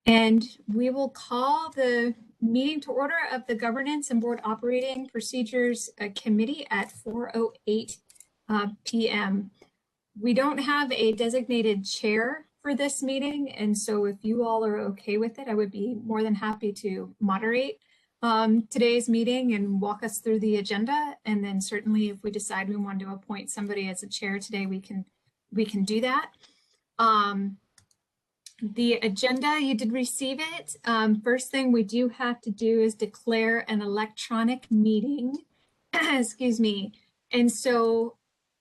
And we will call the meeting to order of the Governance and Board Operating Procedures Committee at 4:08 p.m. We don't have a designated chair for this meeting, and so if you all are okay with it, I would be more than happy to moderate today's meeting and walk us through the agenda. And then certainly if we decide we want to appoint somebody as a chair today, we can do that. The agenda, you did receive it. First thing we do have to do is declare an electronic meeting. Excuse me. And so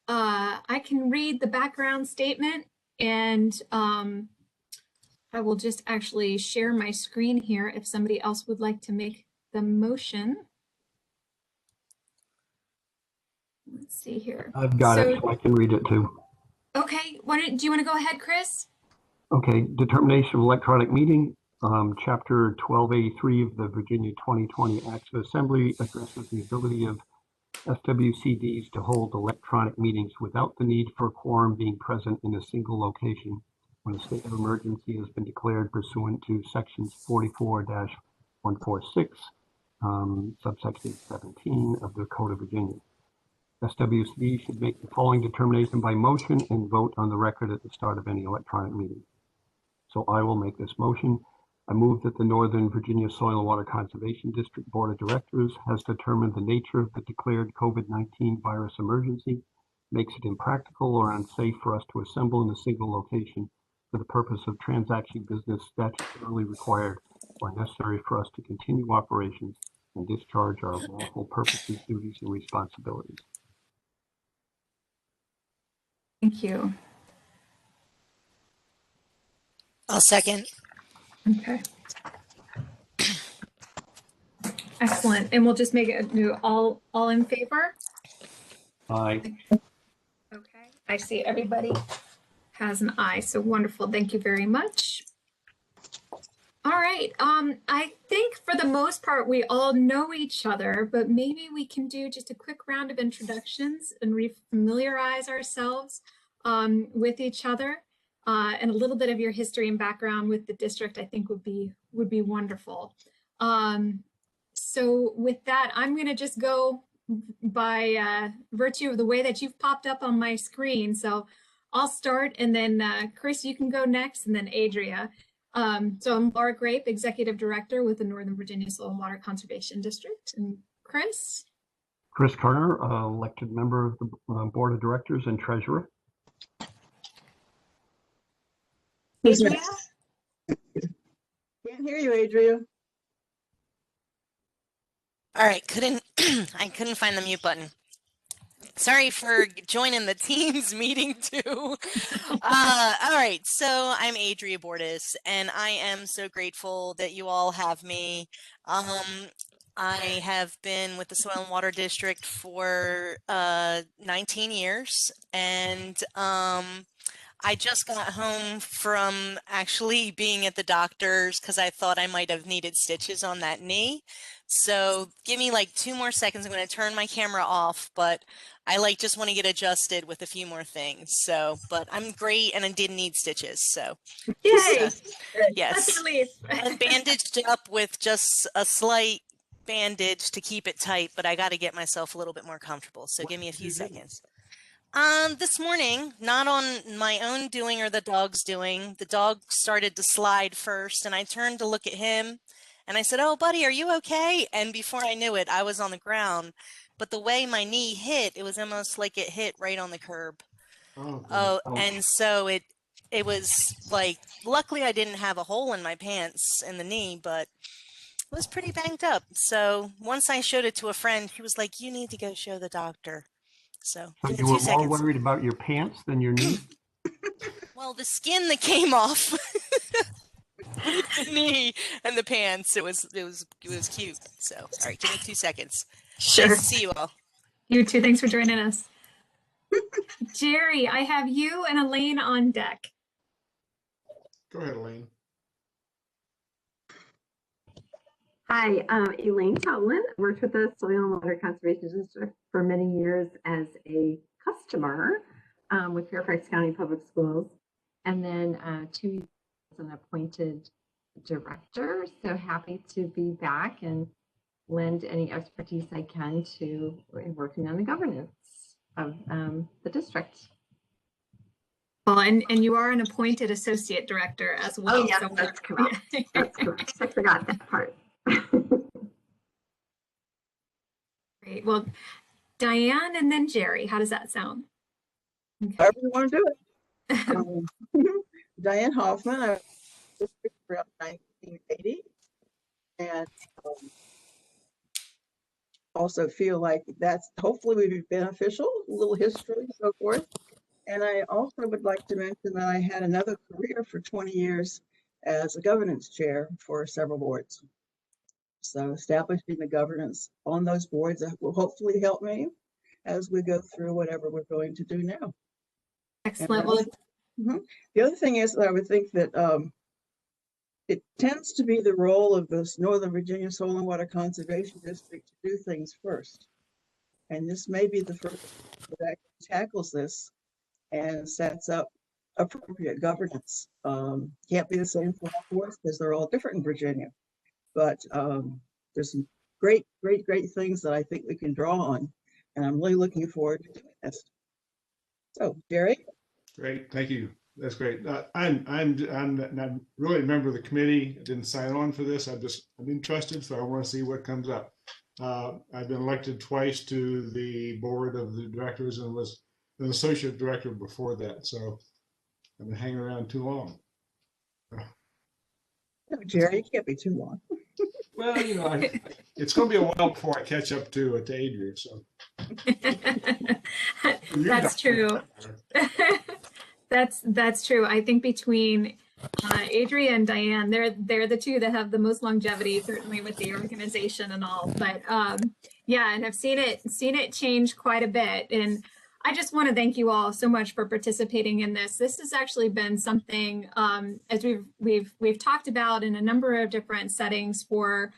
I can read the background statement, and I will just actually share my screen here if somebody else would like to make the motion. Let's see here. I've got it, so I can read it too. Okay, do you want to go ahead, Chris? Okay, determination of electronic meeting. Chapter 1283 of the Virginia 2020 Acts of Assembly addresses the ability of SWCDs to hold electronic meetings without the need for a quorum being present in a single location when a state of emergency has been declared pursuant to sections 44-146, subsection 17 of the Code of Virginia. SWCD should make the following determination by motion and vote on the record at the start of any electronic meeting. So I will make this motion. I move that the Northern Virginia Soil and Water Conservation District Board of Directors has determined the nature of the declared COVID-19 virus emergency, makes it impractical or unsafe for us to assemble in a single location for the purpose of transacting business statutorily required or necessary for us to continue operations and discharge our lawful purposes, duties, and responsibilities. Thank you. I'll second. Okay. Excellent. And we'll just make it all in favor? Aye. Okay. I see everybody has an aye, so wonderful. Thank you very much. All right. I think for the most part, we all know each other, but maybe we can do just a quick round of introductions and refamiliarize ourselves with each other. And a little bit of your history and background with the district, I think would be wonderful. So with that, I'm going to just go by virtue of the way that you've popped up on my screen. So I'll start, and then Chris, you can go next, and then Adria. So I'm Laura Grape, Executive Director with the Northern Virginia Soil and Water Conservation District. And Chris? Chris Carter, elected member of the Board of Directors and Treasurer. Adria? Can't hear you, Adria. All right, I couldn't find the mute button. Sorry for joining the Teams meeting too. All right, so I'm Adria Bordas, and I am so grateful that you all have me. I have been with the Soil and Water District for 19 years, and I just got home from actually being at the doctor's because I thought I might have needed stitches on that knee. So give me like 2 more seconds. I'm going to turn my camera off, but I just want to get adjusted with a few more things. So, but I'm great, and I didn't need stitches. So, Yay! Yes, That's relief. I'm bandaged up with just a slight bandage to keep it tight, but I got to get myself a little bit more comfortable. So give me a few seconds. This morning, not on my own doing or the dog's doing, the dog started to slide first, and I turned to look at him, and I said, "Oh, buddy, are you okay?" And before I knew it, I was on the ground. But the way my knee hit, it was almost like it hit right on the curb. Oh, and so it was like, luckily I didn't have a hole in my pants in the knee, but it was pretty banged up. So once I showed it to a friend, he was like, "You need to go show the doctor." So you were more worried about your pants than your knee? Well, the skin that came off the knee and the pants, it was cute. So, all right, give me 2 seconds. Sure. Nice to see you all. You too. Thanks for joining us. Jerry, I have you and Elaine on deck. Go ahead, Elaine. Hi, Elaine Tolan. Worked with the Soil and Water Conservation District for many years as a customer with Fairfax County Public Schools, and then 2 years as an appointed director. So happy to be back and lend any expertise I can to working on the governance of the district. Well, and you are an appointed associate director as well. Oh, yes, so that's correct. That's correct. I forgot that part. Great. Well, Diane and then Jerry, how does that sound? Okay. However you want to do it. Diane Hoffman, I was around 1980, and also feel like that's hopefully would be beneficial, a little history and so forth. And I also would like to mention that I had another career for 20 years as a governance chair for several boards. So establishing the governance on those boards will hopefully help me as we go through whatever we're going to do now. Excellent. Well, the other thing is that I would think that it tends to be the role of this Northern Virginia Soil and Water Conservation District to do things first. And this may be the first that actually tackles this and sets up appropriate governance. Can't be the same for all boards because they're all different in Virginia. But there's some great things that I think we can draw on. And I'm really looking forward to doing this. So, Jerry? Great, thank you. That's great. I'm really a member of the committee. I didn't sign on for this. I'm interested, so I want to see what comes up. I've been elected twice to the board of the directors and was an associate director before that. So I've been hanging around too long. No, Jerry, you can't be too long. Well, you know, it's going to be a while before I catch up to Adrian. So that's true. That's true. I think between Adria and Diane, they're the two that have the most longevity, certainly with the organization and all. But yeah, and I've seen it change quite a bit. And I just want to thank you all so much for participating in this. This has actually been something, as we've talked about in a number of different settings for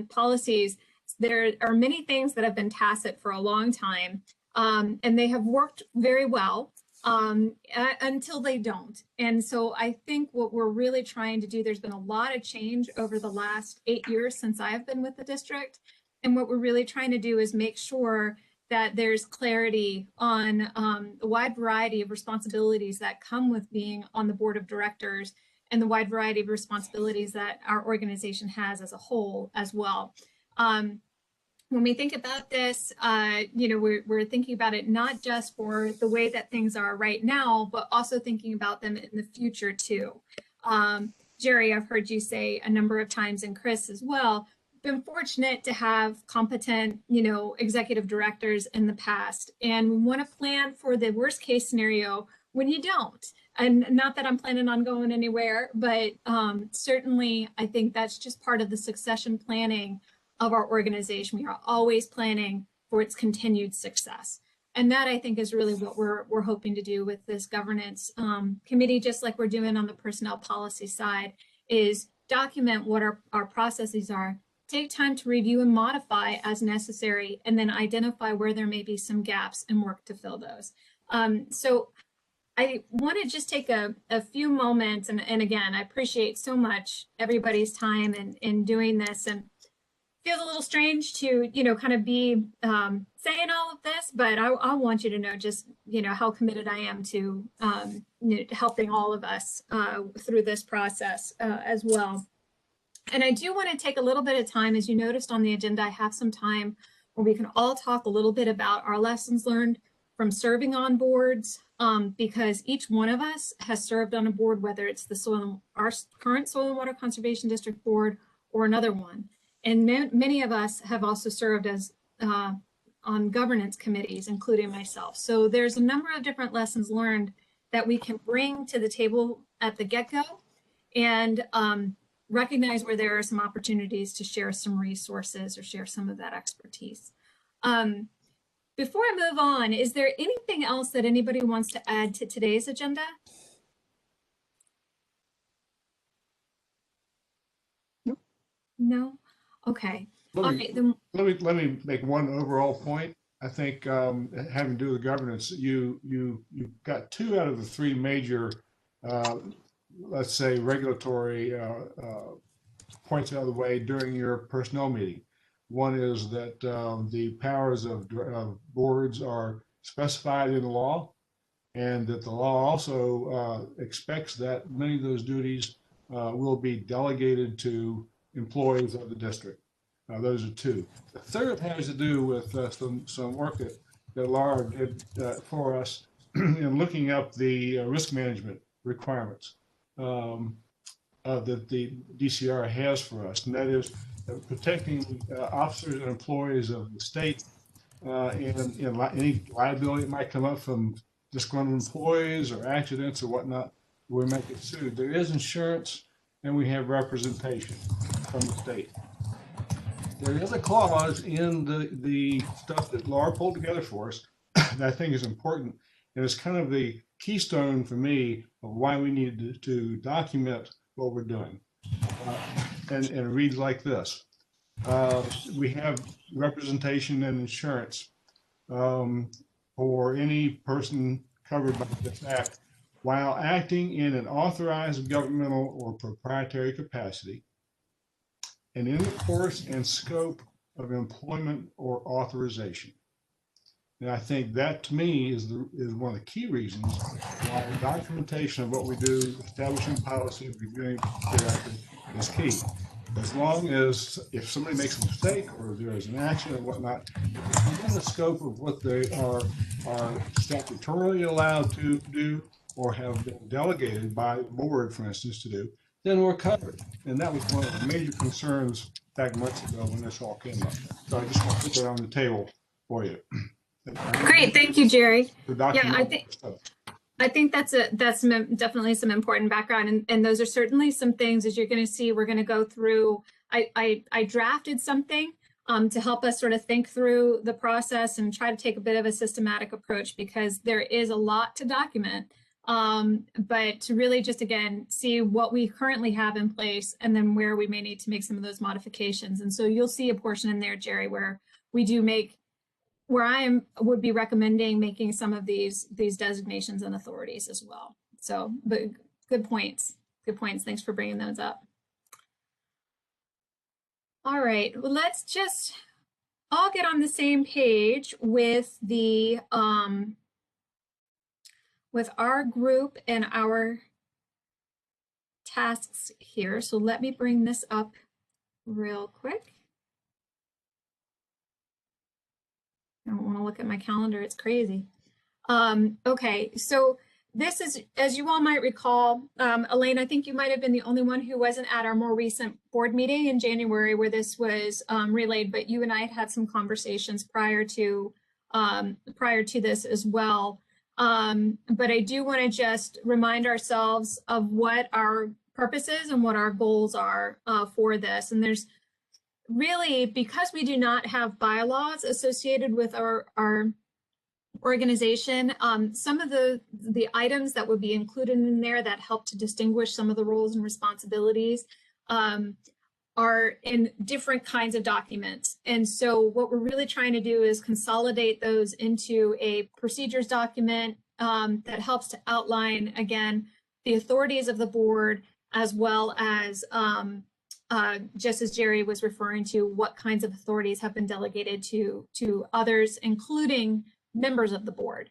policies. There are many things that have been tacit for a long time, and they have worked very well until they don't. And so I think what we're really trying to do, there's been a lot of change over the last 8 years since I've been with the district. And what we're really trying to do is make sure that there's clarity on a wide variety of responsibilities that come with being on the board of directors and the wide variety of responsibilities that our organization has as a whole as well. When we think about this, you know, we're thinking about it not just for the way that things are right now, but also thinking about them in the future too. Jerry, I've heard you say a number of times, and Chris as well, been fortunate to have competent, you know, executive directors in the past, and we want to plan for the worst case scenario when you don't. And not that I'm planning on going anywhere, but certainly I think that's just part of the succession planning of our organization. We are always planning for its continued success. And that, I think, is really what we're hoping to do with this governance committee, just like we're doing on the personnel policy side, is document what our processes are, take time to review and modify as necessary, and then identify where there may be some gaps and work to fill those. So I want to just take a few moments, and again, I appreciate so much everybody's time in doing this, and feels a little strange to, you know, kind of be saying all of this, but I want you to know just, you know, how committed I am to you know, helping all of us through this process as well. And I do want to take a little bit of time, as you noticed on the agenda, I have some time where we can all talk a little bit about our lessons learned from serving on boards, because each one of us has served on a board, whether it's our current Soil and Water Conservation District board or another one. And many of us have also served as on governance committees, including myself. So there's a number of different lessons learned that we can bring to the table at the get-go, and recognize where there are some opportunities to share some resources or share some of that expertise. Before I move on, is there anything else that anybody wants to add to today's agenda? No? Okay. Let me make one overall point. I think having to do with governance, you got 2 out of the 3 major let's say, regulatory points out of the way during your personnel meeting. One is that the powers of boards are specified in the law, and that the law also expects that many of those duties will be delegated to employees of the district. Those are two. The third has to do with some work that Laura did for us in looking up the risk management requirements that the DCR has for us, and that is protecting officers and employees of the state and any liability that might come up from disgruntled employees or accidents or whatnot, we might get sued. There is insurance, and we have representation from the state. There is a clause in the stuff that Laura pulled together for us that I think is important, and it's kind of the keystone for me of why we need to document what we're doing. And it reads like this. We have representation and insurance for any person covered by this act while acting in an authorized governmental or proprietary capacity and in the course and scope of employment or authorization. And I think that, to me, is one of the key reasons why documentation of what we do, establishing policy, reviewing periodically, is key. As long as if somebody makes a mistake or there is an action or whatnot, if it's within the scope of what they are statutorily allowed to do or have been delegated by the board, for instance, to do, then we're covered. And that was one of the major concerns back months ago when this all came up. So I just want to put that on the table for you. Great, thank you, Jerry. Yeah, I think that's definitely some important background, and those are certainly some things, as you're going to see, we're going to go through. I drafted something to help us sort of think through the process and try to take a bit of a systematic approach, because there is a lot to document, but to really just, again, see what we currently have in place and then where we may need to make some of those modifications. And so you'll see a portion in there, Jerry, where we do make, where I would be recommending making some of these designations and authorities as well. So, but good points. Good points. Thanks for bringing those up. All right, well, let's just all get on the same page with the with our group and our tasks here. So let me bring this up real quick. I don't want to look at my calendar, it's crazy. Okay, so this is, as you all might recall, Elaine, I think you might have been the only one who wasn't at our more recent board meeting in January where this was relayed, but you and I had some conversations prior to this as well. But I do want to just remind ourselves of what our purpose is and what our goals are for this. And there's really, because we do not have bylaws associated with our organization, some of the items that would be included in there that help to distinguish some of the roles and responsibilities are in different kinds of documents. And so what we're really trying to do is consolidate those into a procedures document that helps to outline, again, the authorities of the board, as well as just as Jerry was referring to, what kinds of authorities have been delegated to others, including members of the board.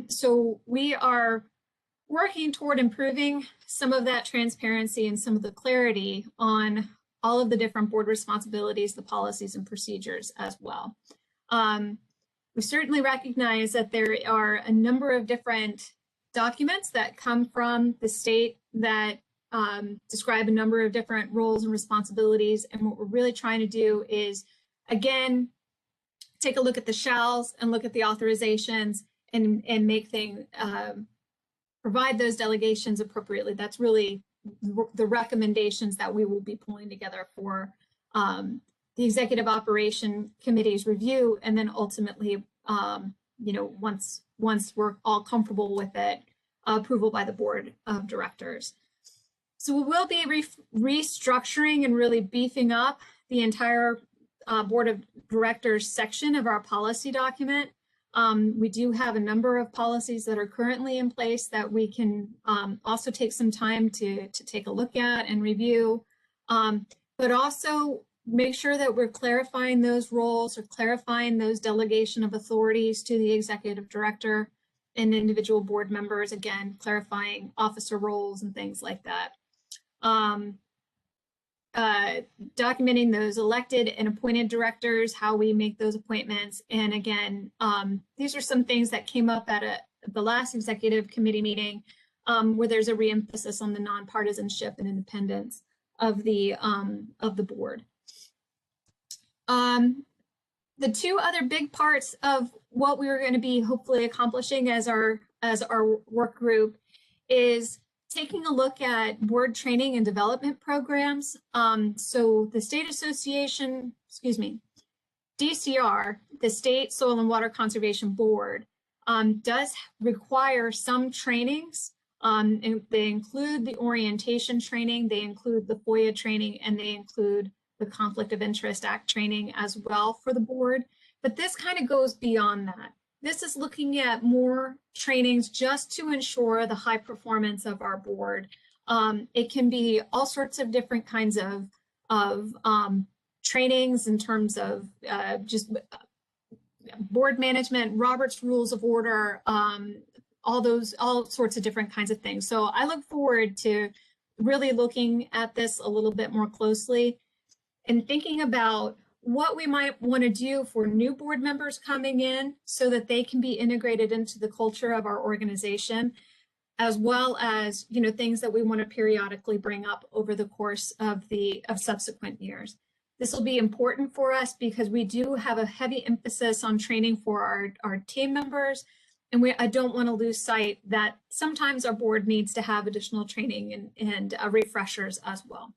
So we are working toward improving some of that transparency and some of the clarity on all of the different board responsibilities, the policies and procedures as well. We certainly recognize that there are a number of different documents that come from the state that describe a number of different roles and responsibilities. And what we're really trying to do is, again, take a look at the shalls and look at the authorizations and make things, provide those delegations appropriately. That's really the recommendations that we will be pulling together for the Executive Operation Committee's review, and then ultimately, you know, once we're all comfortable with it, approval by the Board of Directors. So we will be restructuring and really beefing up the entire Board of Directors section of our policy document. We do have a number of policies that are currently in place that we can also take some time to take a look at and review, but also make sure that we're clarifying those roles or clarifying those delegation of authorities to the executive director and individual board members, again, clarifying officer roles and things like that. Documenting those elected and appointed directors, how we make those appointments. And again, these are some things that came up at the last executive committee meeting, where there's a re-emphasis on the nonpartisanship and independence of the board. The two other big parts of what we were going to be hopefully accomplishing as our work group is taking a look at board training and development programs. So the state association, DCR, the State Soil and Water Conservation Board, does require some trainings. And they include the orientation training, they include the FOIA training, and they include the Conflict of Interest Act training as well for the board. But this kind of goes beyond that. This is looking at more trainings just to ensure the high performance of our board. It can be all sorts of different kinds of trainings in terms of just board management, Robert's Rules of Order, all sorts of different kinds of things. So I look forward to really looking at this a little bit more closely and thinking about what we might want to do for new board members coming in so that they can be integrated into the culture of our organization, as well as, you know, things that we want to periodically bring up over the course of subsequent years. This will be important for us because we do have a heavy emphasis on training for our team members. And I don't want to lose sight that sometimes our board needs to have additional training and refreshers as well.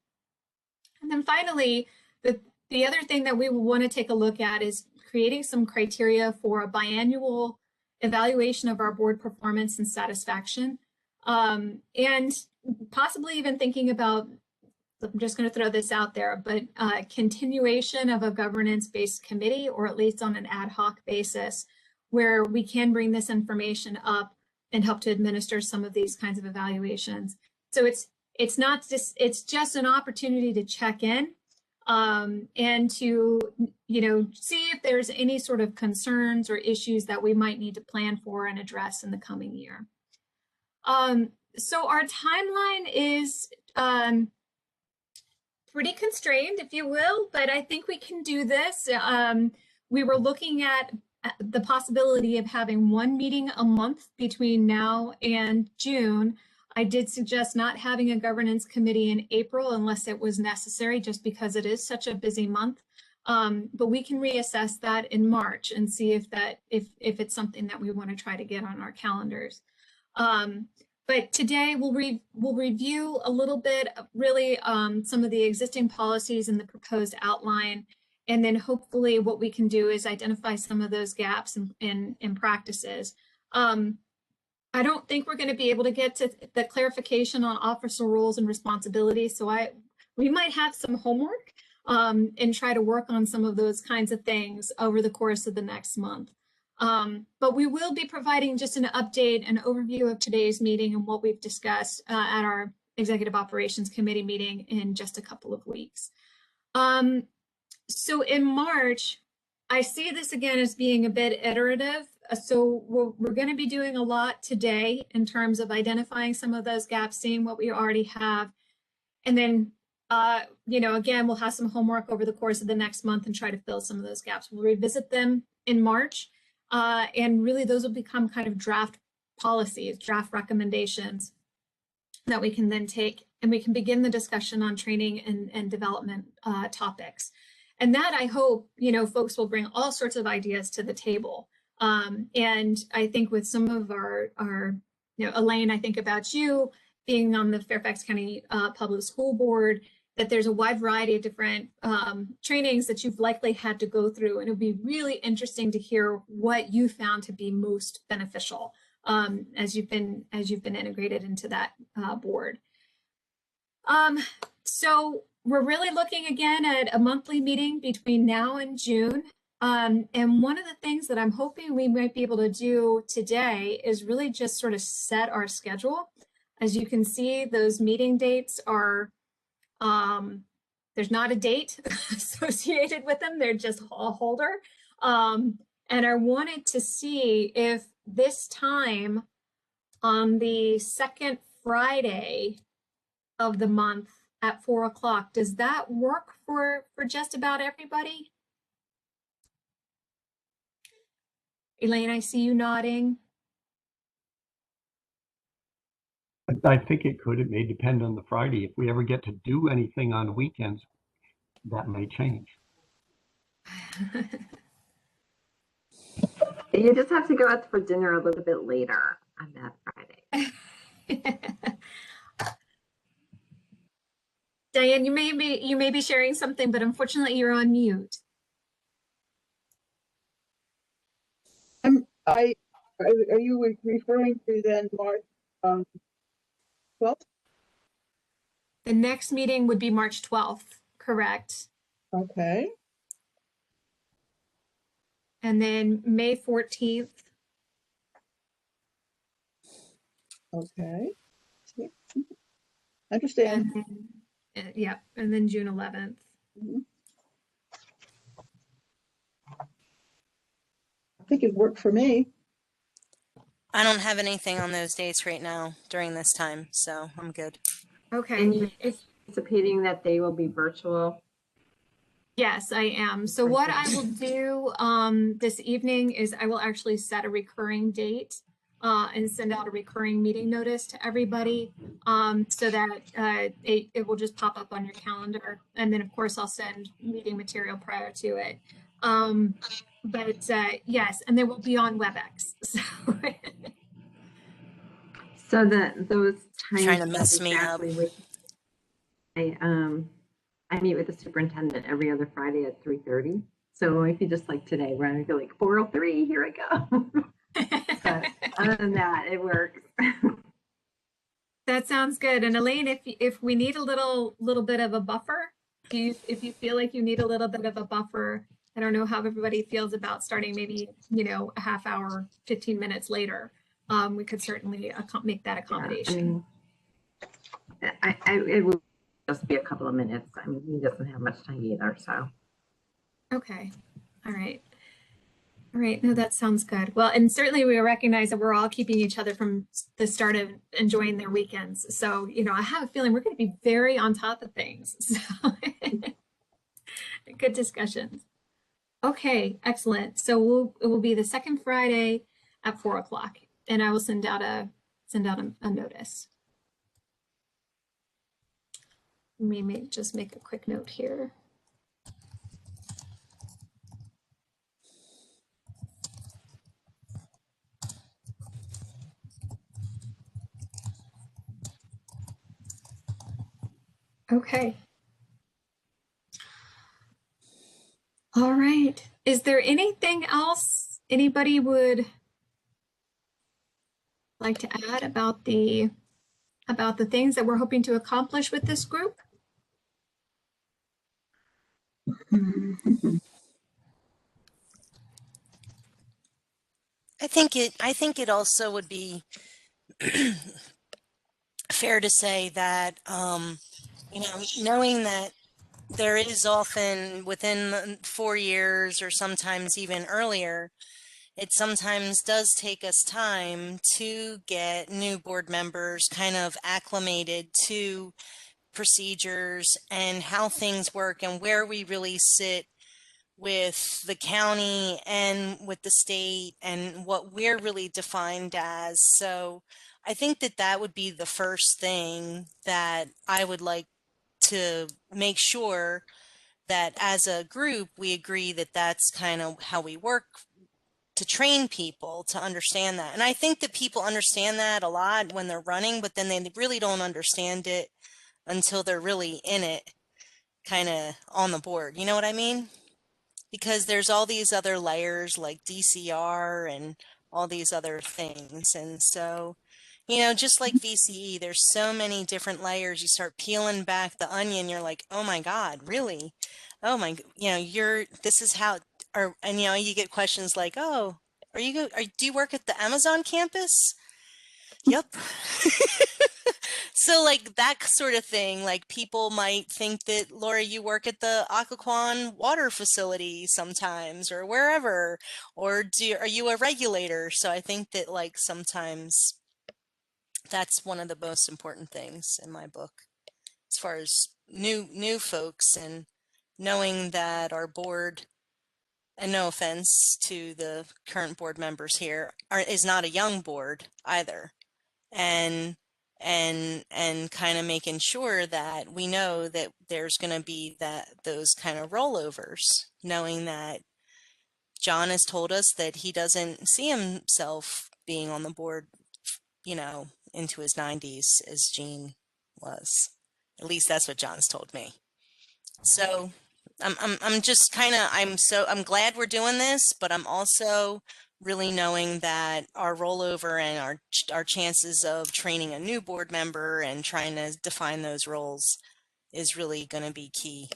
And then finally, the other thing that we will want to take a look at is creating some criteria for a biannual evaluation of our board performance and satisfaction. And possibly even thinking about, I'm just going to throw this out there, but continuation of a governance-based committee, or at least on an ad hoc basis, where we can bring this information up and help to administer some of these kinds of evaluations. So it's just an opportunity to check in and to, you know, see if there's any sort of concerns or issues that we might need to plan for and address in the coming year. So our timeline is pretty constrained, if you will, but I think we can do this. We were looking at the possibility of having one meeting a month between now and June. I did suggest not having a governance committee in April unless it was necessary, just because it is such a busy month. But we can reassess that in March and see if it's something that we want to try to get on our calendars. But today we'll review a little bit, really, some of the existing policies in the proposed outline. And then hopefully what we can do is identify some of those gaps in practices. I don't think we're going to be able to get to the clarification on officer roles and responsibilities. So we might have some homework and try to work on some of those kinds of things over the course of the next month. But we will be providing just an update, an overview of today's meeting and what we've discussed at our Executive Operations Committee meeting in just a couple of weeks. So in March, I see this again as being a bit iterative. So we're going to be doing a lot today in terms of identifying some of those gaps, seeing what we already have. And then, you know, again, we'll have some homework over the course of the next month and try to fill some of those gaps. We'll revisit them in March. And really those will become kind of draft policies, draft recommendations that we can then take, and we can begin the discussion on training and development topics. And that, I hope, you know, folks will bring all sorts of ideas to the table. And I think with some of our, you know, Elaine, I think about you being on the Fairfax County Public School Board, that there's a wide variety of different trainings that you've likely had to go through. And it would be really interesting to hear what you found to be most beneficial as you've been integrated into that board. So we're really looking again at a monthly meeting between now and June. And one of the things that I'm hoping we might be able to do today is really just sort of set our schedule. As you can see, those meeting dates are, there's not a date associated with them. They're just a holder. And I wanted to see if this time on the second Friday of the month at 4 o'clock, does that work for just about everybody? Elaine, I see you nodding. I think it could. It may depend on the Friday. If we ever get to do anything on weekends, that may change. You just have to go out for dinner a little bit later on that Friday. Diane, you may be sharing something, but unfortunately you're on mute. Are you referring to then March 12th? The next meeting would be March 12th, correct? Okay. And then May 14th. Okay. Understand. And then, yeah, and then June 11th. Mhm. I think it worked for me. I don't have anything on those dates right now during this time, so I'm good. Okay. And you're anticipating that they will be virtual? Yes, I am. So what I will do this evening is I will actually set a recurring date and send out a recurring meeting notice to everybody so that it will just pop up on your calendar. And then of course I'll send meeting material prior to it. But yes, and they will be on WebEx. So that those times Trying to mess me up. with I meet with the superintendent every other Friday at 3:30. So if you just like today, we're gonna go like 4:03, here I go. But other than that, it works. That sounds good. And Elaine, if we need a little bit of a buffer, if you feel like you need a little bit of a buffer, I don't know how everybody feels about starting maybe, a half hour, 15 minutes later. We could certainly make that accommodation. Yeah, it will just be a couple of minutes. I mean, he doesn't have much time either, so. Okay. All right. All right. No, that sounds good. Well, and certainly we recognize that we're all keeping each other from the start of enjoying their weekends. So, I have a feeling we're going to be very on top of things. So good discussions. Okay, excellent. So it will be the second Friday at 4 o'clock, and I will send out a notice. Let me just make a quick note here. Okay. All right. Is there anything else anybody would like to add about the things that we're hoping to accomplish with this group? I think it also would be fair to say that knowing that there is often within 4 years or sometimes even earlier, it sometimes does take us time to get new board members kind of acclimated to procedures and how things work and where we really sit with the county and with the state and what we're really defined as. So I think that would be the first thing that I would like to make sure that as a group we agree that that's kind of how we work, to train people to understand that. And I think that people understand that a lot when they're running, but then they really don't understand it until they're really in it, kind of on the board. You know what I mean? Because there's all these other layers like DCR and all these other things. And so, just like VCE, there's so many different layers. You start peeling back the onion, you're like, oh my God, really? oh my, this is how, and you get questions like, oh, do you work at the Amazon campus? Yep. So like that sort of thing, like people might think that, Laura, you work at the Occoquan water facility sometimes or wherever, or are you a regulator? So I think that like sometimes that's one of the most important things in my book as far as new folks, and knowing that our board, and no offense to the current board members here, is not a young board either. And kind of making sure that we know that there's going to be those kind of rollovers, knowing that John has told us that he doesn't see himself being on the board, into his 90s as Gene was. At least that's what John's told me. So I'm just kind of, I'm glad we're doing this, but I'm also really knowing that our rollover and our chances of training a new board member and trying to define those roles is really going to be key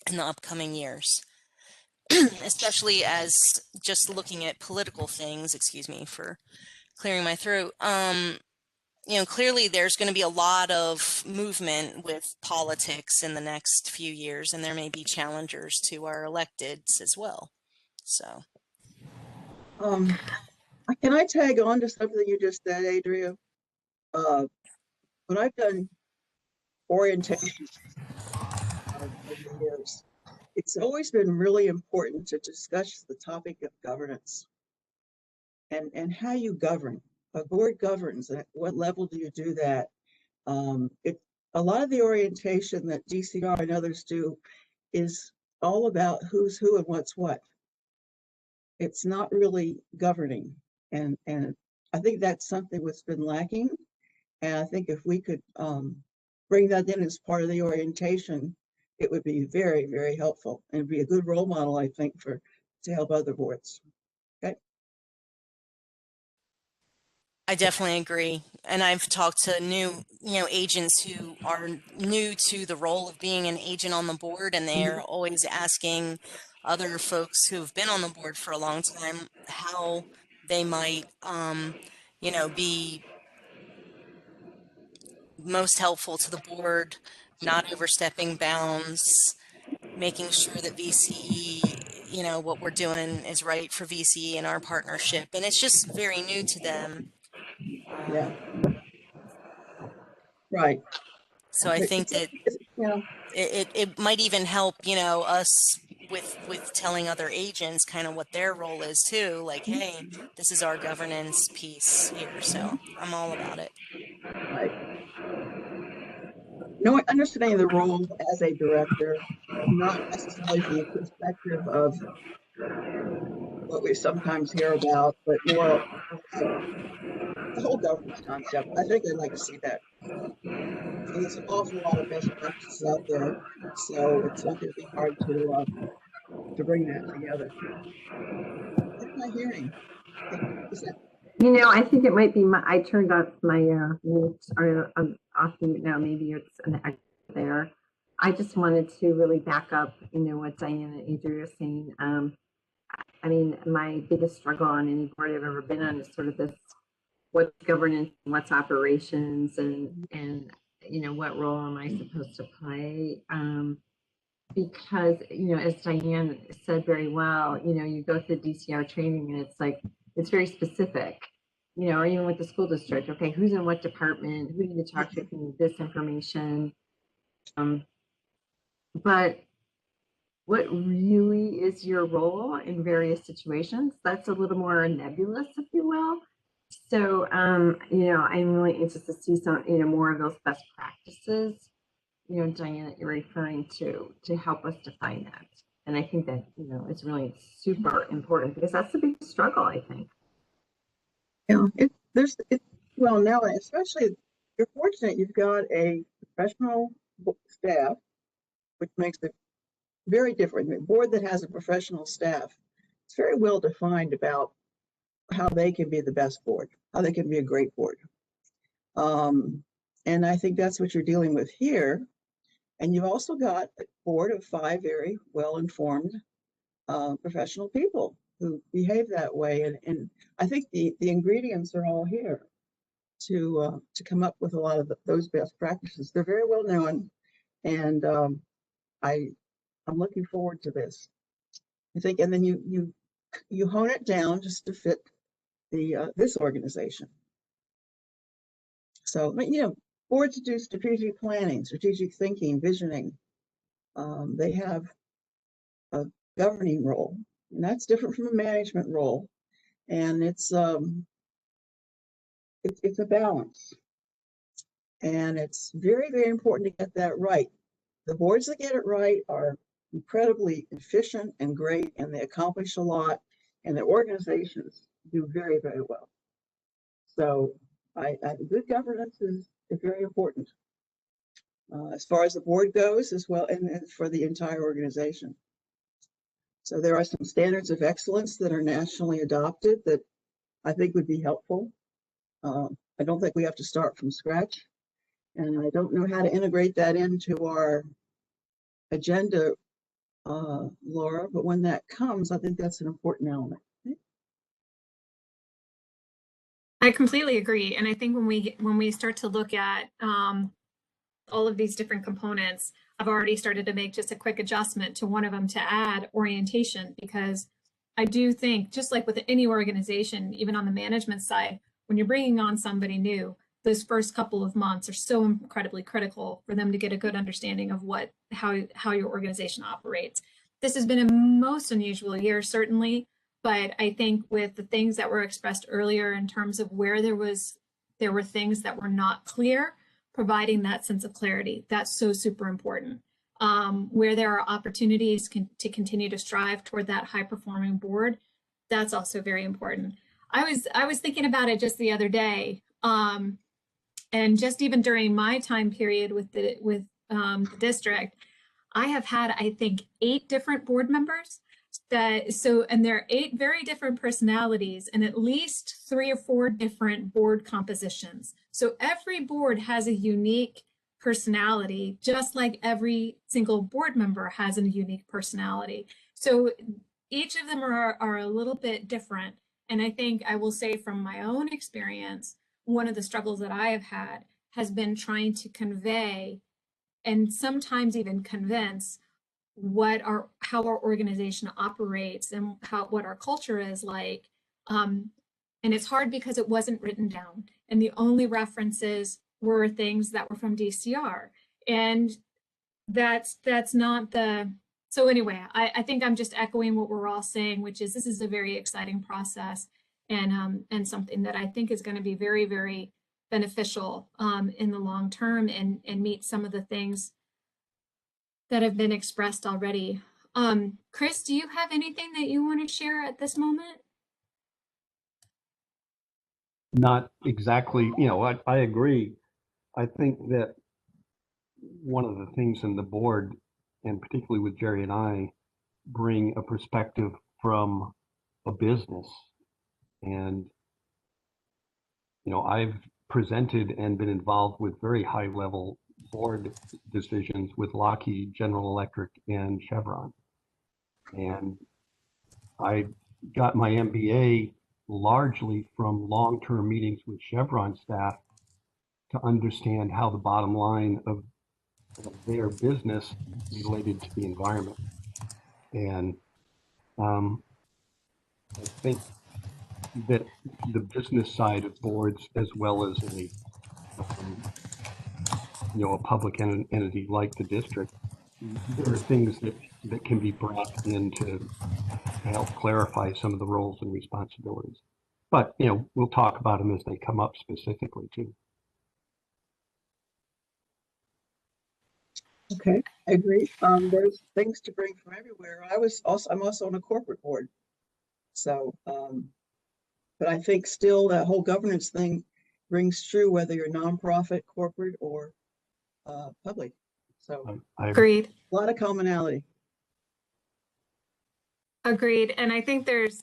in the upcoming years. Especially as just looking at political things, excuse me for clearing my throat, clearly there's going to be a lot of movement with politics in the next few years, and there may be challengers to our electeds as well. So, can I tag on to something you just said, Adria? When I've done orientation over the years, it's always been really important to discuss the topic of governance and how you govern. A board governs. At what level do you do that? A lot of the orientation that DCR and others do is all about who's who and what's what. It's not really governing, and I think that's something that's been lacking. And I think if we could bring that in as part of the orientation, it would be very, very helpful and be a good role model, I think, to help other boards. Okay. I definitely agree. And I've talked to new, agents who are new to the role of being an agent on the board, and they're always asking other folks who've been on the board for a long time how they might, be most helpful to the board, not overstepping bounds, making sure that VCE, what we're doing is right for VCE and our partnership. And it's just very new to them. Yeah. Right. So I think that it might even help, us with telling other agents kind of what their role is too. Like, hey, this is our governance piece here. So I'm all about it. Right. No, understanding the role as a director, not necessarily from the perspective of what we sometimes hear about, but more the whole governance concept. I think I'd like to see that. So there's an awful lot of best practices out there, so it's not going to be hard to bring that together. What am I hearing? Is that? I think it might be I turned off my mute, or I'm off mute now. Maybe it's an echo there. I just wanted to really back up, what Diane and Adria are saying. I mean, my biggest struggle on any board I've ever been on is sort of this: what's governance, what's operations, and what role am I supposed to play? Because as Diane said very well, you go through DCR training and it's like it's very specific. Or even with the school district, okay, who's in what department, who do you talk to if you need this information? But what really is your role in various situations? That's a little more nebulous, if you will. So, I'm really interested to see some, more of those best practices, Diane, that you're referring to help us define that. And I think that, it's really super important because that's the big struggle, I think. Yeah, well, now, especially, you're fortunate you've got a professional staff, which makes it very different. A board that has a professional staff, it's very well defined about how they can be the best board, how they can be a great board. And I think that's what you're dealing with here. And you've also got a board of 5 very well-informed professional people who behave that way. And I think the ingredients are all here to come up with a lot of those best practices. They're very well known, and I'm looking forward to this. I think, and then you hone it down just to fit the this organization. So, you know, boards do strategic planning, strategic thinking, visioning. They have a governing role, and that's different from a management role. And it's a balance, and it's very, very important to get that right. The boards that get it right are incredibly efficient and great, and they accomplish a lot, and their organizations do very, very well. So good governance is very important as far as the board goes, as well, and for the entire organization. So there are some standards of excellence that are nationally adopted that I think would be helpful. I don't think we have to start from scratch, and I don't know how to integrate that into our agenda, Laura, but when that comes, I think that's an important element. I completely agree. And I think when we start to look at all of these different components, I've already started to make just a quick adjustment to one of them to add orientation, because I do think, just like with any organization, even on the management side, when you're bringing on somebody new, those first couple of months are so incredibly critical for them to get a good understanding of how your organization operates. This has been a most unusual year, certainly, but I think with the things that were expressed earlier in terms of where there were things that were not clear, providing that sense of clarity, that's so super important. Where there are opportunities to continue to strive toward that high performing board, that's also very important. I was thinking about it just the other day, and just even during my time period with the district, I have had, I think, 8 different board members and there are 8 very different personalities and at least 3 or 4 different board compositions. So every board has a unique personality, just like every single board member has a unique personality. So each of them are a little bit different. And I think I will say from my own experience, one of the struggles that I have had has been trying to convey and sometimes even convince how our organization operates and what our culture is like. And it's hard because it wasn't written down. And the only references were things that were from DCR. And that's not the, so anyway, I think I'm just echoing what we're all saying, which is this is a very exciting process and something that I think is going to be very, very beneficial in the long term and meet some of the things that have been expressed already. Chris, do you have anything that you want to share at this moment? Not exactly, I agree. I think that one of the things in the board, and particularly with Jerry and I, bring a perspective from a business. And, I've presented and been involved with very high level board decisions with Lockheed, General Electric, and Chevron. And I got my MBA largely from long-term meetings with Chevron staff to understand how the bottom line of their business related to the environment. And I think that the business side of boards, as well as a public entity like the district, there are things that can be brought in to help clarify some of the roles and responsibilities. But, we'll talk about them as they come up specifically too. Okay, I agree. There's things to bring from everywhere. I'm also on a corporate board. So, but I think still that whole governance thing rings true whether you're nonprofit, corporate, or public. So Agreed. A lot of commonality. Agreed. And I think there's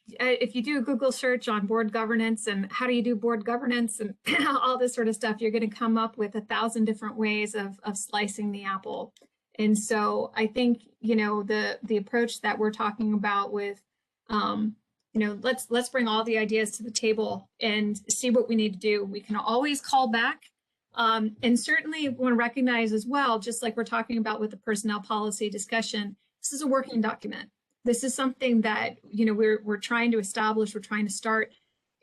if you do a Google search on board governance and how do you do board governance and all this sort of stuff, you're going to come up with 1,000 different ways of slicing the apple. And so I think, you know, the approach that we're talking about with, you know, let's bring all the ideas to the table and see what we need to do. We can always call back. And certainly want to recognize as well, just like we're talking about with the personnel policy discussion, this is a working document. This is something that, you know, we're trying to establish, we're trying to start.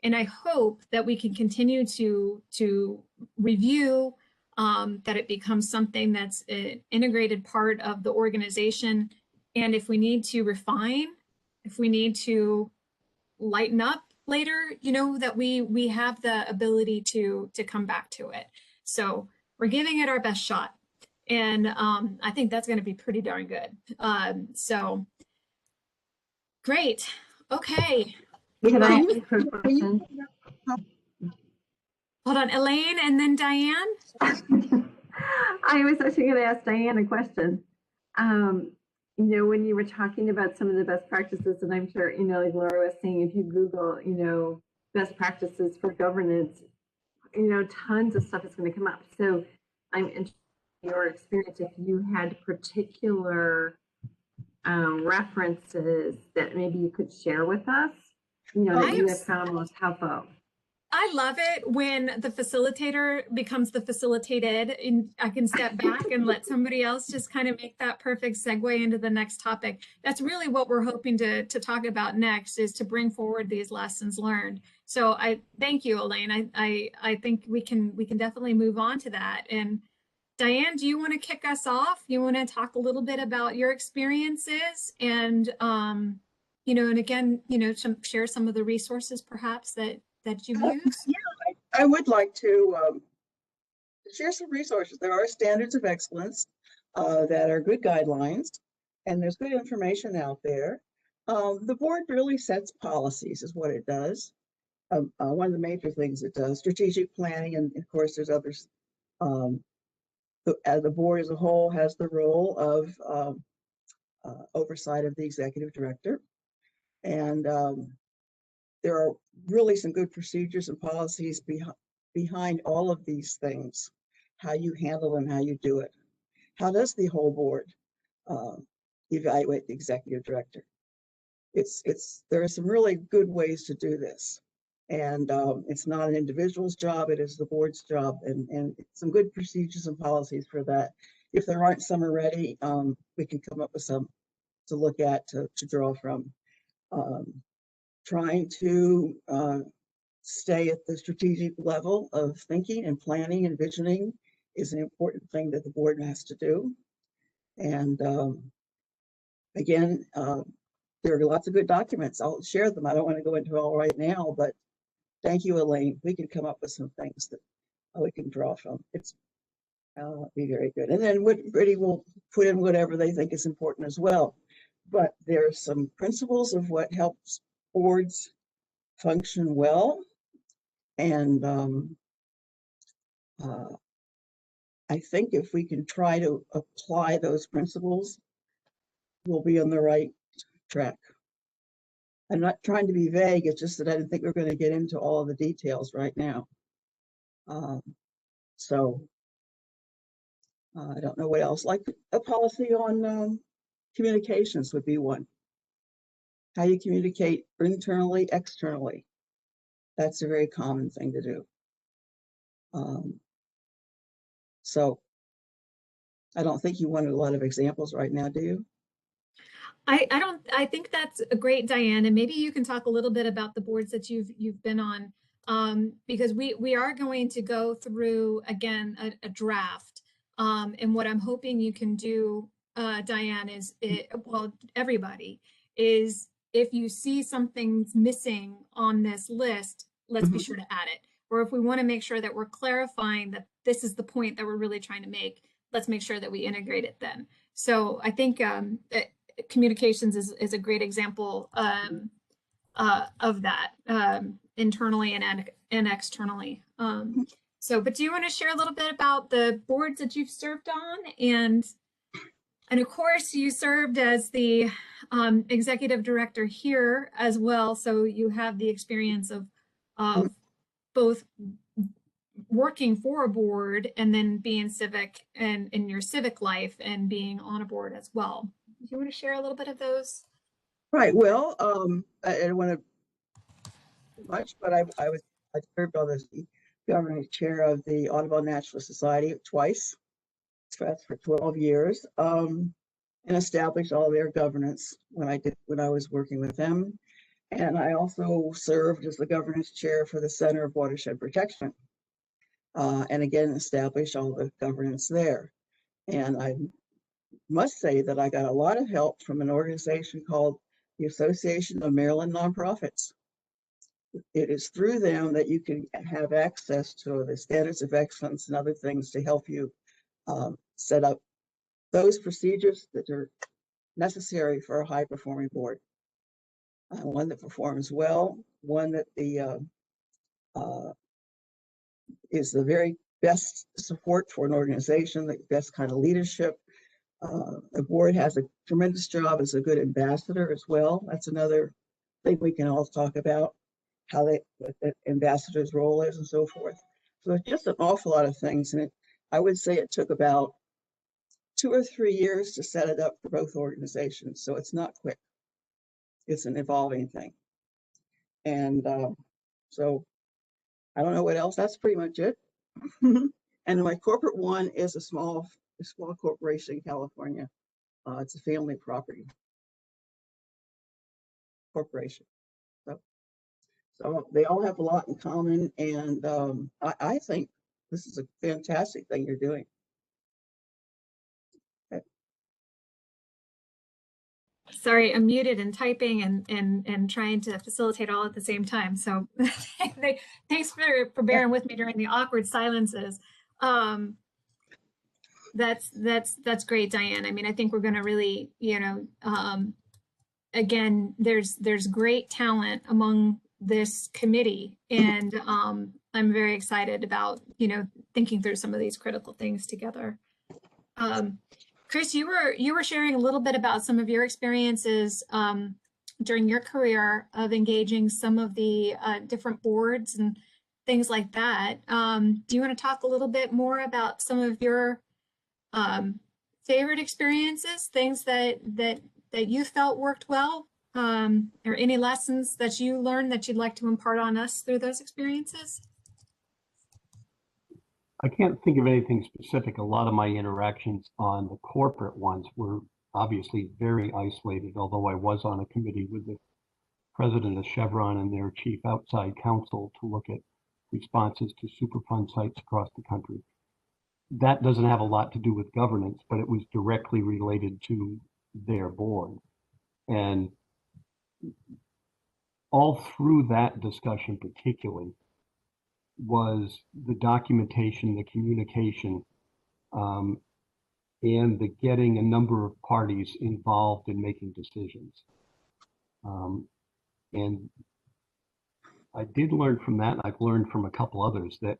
And I hope that we can continue to review, that it becomes something that's an integrated part of the organization. And if we need to refine, if we need to lighten up later, you know, that we have the ability to come back to it. So we're giving it our best shot. And I think that's going to be pretty darn good. So great. Okay. Can I Well, ask a question? hold on, Elaine and then Diane. I was actually going to ask Diane a question. You know, when you were talking about some of the best practices, and I'm sure, you know, like Laura was saying, if you Google, you know, best practices for governance, you know, tons of stuff is going to come up. So I'm interested in your experience, if you had particular references that maybe you could share with us, you know, that you have found most helpful. I love it when the facilitator becomes the facilitated, and I can step back and let somebody else just kind of make that perfect segue into the next topic. That's really what we're hoping to talk about next, is to bring forward these lessons learned. So I thank you, Elaine. I think we can definitely move on to that. And Diane, do you want to kick us off? You want to talk a little bit about your experiences and, you know, and again, you know, share some of the resources perhaps that you've used? Yeah, I would like to share some resources. There are standards of excellence that are good guidelines, and there's good information out there. The board really sets policies is what it does. One of the major things it does, strategic planning, and of course there's others. The board as a whole has the role of oversight of the executive director. And there are really some good procedures and policies behind all of these things, how you handle them, how you do it. How does the whole board evaluate the executive director? There are some really good ways to do this. And it's not an individual's job, it is the board's job, and some good procedures and policies for that. If there aren't some already, we can come up with some to look at, to draw from. Trying to stay at the strategic level of thinking and planning and visioning is an important thing that the board has to do. And again, there are lots of good documents. I'll share them. I don't want to go into it all right now, but thank you, Elaine. We can come up with some things that we can draw from. It's be very good. And then everybody will put in whatever they think is important as well. But there's some principles of what helps boards function well. And I think if we can try to apply those principles, we'll be on the right track. I'm not trying to be vague, it's just that I didn't think we we're going to get into all of the details right now. So I don't know what else. Like a policy on communications would be one. How you communicate internally, externally. That's a very common thing to do. So I don't think you wanted a lot of examples right now, do you? I think that's a great, Diane, and maybe you can talk a little bit about the boards that you've been on, because we are going to go through again a draft, and what I'm hoping you can do, Diane, is well, everybody, is if you see something's missing on this list, let's be sure to add it. Or if we want to make sure that we're clarifying that this is the point that we're really trying to make, let's make sure that we integrate it then. So I think communications is a great example of that, internally and externally. So, but do you want to share a little bit about the boards that you've served on and And of course, you served as the executive director here as well. So you have the experience of both working for a board and then being civic and in your civic life and being on a board as well. Do you want to share a little bit of those? Right. Well, I don't want to much, but I served on the governing chair of the Audubon Naturalist Society twice. That's for 12 years, and established all their governance when I was working with them. And I also served as the governance chair for the Center of Watershed Protection, and again established all the governance there. And I must say that I got a lot of help from an organization called the Association of Maryland Nonprofits. It is through them that you can have access to the standards of excellence and other things to help you set up those procedures that are necessary for a high-performing board. One that performs well, one that is the very best support for an organization, the best kind of leadership. The board has a tremendous job as a good ambassador as well. That's another thing we can all talk about, how what the ambassador's role is and so forth. So it's just an awful lot of things. And I would say it took about 2 or 3 years to set it up for both organizations. So it's not quick. It's an evolving thing. And so I don't know what else. That's pretty much it. And my corporate one is a small corporation in California. It's a family property corporation. So they all have a lot in common. And I think this is a fantastic thing you're doing. Sorry, I'm muted and typing and trying to facilitate all at the same time. So thanks for bearing with me during the awkward silences. That's great, Diane. I mean, I think we're going to really, again, there's great talent among this committee, and I'm very excited about, thinking through some of these critical things together. Chris, you were sharing a little bit about some of your experiences during your career of engaging some of the different boards and things like that. Do you want to talk a little bit more about some of your favorite experiences, things that you felt worked well, or any lessons that you learned that you'd like to impart on us through those experiences? I can't think of anything specific. A lot of my interactions on the corporate ones were obviously very isolated, although I was on a committee with the president of Chevron and their chief outside counsel to look at responses to Superfund sites across the country. That doesn't have a lot to do with governance, but it was directly related to their board. And all through that discussion particularly was the documentation, the communication, and the getting a number of parties involved in making decisions. And I did learn from that, and I've learned from a couple others, that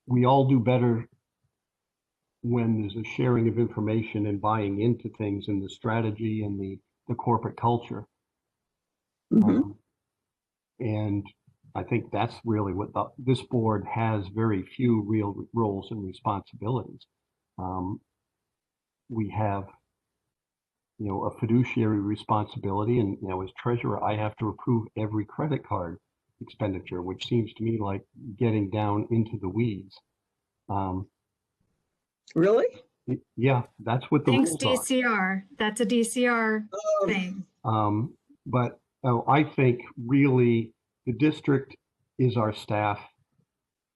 we all do better when there's a sharing of information and buying into things and the strategy and the corporate culture. Mm-hmm. And I think that's really what this board has, very few real roles and responsibilities. We have, a fiduciary responsibility, and as treasurer, I have to approve every credit card expenditure, which seems to me like getting down into the weeds. Really? Yeah, that's what the Thanks, rules DCR. are. That's a DCR thing. But I think really the district is our staff,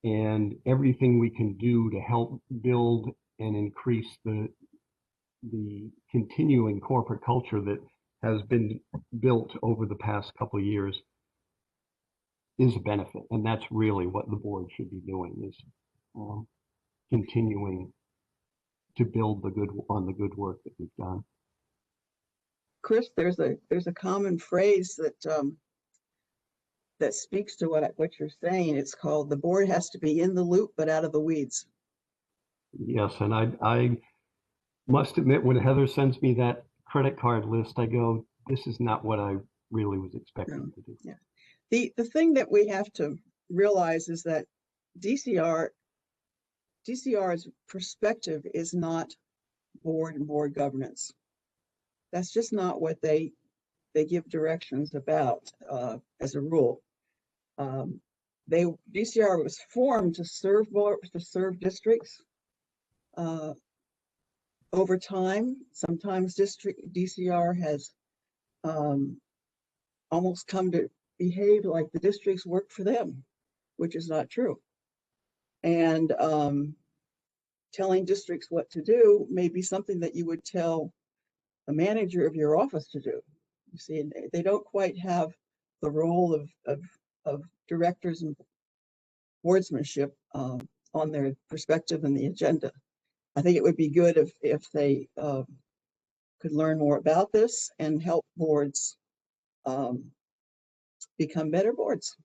and everything we can do to help build and increase the continuing corporate culture that has been built over the past couple of years is a benefit. And that's really what the board should be doing, is continuing to build on the good work that we've done. Chris, there's a common phrase that speaks to what you're saying. It's called, the board has to be in the loop but out of the weeds. Yes, and I must admit, when Heather sends me that credit card list, I go, this is not what I really was expecting to do. Yeah. The thing that we have to realize is that DCR's perspective is not board and board governance. That's just not what they give directions about as a rule. DCR was formed to serve districts. Over time, sometimes DCR has almost come to behave like the districts work for them, which is not true. And telling districts what to do may be something that you would tell a manager of your office to do. You see, they don't quite have the role of directors and boardsmanship on their perspective and the agenda. I think it would be good if they could learn more about this and help boards become better boards.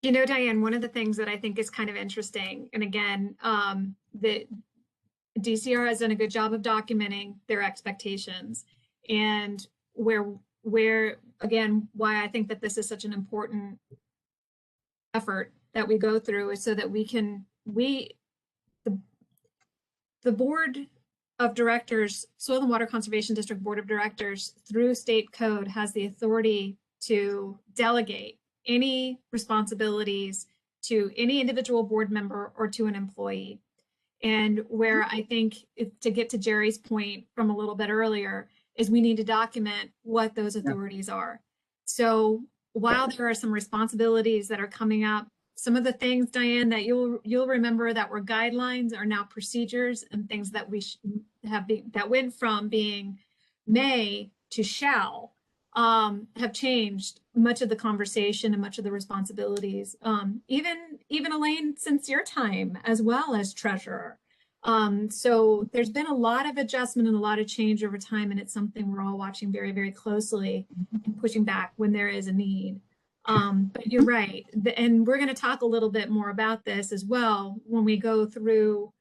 You know, Diane, one of the things that I think is kind of interesting, and again, the DCR has done a good job of documenting their expectations, and where again, why I think that this is such an important effort that we go through is so that the board of directors, Soil and Water Conservation District Board of Directors, through state code, has the authority to delegate any responsibilities to any individual board member or to an employee. And where I think, to get to Jerry's point from a little bit earlier, is we need to document what those authorities are. So while there are some responsibilities that are coming up, some of the things, Diane, that you'll remember that were guidelines are now procedures, and things that we that went from being may to shall have changed much of the conversation and much of the responsibilities. Even Elaine, since your time as well as treasurer. So there's been a lot of adjustment and a lot of change over time, and it's something we're all watching very, very closely and pushing back when there is a need. But you're right. And we're going to talk a little bit more about this as well when we go through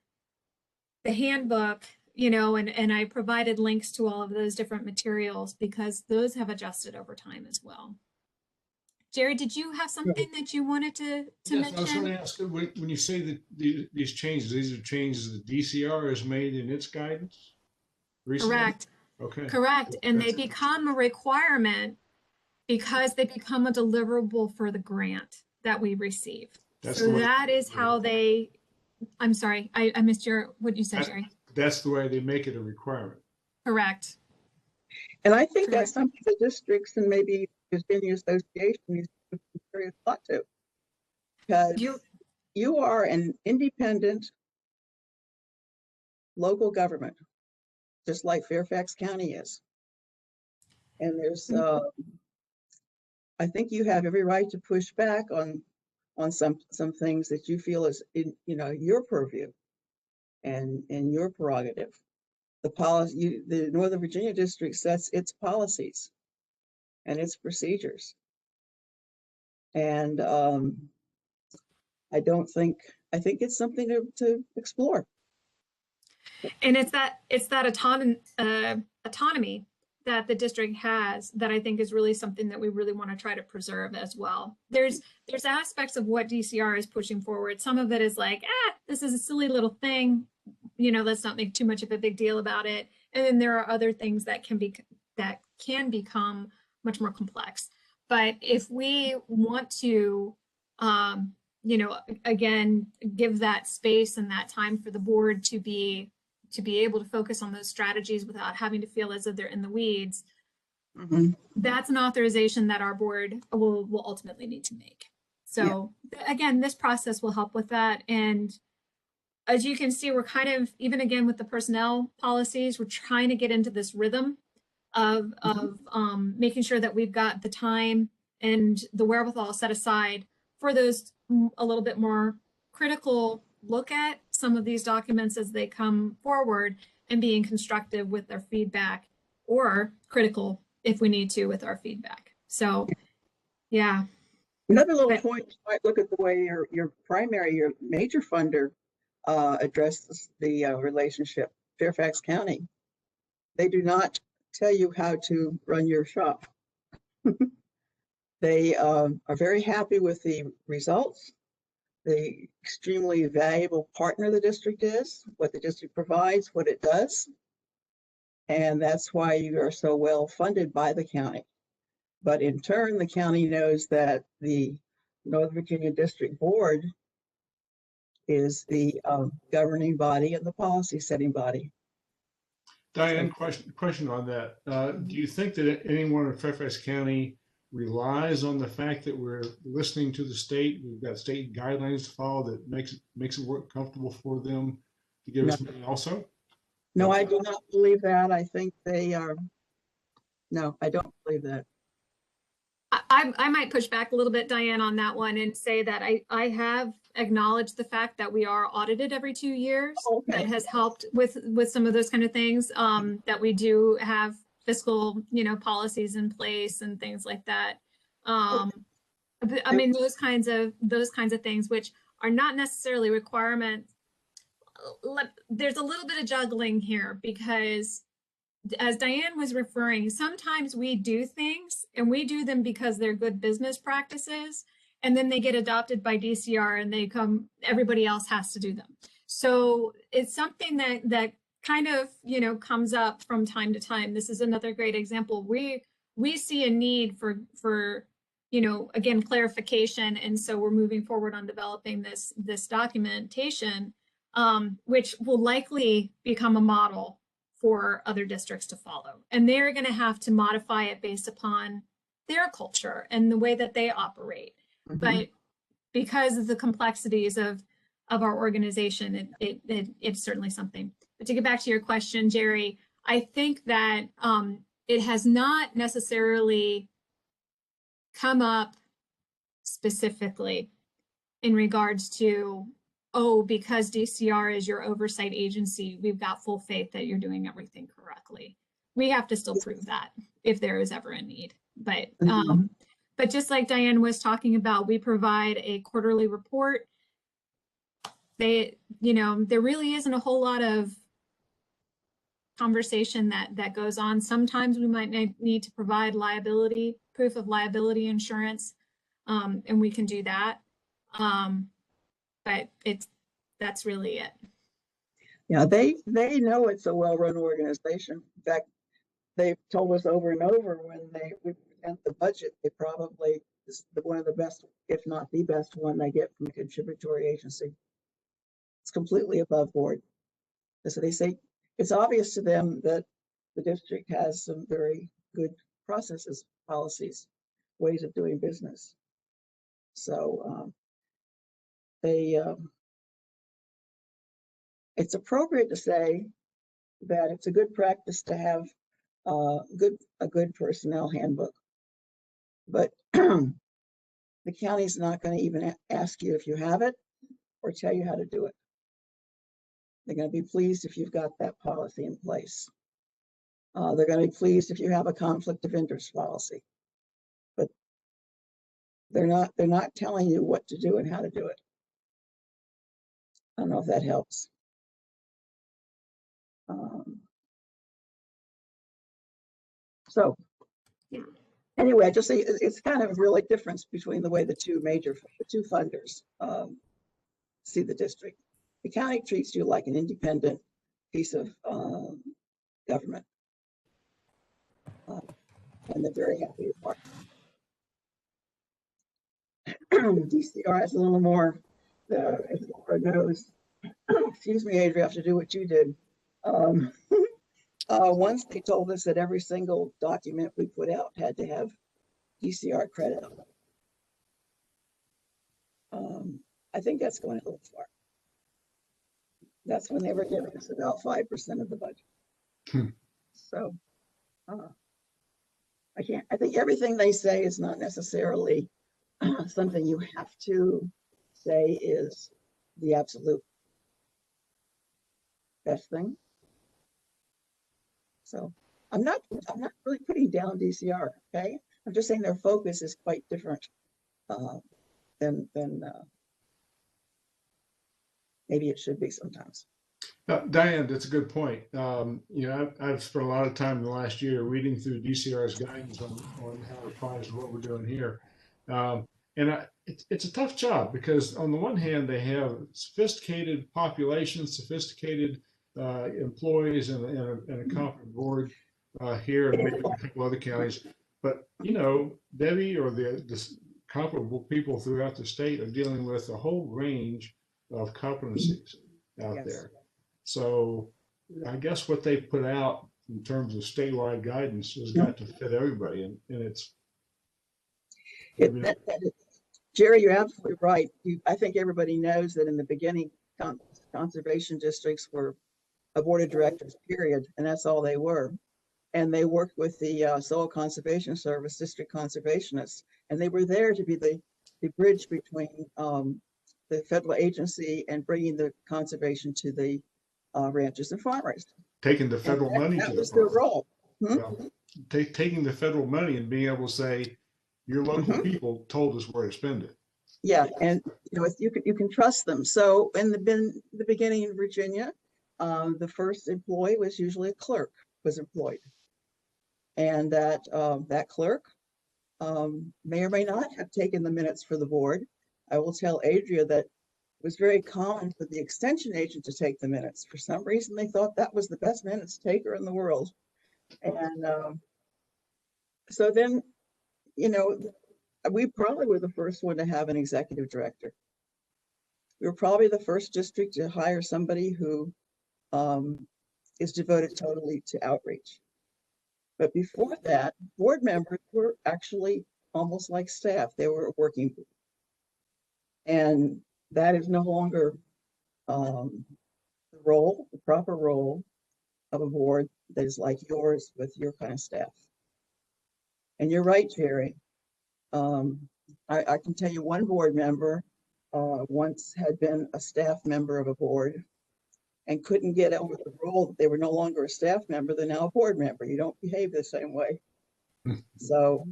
the handbook, you know, and I provided links to all of those different materials because those have adjusted over time as well. Jerry, did you have something that you wanted to mention? I was going to ask, when you say that these changes, these are changes that DCR has made in its guidance recently? Correct. Okay. Correct. And they become a requirement because they become a deliverable for the grant that we receive. So that is how they, I'm sorry, I missed what you said, Jerry. That's the way they make it a requirement. Correct. And I think that's something the districts and maybe Virginia Association needs to put serious thought to. Because you are an independent local government, just like Fairfax County is. And there's I think you have every right to push back on some things that you feel is in, you know, your purview and your prerogative. The policy, the Northern Virginia district sets its policies and its procedures. And I think it's something to explore. And it's that autonomy that the district has that I think is really something that we really want to try to preserve as well. There's aspects of what DCR is pushing forward. Some of it is like, this is a silly little thing, you know, let's not make too much of a big deal about it. And then there are other things that can become much more complex. But if we want to, you know, again, give that space and that time for the board to be able to focus on those strategies without having to feel as if they're in the weeds, that's an authorization that our board will ultimately need to make. So again, this process will help with that. And as you can see, we're kind of, even again with the personnel policies, we're trying to get into this rhythm of making sure that we've got the time and the wherewithal set aside for those a little bit more critical look at some of these documents as they come forward and being constructive with their feedback, or critical if we need to with our feedback. So yeah. Another little point, you might look at the way your major funder addresses the relationship. Fairfax County. They do not tell you how to run your shop. They are very happy with the results. The extremely valuable partner the district is, what the district provides, what it does. And that's why you are so well funded by the county. But in turn, the county knows that the Northern Virginia District Board is the governing body and the policy setting body. Diane, question on that. Do you think that anyone in Fairfax County relies on the fact that we're listening to the state? We've got state guidelines to follow that makes it work comfortable for them to give us money also? No, I do not believe that. I think they are. No, I don't believe that. I might push back a little bit, Diane, on that one and say that I have acknowledged the fact that we are audited every 2 years. Okay. That has helped with some of those kind of things, that we do have fiscal, policies in place and things like that. I mean, those kinds of things, which are not necessarily requirements. There's a little bit of juggling here because, as Diane was referring, sometimes we do things and we do them because they're good business practices, and then they get adopted by DCR and everybody else has to do them. So it's something that kind of, comes up from time to time. This is another great example. We see a need for again, clarification. And so we're moving forward on developing this documentation, which will likely become a model for other districts to follow. And they're going to have to modify it based upon their culture and the way that they operate. Mm-hmm. But because of the complexities of our organization, it's certainly something. But to get back to your question, Jerry, I think that it has not necessarily come up specifically in regards to, because DCR is your oversight agency, we've got full faith that you're doing everything correctly. We have to still prove that if there is ever a need. But but just like Diane was talking about, we provide a quarterly report. There really isn't a whole lot of conversation that goes on. Sometimes we might need to provide proof of liability insurance, and we can do that. But that's really it. Yeah, they know it's a well-run organization. In fact, they've told us over and over when we present the budget, they probably is one of the best, if not the best one they get from a contributory agency. It's completely above board. So they say it's obvious to them that the district has some very good processes, policies, ways of doing business. So it's appropriate to say that it's a good practice to have a good personnel handbook, but the county's not going to even ask you if you have it or tell you how to do it. They're going to be pleased if you've got that policy in place. They're going to be pleased if you have a conflict of interest policy, but they're not telling you what to do and how to do it. I don't know if that helps. So anyway, I just say it's kind of a really difference between the way the two funders see the district. The county treats you like an independent piece of government, and they're very happy with partner. DCR has a little more, as Laura knows. Excuse me, Adria, I have to do what you did. Once they told us that every single document we put out had to have DCR credit on it. I think that's going a little far. That's when they were giving us about 5% of the budget. So I think everything they say is not necessarily something you have to say is the absolute best thing. So I'm not really putting down DCR, okay? I'm just saying their focus is quite different than maybe it should be sometimes. Diane, that's a good point. I've spent a lot of time in the last year reading through DCR's guidance on how it applies to what we're doing here. It's a tough job because on the one hand, they have sophisticated populations, sophisticated employees and a competent board here and maybe a couple other counties. But, Debbie or the comparable people throughout the state are dealing with a whole range of competencies out Yes. there. So I guess what they put out in terms of statewide guidance has got to fit everybody, and it's. Jerry, you're absolutely right. I think everybody knows that in the beginning, conservation districts were a board of directors, period, and that's all they were. And they worked with the Soil Conservation Service district conservationists, and they were there to be the bridge between the federal agency and bringing the conservation to the ranchers and farmers. Taking the federal money that to was their role. Yeah. Taking the federal money and being able to say, your local people told us where to spend it. Yeah, and you can trust them. So in the beginning in Virginia, the first employee was usually a clerk was employed, and that clerk may or may not have taken the minutes for the board. I will tell Adria that it was very common for the extension agent to take the minutes. For some reason, they thought that was the best minutes taker in the world. And so then, we probably were the first one to have an executive director. We were probably the first district to hire somebody who is devoted totally to outreach. But before that, board members were actually almost like staff. They were a working group. And that is no longer the proper role of a board that is like yours with your kind of staff. And you're right, Jerry. I can tell you one board member once had been a staff member of a board and couldn't get over the role that they were no longer a staff member, they're now a board member. You don't behave the same way. So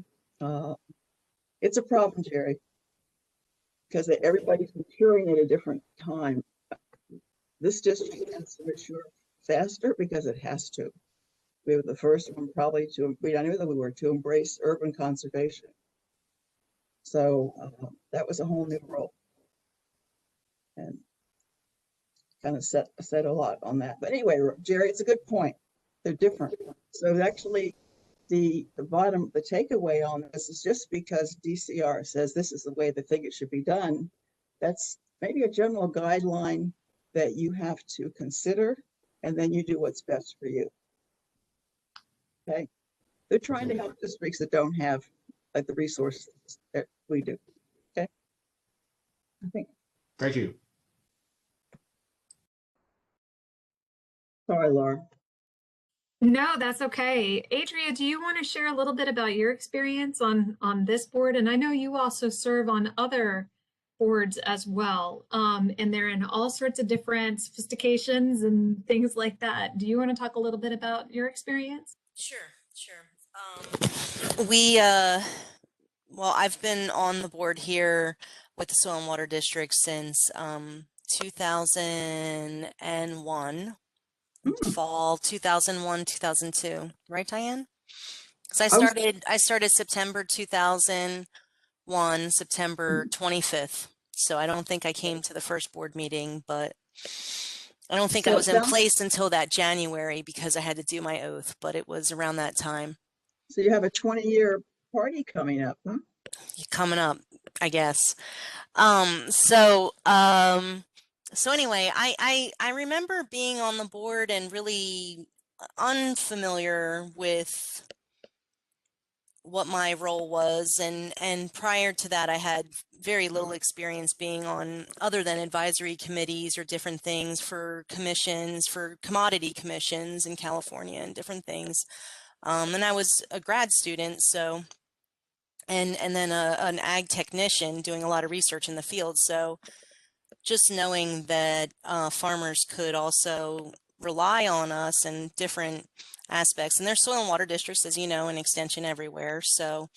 it's a problem, Jerry, because everybody's maturing at a different time. This district tends to mature faster because it has to. We were the first one probably I knew that we were to embrace urban conservation. So that was a whole new role. And kind of said a lot on that. But anyway, Jerry, it's a good point. They're different. So actually the takeaway on this is just because DCR says this is the way they think it should be done, that's maybe a general guideline that you have to consider, and then you do what's best for you. Okay. They're trying to help districts that don't have like the resources that we do. Okay. I think. Thank you. Sorry, Laura. No, that's okay. Adria, do you want to share a little bit about your experience on this board? And I know you also serve on other boards as well. And they're in all sorts of different sophistications and things like that. Do you want to talk a little bit about your experience? Sure. Well, I've been on the board here with the Soil and Water District since 2001. Fall 2001, 2002, right, Diane? Because I started September 2001, September 25th. So I don't think I came to the first board meeting, but I don't think I was in place until that January because I had to do my oath, but it was around that time. So you have a 20-year party coming up, huh? Coming up, I guess. So anyway, I remember being on the board and really unfamiliar with what my role was, and prior to that I had very little experience being on other than advisory committees or different things for commissions, for commodity commissions in California and different things. And I was a grad student, so and then an ag technician doing a lot of research in the field. So just knowing that farmers could also rely on us in different aspects, and there's soil and water districts, as you know, and extension everywhere. So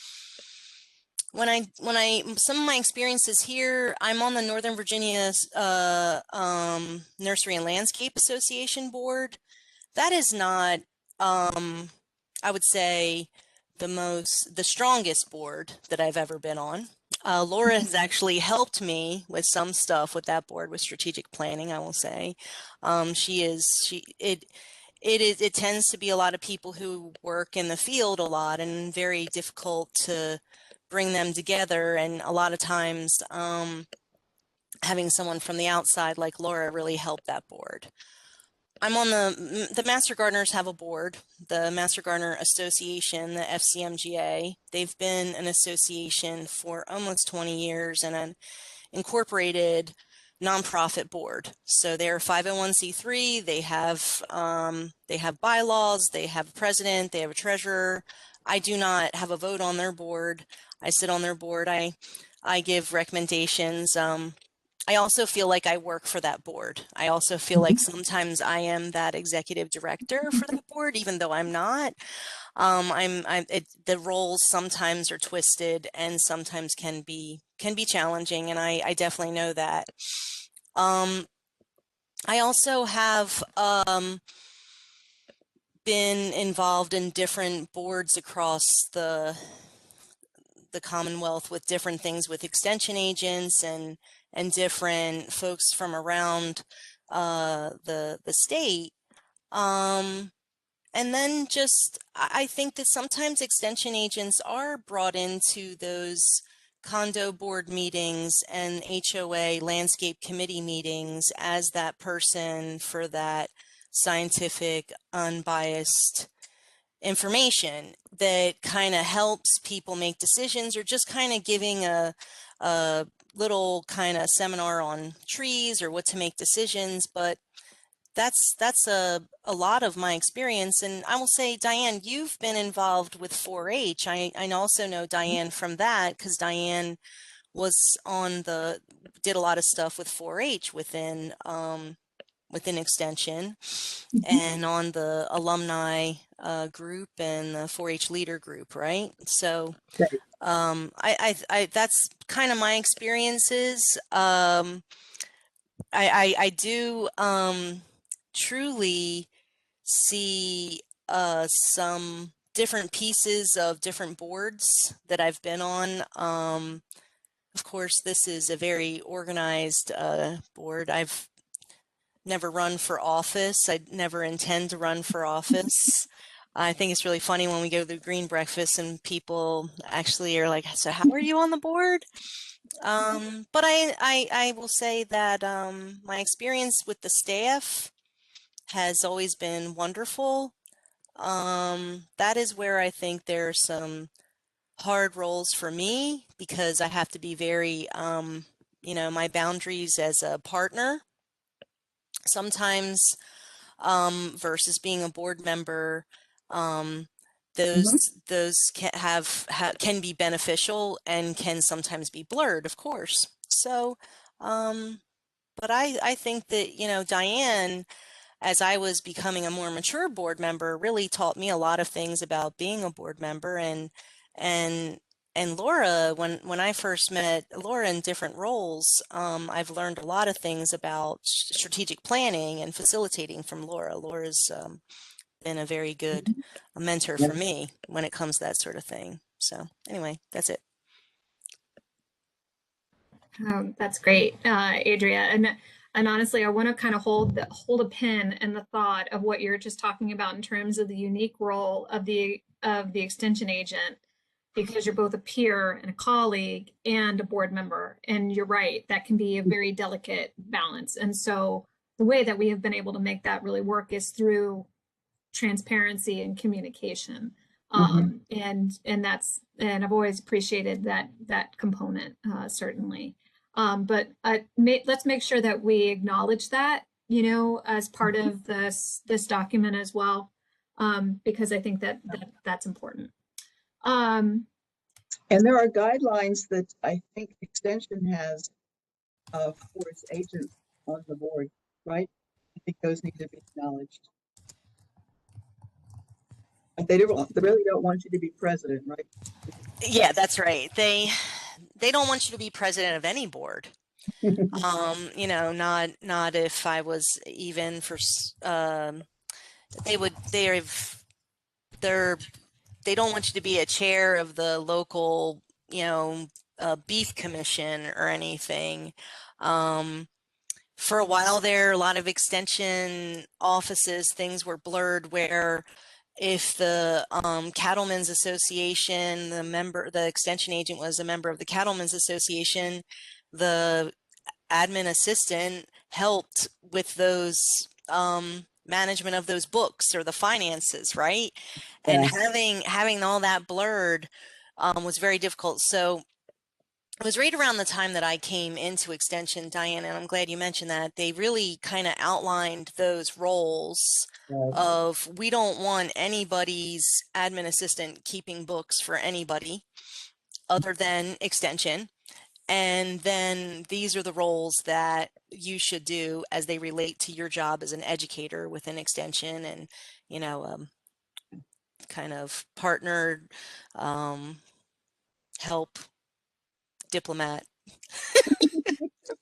some of my experiences here, I'm on the Northern Virginia Nursery and Landscape Association board. That is not, I would say, the strongest board that I've ever been on. Laura has actually helped me with some stuff with that board, with strategic planning, I will say. It tends to be a lot of people who work in the field a lot, and very difficult to bring them together. And a lot of times, having someone from the outside like Laura really helped that board. I'm on the Master Gardeners have a board, the Master Gardener Association, the FCMGA. They've been an association for almost 20 years and an incorporated nonprofit board. So they're 501c3. They have bylaws. They have a president. They have a treasurer. I do not have a vote on their board. I sit on their board. I give recommendations. I also feel like I work for that board. I also feel like sometimes I am that executive director for that board, even though I'm not. The roles sometimes are twisted and sometimes can be challenging, and I definitely know that. I also have been involved in different boards across the Commonwealth with different things, with extension agents and different folks from around the state. And then just, I think that sometimes extension agents are brought into those condo board meetings and HOA landscape committee meetings as that person for that scientific, unbiased information that kind of helps people make decisions, or just kind of giving a little kind of seminar on trees or what to make decisions. But that's a lot of my experience. And I will say, Diane, you've been involved with 4-H. I also know Diane from that, because Diane was did a lot of stuff with 4-H within Extension, and on the alumni group and the 4-H leader group, right? So I that's kind of my experiences. I do truly see some different pieces of different boards that I've been on. Of course, this is a very organized board. I've never run for office. I never intend to run for office. I think it's really funny when we go to the green breakfast and people actually are like, so how are you on the board? But I will say that my experience with the staff has always been wonderful. That is where I think there are some hard roles for me, because I have to be very, my boundaries as a partner sometimes, versus being a board member. Those can be beneficial and can sometimes be blurred, of course. So, but I think that, Diane, as I was becoming a more mature board member, really taught me a lot of things about being a board member. And Laura, when I first met Laura in different roles, I've learned a lot of things about strategic planning and facilitating from Laura. Laura's been a very good mentor for me when it comes to that sort of thing. So anyway, that's it. That's great, Adria. And honestly, I want to kind of hold a pin in the thought of what you're just talking about in terms of the unique role of the extension agent, because you're both a peer and a colleague and a board member. And you're right, that can be a very delicate balance. And so the way that we have been able to make that really work is through transparency and communication. And I've always appreciated that component, certainly. But let's make sure that we acknowledge that, as part of this document as well, because I think that's important. And there are guidelines that I think Extension has for its agents on the board, right? I think those need to be acknowledged. They really don't want you to be president, right? Yeah, that's right. They don't want you to be president of any board. You know, not if I was even for they're they don't want you to be a chair of the local, you know, beef commission or anything. For a while there, a lot of extension offices, things were blurred where if the Cattlemen's Association, the extension agent was a member of the Cattlemen's Association, the admin assistant helped with those management of those books or the finances, right? And having all that blurred was very difficult. So it was right around the time that I came into Extension, Diane, and I'm glad you mentioned that. They really kind of outlined those roles of we don't want anybody's admin assistant keeping books for anybody other than Extension. And then these are the roles that you should do as they relate to your job as an educator within Extension and, you know, kind of partnered, help, diplomat.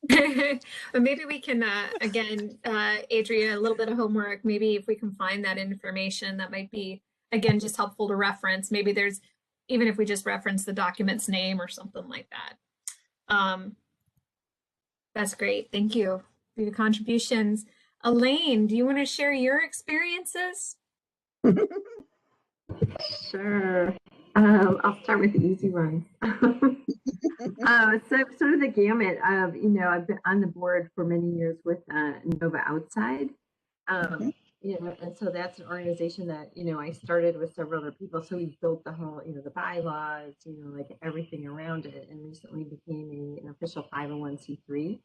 But maybe we can, again, Adria, a little bit of homework. Maybe if we can find that information, that might be, again, just helpful to reference. Maybe there's, even if we just reference the document's name or something like that. That's great. Thank you for your contributions. Elaine, do you want to share your experiences? Sure. I'll start with the easy ones. So sort of the gamut of, you know, I've been on the board for many years with Nova Outside. You know, and so that's an organization that, you know, I started with several other people. So we built the whole, you know, the bylaws, you know, like everything around it, and recently became an official 501c3.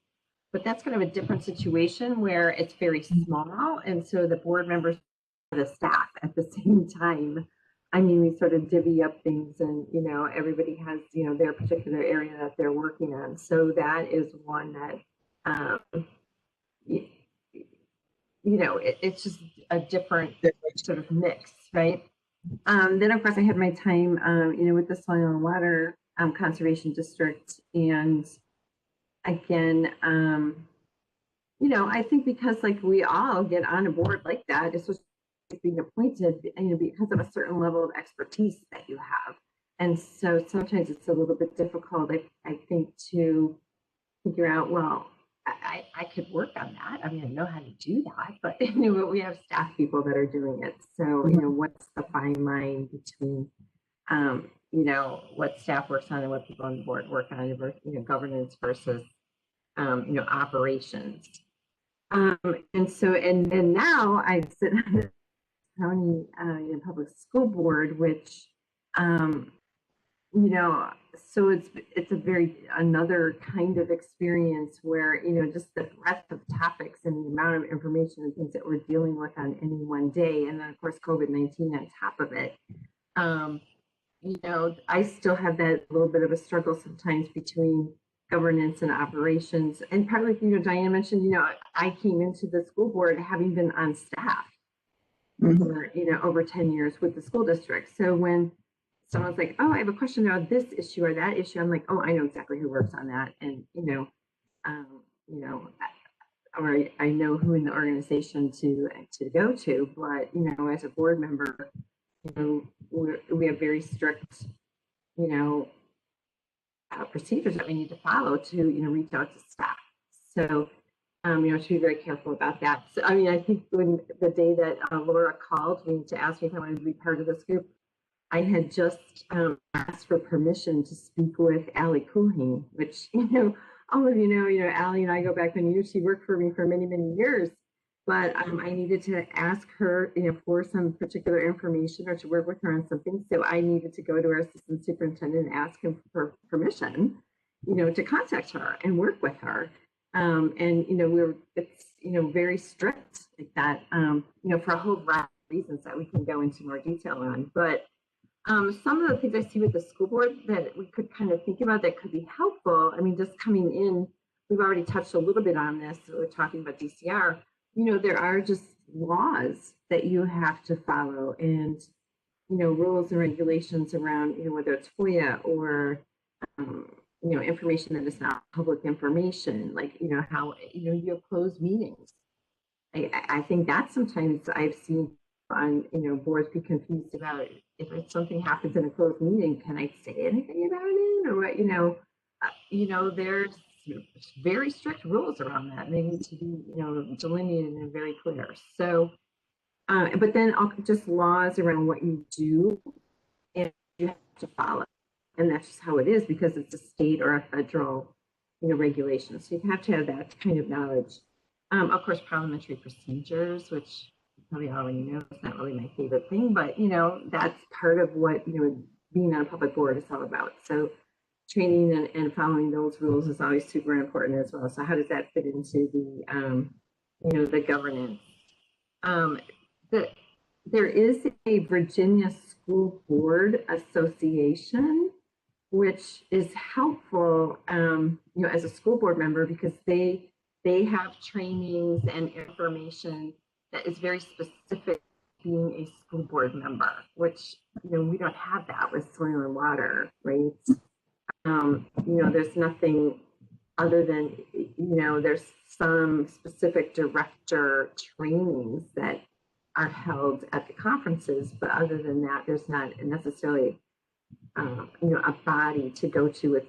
But that's kind of a different situation where it's very small. And so the board members are the staff at the same time. I mean, we sort of divvy up things and, you know, everybody has, you know, their particular area that they're working on. So that is one that, you know, it's just a different sort of mix, right? Then, of course, I had my time, you know, with the Soil and Water Conservation District. And again, you know, I think because like we all get on a board like that, it's just being appointed, you know, because of a certain level of expertise that you have. And so sometimes it's a little bit difficult, I think, to figure out, well, I could work on that. I mean, I know how to do that, but you know, we have staff people that are doing it. So, you know, what's the fine line between, you know, what staff works on and what people on the board work on, you know, governance versus, you know, operations. And so, and now I sit on the county, you know, public school board, which, you know, so it's a very another kind of experience where, you know, just the breadth of topics and the amount of information and things that we're dealing with on any one day, and then of course COVID-19 on top of it. You know, I still have that little bit of a struggle sometimes between governance and operations. And probably, you know, Diana mentioned, you know, I came into the school board having been on staff for, you know, over 10 years with the school district. So when someone's like, oh, I have a question about this issue or that issue, I'm like, oh, I know exactly who works on that. And, you know, or I know who in the organization to go to. But, you know, as a board member, you know, we have very strict, you know, procedures that we need to follow to, you know, reach out to staff. So, you know, to be very careful about that. So, I mean, I think when the day that Laura called me to ask me if I wanted to be part of this group, I had just asked for permission to speak with Allie Kuhing, which, you know, all of you know, Allie and I go back when she worked for me for many, many years. But I needed to ask her, you know, for some particular information or to work with her on something. So I needed to go to our assistant superintendent and ask him for permission, you know, to contact her and work with her. And, you know, it's, you know, very strict like that, you know, for a whole variety of reasons that we can go into more detail on. But some of the things I see with the school board that we could kind of think about that could be helpful. I mean, just coming in, we've already touched a little bit on this. We're talking about DCR. You know, there are just laws that you have to follow. And, rules and regulations around, whether it's FOIA or, information that is not public information, like, how, you have closed meetings. I think that sometimes I've seen on, boards be confused about if something happens in a closed meeting, can I say anything about it? Or what, there's very strict rules around that. And they need to be, delineated and very clear. So, but then just laws around what you do and you have to follow. And that's just how it is because it's a state or a federal, regulation. So you have to have that kind of knowledge. Of course, parliamentary procedures, which you probably already know, is not really my favorite thing, but that's part of what being on a public board is all about. So training and following those rules is always super important as well. So how does that fit into the the governance? There is a Virginia School Board Association, which is helpful, as a school board member because they have trainings and information that is very specific being a school board member, which, we don't have that with soil and water, right? There's nothing other than, there's some specific director trainings that are held at the conferences, but other than that, there's not necessarily, a body to go to with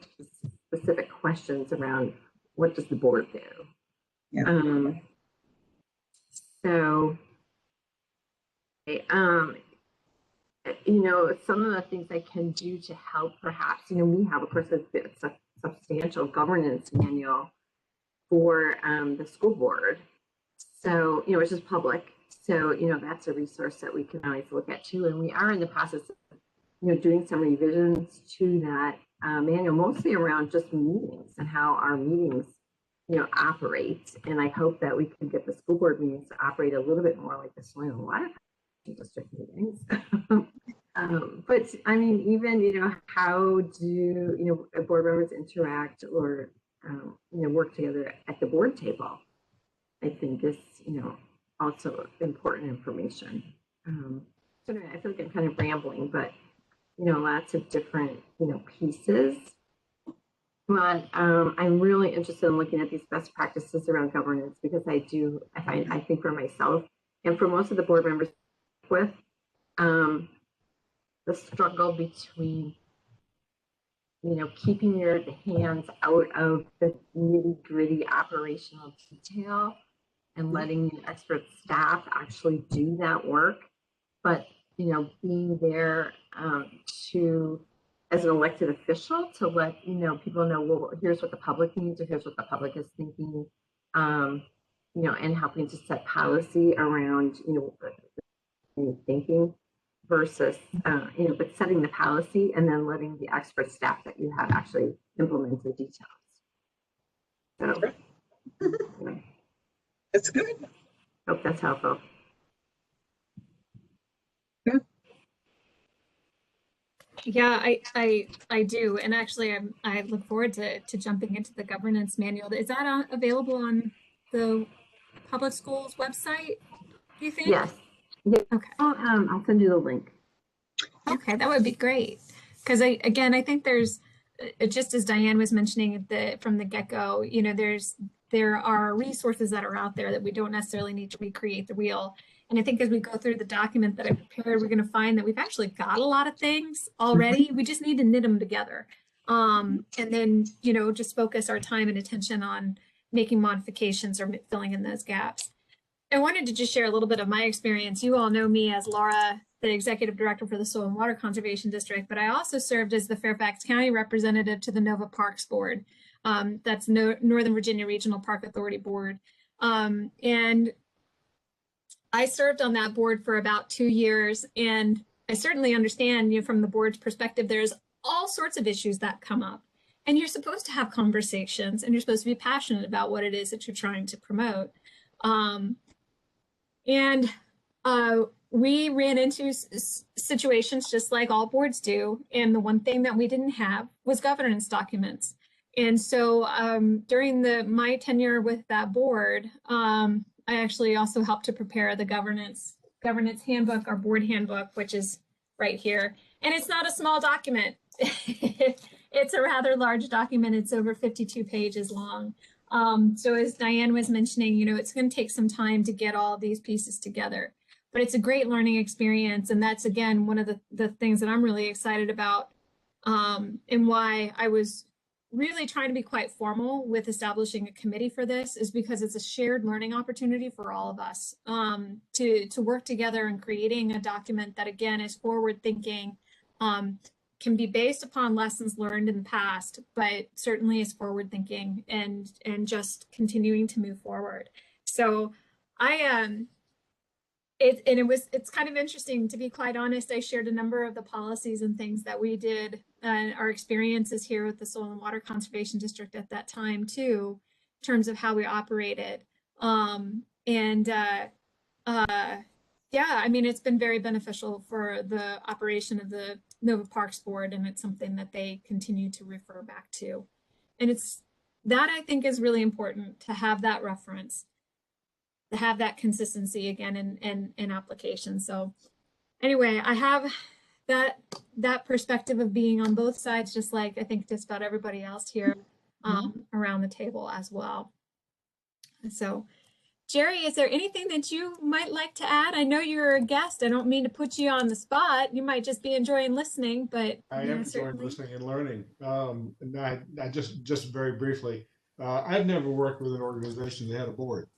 specific questions around what does the board do. Yeah. So, some of the things I can do to help, perhaps, we have, of course, it's a substantial governance manual for the school board. So, which is public. So, that's a resource that we can always look at too. And we are in the process of, doing some revisions to that manual, mostly around just meetings and how our meetings, operate. And I hope that we can get the school board meetings to operate a little bit more like the soil and water district meetings. But I mean, even, how do, board members interact or, work together at the board table, I think is, also important information. So anyway, I feel like I'm kind of rambling, but, lots of different, pieces. But I'm really interested in looking at these best practices around governance because I think for myself and for most of the board members with the struggle between, keeping your hands out of the nitty-gritty operational detail and letting your expert staff actually do that work, but being there to, as an elected official, to let people know, well, here's what the public needs, or here's what the public is thinking, and helping to set policy around thinking versus but setting the policy and then letting the expert staff that you have actually implement the details. So That's good. hope that's helpful. Yeah, I do, and actually, I look forward to jumping into the governance manual. Is that available on the public schools website? Do you think? Yes. Yeah. Okay. I'll send you the link. Okay, that would be great. Because I think there's just as Diane was mentioning from the get-go, there are resources that are out there that we don't necessarily need to recreate the wheel. And I think as we go through the document that I prepared, we're going to find that we've actually got a lot of things already. We just need to knit them together. And then, just focus our time and attention on making modifications or filling in those gaps. I wanted to just share a little bit of my experience. You all know me as Laura, the Executive Director for the Soil and Water Conservation District, but I also served as the Fairfax County representative to the Nova Parks Board. That's Northern Virginia Regional Park Authority Board. And I served on that board for about 2 years, and I certainly understand, from the board's perspective, there's all sorts of issues that come up, and you're supposed to have conversations, and you're supposed to be passionate about what it is that you're trying to promote. We ran into situations just like all boards do, and the one thing that we didn't have was governance documents. And so during my tenure with that board, I actually also helped to prepare the governance handbook, our board handbook, which is right here. And it's not a small document. It's a rather large document. It's over 52 pages long. So as Diane was mentioning, you know, it's going to take some time to get all these pieces together, but it's a great learning experience. And that's, again, one of the things that I'm really excited about, and why I was really trying to be quite formal with establishing a committee for this, is because it's a shared learning opportunity for all of us, to work together in creating a document that, again, is forward thinking, can be based upon lessons learned in the past, but certainly is forward thinking and just continuing to move forward. So it's kind of interesting, to be quite honest. I shared a number of the policies and things that we did and our experiences here with the Soil and Water Conservation District at that time too, in terms of how we operated. Yeah, I mean, it's been very beneficial for the operation of the Nova Parks Board, and it's something that they continue to refer back to. And it's that, I think, is really important, to have that reference, to have that consistency again in application. So anyway, I have that perspective of being on both sides, just like I think just about everybody else here around the table as well. So Jerry, is there anything that you might like to add? I know you're a guest. I don't mean to put you on the spot. You might just be enjoying listening, but I am enjoying listening and learning. And I just very briefly, I've never worked with an organization that had a board.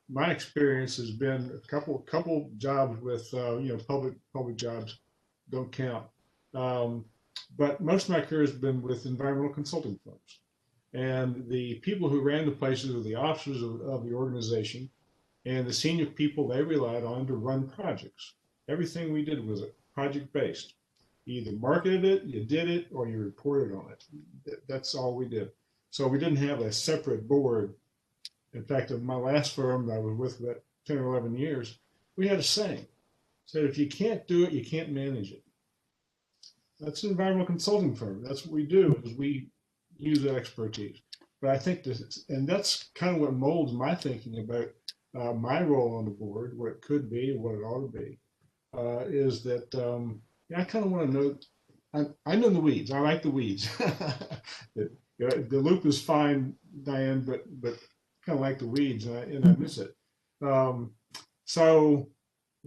My experience has been a couple jobs with public jobs don't count, but most of my career has been with environmental consulting firms. And the people who ran the places were the officers of the organization, and the senior people they relied on to run projects. Everything we did was project-based. You either marketed it, you did it, or you reported on it. That's all we did. So we didn't have a separate board. In fact, in my last firm I was with about 10 or 11 years, we had a saying. Said, if you can't do it, you can't manage it. That's an environmental consulting firm. That's what we do, is we use that expertise. But I think this, and that's kind of what molds my thinking about my role on the board, what it could be, what it ought to be, is that I kind of want to know, I'm in the weeds. I like the weeds. The loop is fine, Diane, but kind of like the weeds, and I miss it. So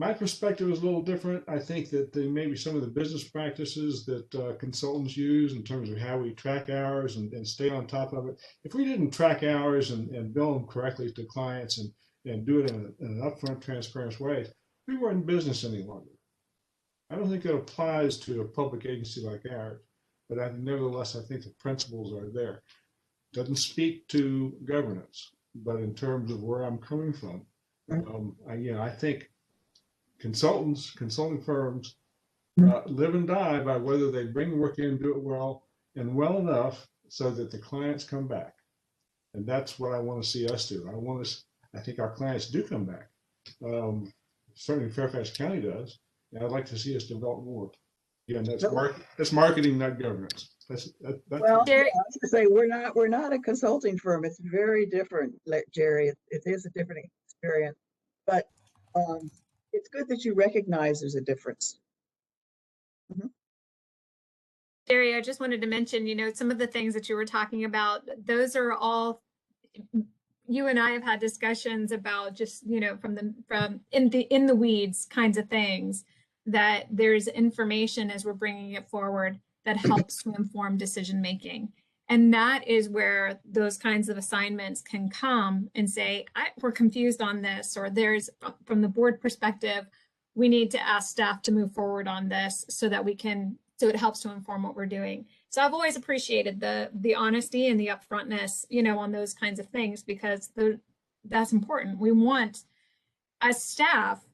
my perspective is a little different. I think that maybe some of the business practices that consultants use in terms of how we track hours and stay on top of it. If we didn't track hours and bill them correctly to clients and do it in an upfront, transparent way, we weren't in business any longer. I don't think it applies to a public agency like ours, but nevertheless, I think the principles are there. Doesn't speak to governance, but in terms of where I'm coming from, I think consulting firms live and die by whether they bring work in, do it well, and well enough so that the clients come back. And that's what I want to see us do. I think our clients do come back. Certainly Fairfax County does. And I'd like to see us develop more. Again, that's marketing, not governance. That's well, I was gonna say we're not a consulting firm. It's very different, Jerry. It is a different experience, but it's good that you recognize there's a difference. Jerry, I just wanted to mention, some of the things that you were talking about, those are all, you and I have had discussions about just, from in the weeds kinds of things, that there's information as we're bringing it forward that helps to inform decision making. And that is where those kinds of assignments can come and say, we're confused on this, or there's, from the board perspective, we need to ask staff to move forward on this so that so it helps to inform what we're doing. So I've always appreciated the honesty and the upfrontness, on those kinds of things, because that's important. We want, as staff,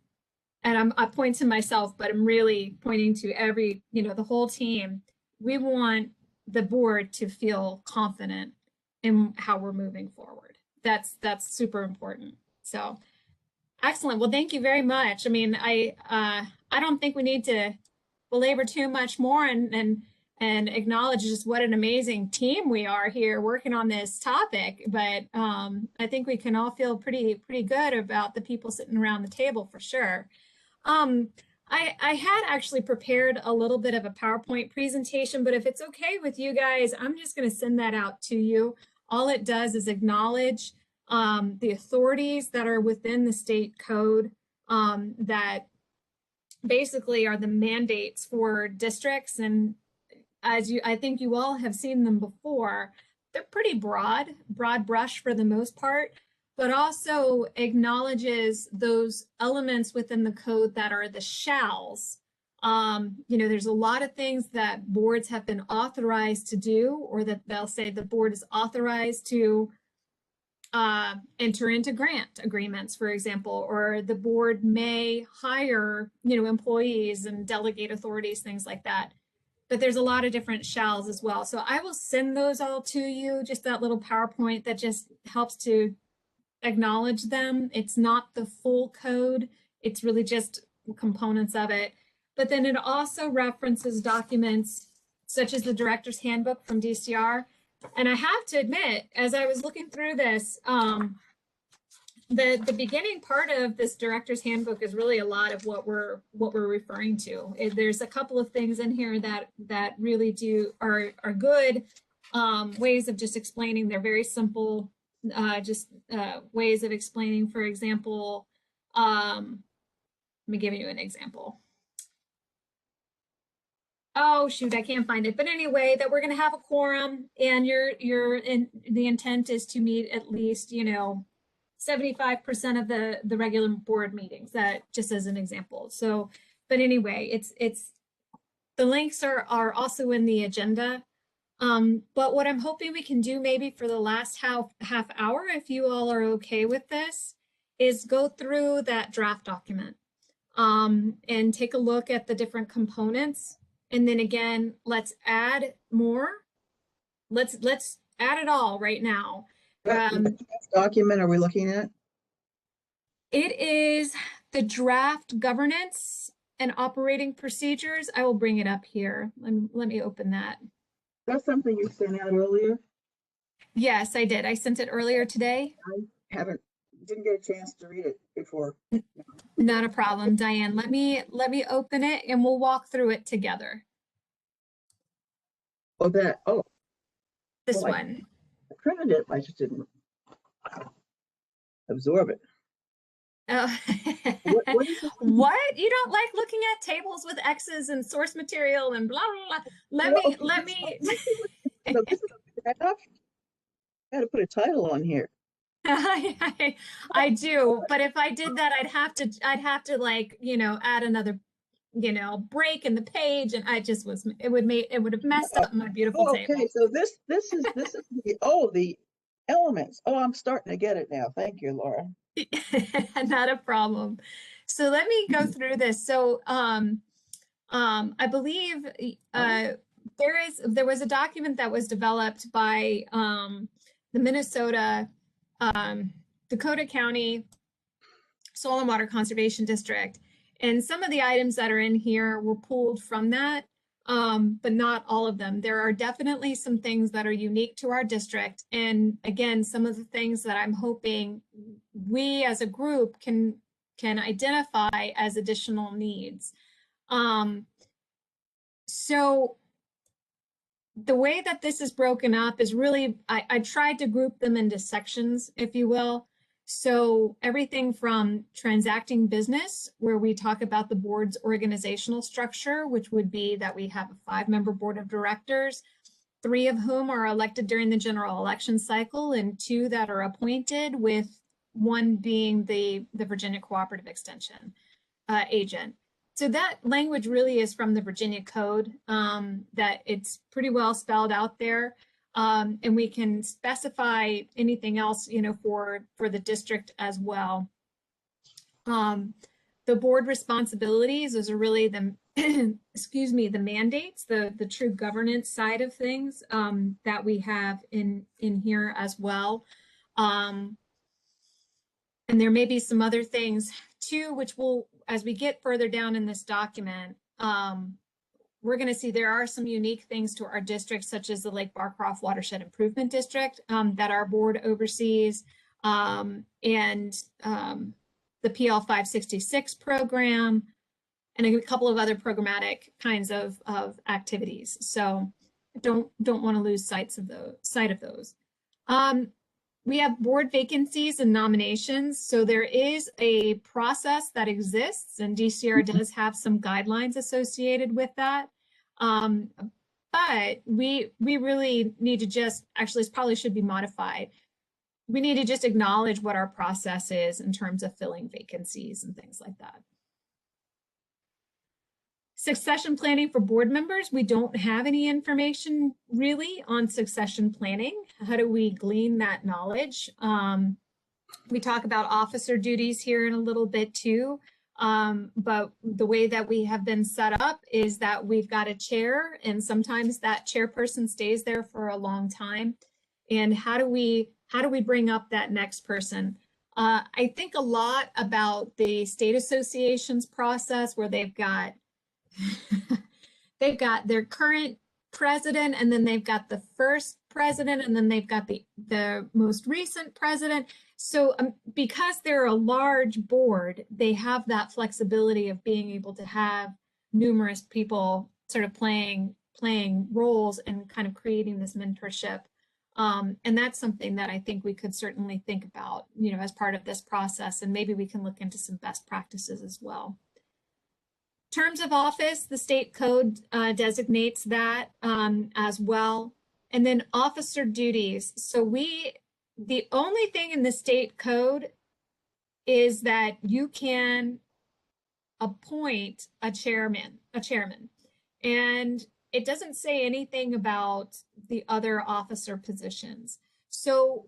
and I point to myself, but I'm really pointing to the whole team. We want the board to feel confident in how we're moving forward. That's super important. So excellent. Well, thank you very much. I mean, I don't think we need to belabor too much more and acknowledge just what an amazing team we are here working on this topic. But I think we can all feel pretty good about the people sitting around the table for sure. I had actually prepared a little bit of a PowerPoint presentation, but if it's okay with you guys, I'm just going to send that out to you. All it does is acknowledge the authorities that are within the state code that basically are the mandates for districts. And I think you all have seen them before, they're pretty broad brush for the most part, but also acknowledges those elements within the code that are the shalls. There's a lot of things that boards have been authorized to do, or that they'll say the board is authorized to enter into grant agreements, for example, or the board may hire, employees and delegate authorities, things like that. But there's a lot of different shalls as well. So I will send those all to you, just that little PowerPoint that just helps to acknowledge them. It's not the full code. It's really just components of it. But then it also references documents such as the Director's Handbook from DCR. And I have to admit, as I was looking through this, the beginning part of this Director's Handbook is really a lot of what we're referring to. There's a couple of things in here that really are good ways of just explaining. They're very simple, ways of explaining. For example, let me give you an example. Oh shoot, I can't find it. But anyway, that we're going to have a quorum, and the intent is to meet at least 75% of the regular board meetings. That just as an example. So, but anyway, it's the links are also in the agenda. But what I'm hoping we can do maybe for the last half hour, if you all are okay with this, is go through that draft document and take a look at the different components. And then again, let's add more. Let's add it all right now. What document are we looking at? It is the draft governance and operating procedures. I will bring it up here. Let me open that. That's something you sent out earlier? Yes, I did. I sent it earlier today. I didn't get a chance to read it before. Not a problem, Diane. Let me open it and we'll walk through it together. This one. I printed it, I just didn't absorb it. What is this? What? You don't like looking at tables with X's and source material and blah, blah, blah. Let me. So this is a draft? I gotta put a title on here. I do, but if I did that, I'd have to add another, break in the page, and it would have messed up my beautiful table. Okay, so this is the elements. Oh, I'm starting to get it now. Thank you, Laura. Not a problem. So let me go through this. So I believe there was a document that was developed by the Minnesota Dakota County Soil and Water Conservation District, and some of the items that are in here were pulled from that, but not all of them. There are definitely some things that are unique to our district, and again, some of the things that I'm hoping we as a group can identify as additional needs. So the way that this is broken up is really, I tried to group them into sections, if you will. So everything from transacting business, where we talk about the board's organizational structure, which would be that we have a 5-member board of directors, 3 of whom are elected during the general election cycle and 2 that are appointed, with 1 being the Virginia Cooperative Extension agent. So that language really is from the Virginia Code, that it's pretty well spelled out there. And we can specify anything else, for the district as well. The board responsibilities, those are really the, the mandates, the true governance side of things that we have in here as well. And there may be some other things too, which will, as we get further down in this document, we're going to see there are some unique things to our district, such as the Lake Barcroft Watershed Improvement District that our board oversees, and the PL 566 program, and a couple of other programmatic kinds of activities. So don't want to lose sight of those. We have board vacancies and nominations. So there is a process that exists, and DCR does have some guidelines associated with that. But we really need to just, actually, this probably should be modified. We need to just acknowledge what our process is in terms of filling vacancies and things like that. Succession planning for board members, we don't have any information really on succession planning. How do we glean that knowledge? We talk about officer duties here in a little bit too, but the way that we have been set up is that we've got a chair, and sometimes that chairperson stays there for a long time. And how do we bring up that next person? I think a lot about the state associations process, where they've got their current president, and then they've got the first president, and then they've got the most recent president. So because they're a large board, they have that flexibility of being able to have numerous people sort of playing roles and kind of creating this mentorship. And that's something that I think we could certainly think about, as part of this process, and maybe we can look into some best practices as well. Terms of office, the state code designates that as well. And then officer duties. So the only thing in the state code is that you can appoint a chairman. And it doesn't say anything about the other officer positions. So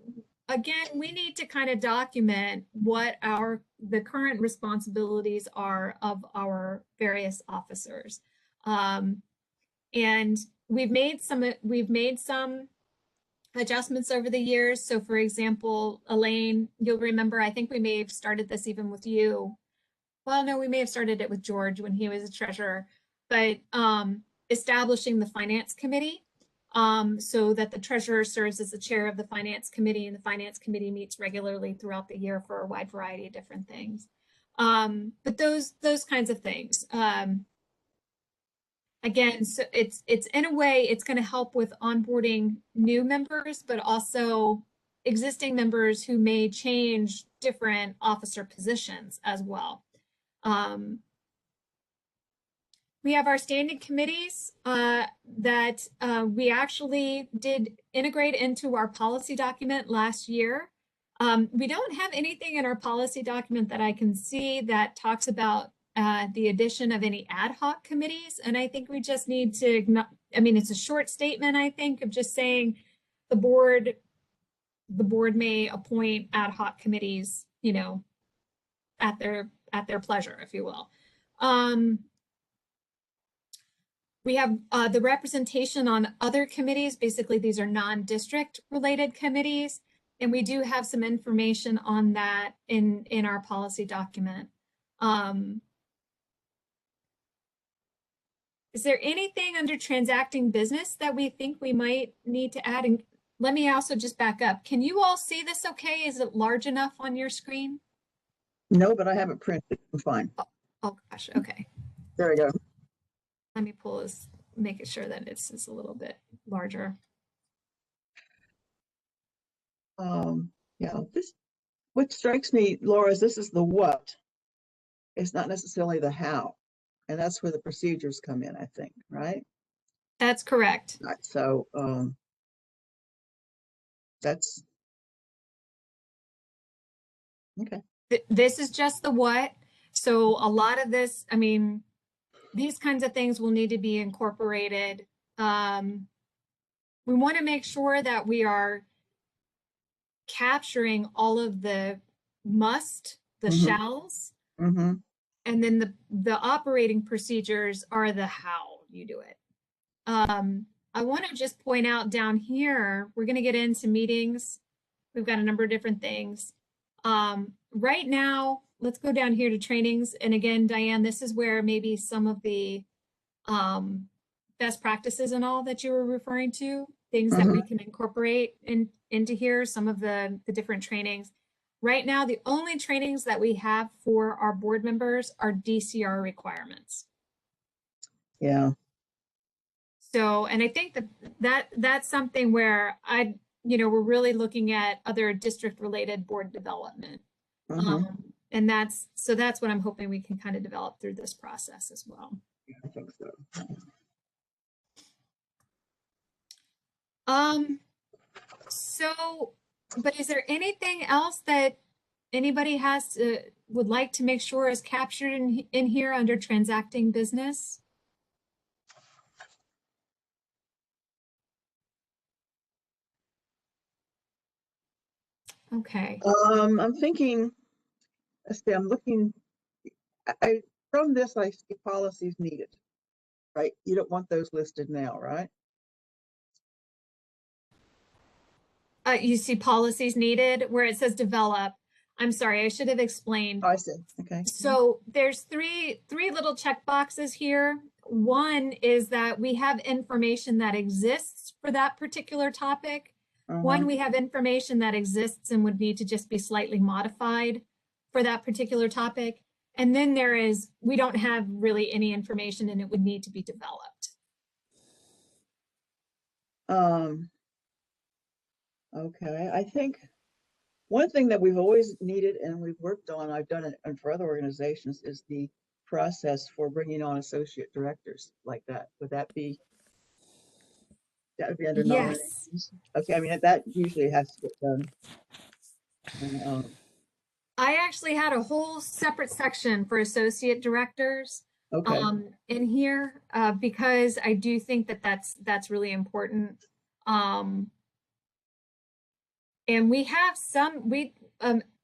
again, we need to kind of document what the current responsibilities are of our various officers. And we've made some adjustments over the years. So for example, Elaine, you'll remember, I think we may have started this even with you. Well, no, we may have started it with George when he was a treasurer, but establishing the finance committee, so that the treasurer serves as the chair of the finance committee, and the finance committee meets regularly throughout the year for a wide variety of different things. But those kinds of things. Again, so it's in a way, it's going to help with onboarding new members, but also existing members who may change different officer positions as well. We have our standing committees that we actually did integrate into our policy document last year. We don't have anything in our policy document that I can see that talks about the addition of any ad hoc committees. And I think we just need to, it's a short statement, I think, of just saying the board may appoint ad hoc committees, at their pleasure, if you will. We have the representation on other committees. Basically, these are non-district related committees. And we do have some information on that in our policy document. Is there anything under transacting business that we think we might need to add? And let me also just back up. Can you all see this okay? Is it large enough on your screen? No, but I haven't printed. I'm fine. Oh gosh, okay. There we go. Let me pull this, make it sure that it's a little bit larger. Yeah, what strikes me, Laura, is this is the what. It's not necessarily the how. And that's where the procedures come in, I think, right? That's correct. Right, so that's okay. This is just the what. So a lot of this, these kinds of things will need to be incorporated. We want to make sure that we are capturing all of the must, the shalls, and then the operating procedures are the how you do it. I want to just point out down here, we're going to get into meetings. We've got a number of different things. Right now, let's go down here to trainings. And again, Diane, this is where maybe some of the best practices and all that you were referring to, things that we can incorporate into here, some of the different trainings. right now, the only trainings that we have for our board members are DCR requirements. Yeah. So, and I think that's something where we're really looking at other district related board development. And that's what I'm hoping we can kind of develop through this process as well. I think so. But is there anything else that anybody would like to make sure is captured in here under transacting business? Okay. I'm thinking, let's see, I'm looking, from this, I see policies needed, right? You don't want those listed now, right? You see policies needed where it says develop. I'm sorry, I should have explained. Oh, I see. Okay. So there's three little check boxes here. One is that we have information that exists for that particular topic. One, we have information that exists and would need to just be slightly modified for that particular topic. And then we don't have really any information and it would need to be developed. Okay, I think one thing that we've always needed and we've worked on, I've done it and for other organizations, is the process for bringing on associate directors like that. That would be under nominations? Yes. Okay, I mean, that usually has to get done. I actually had a whole separate section for associate directors in here because I do think that's really important. And we have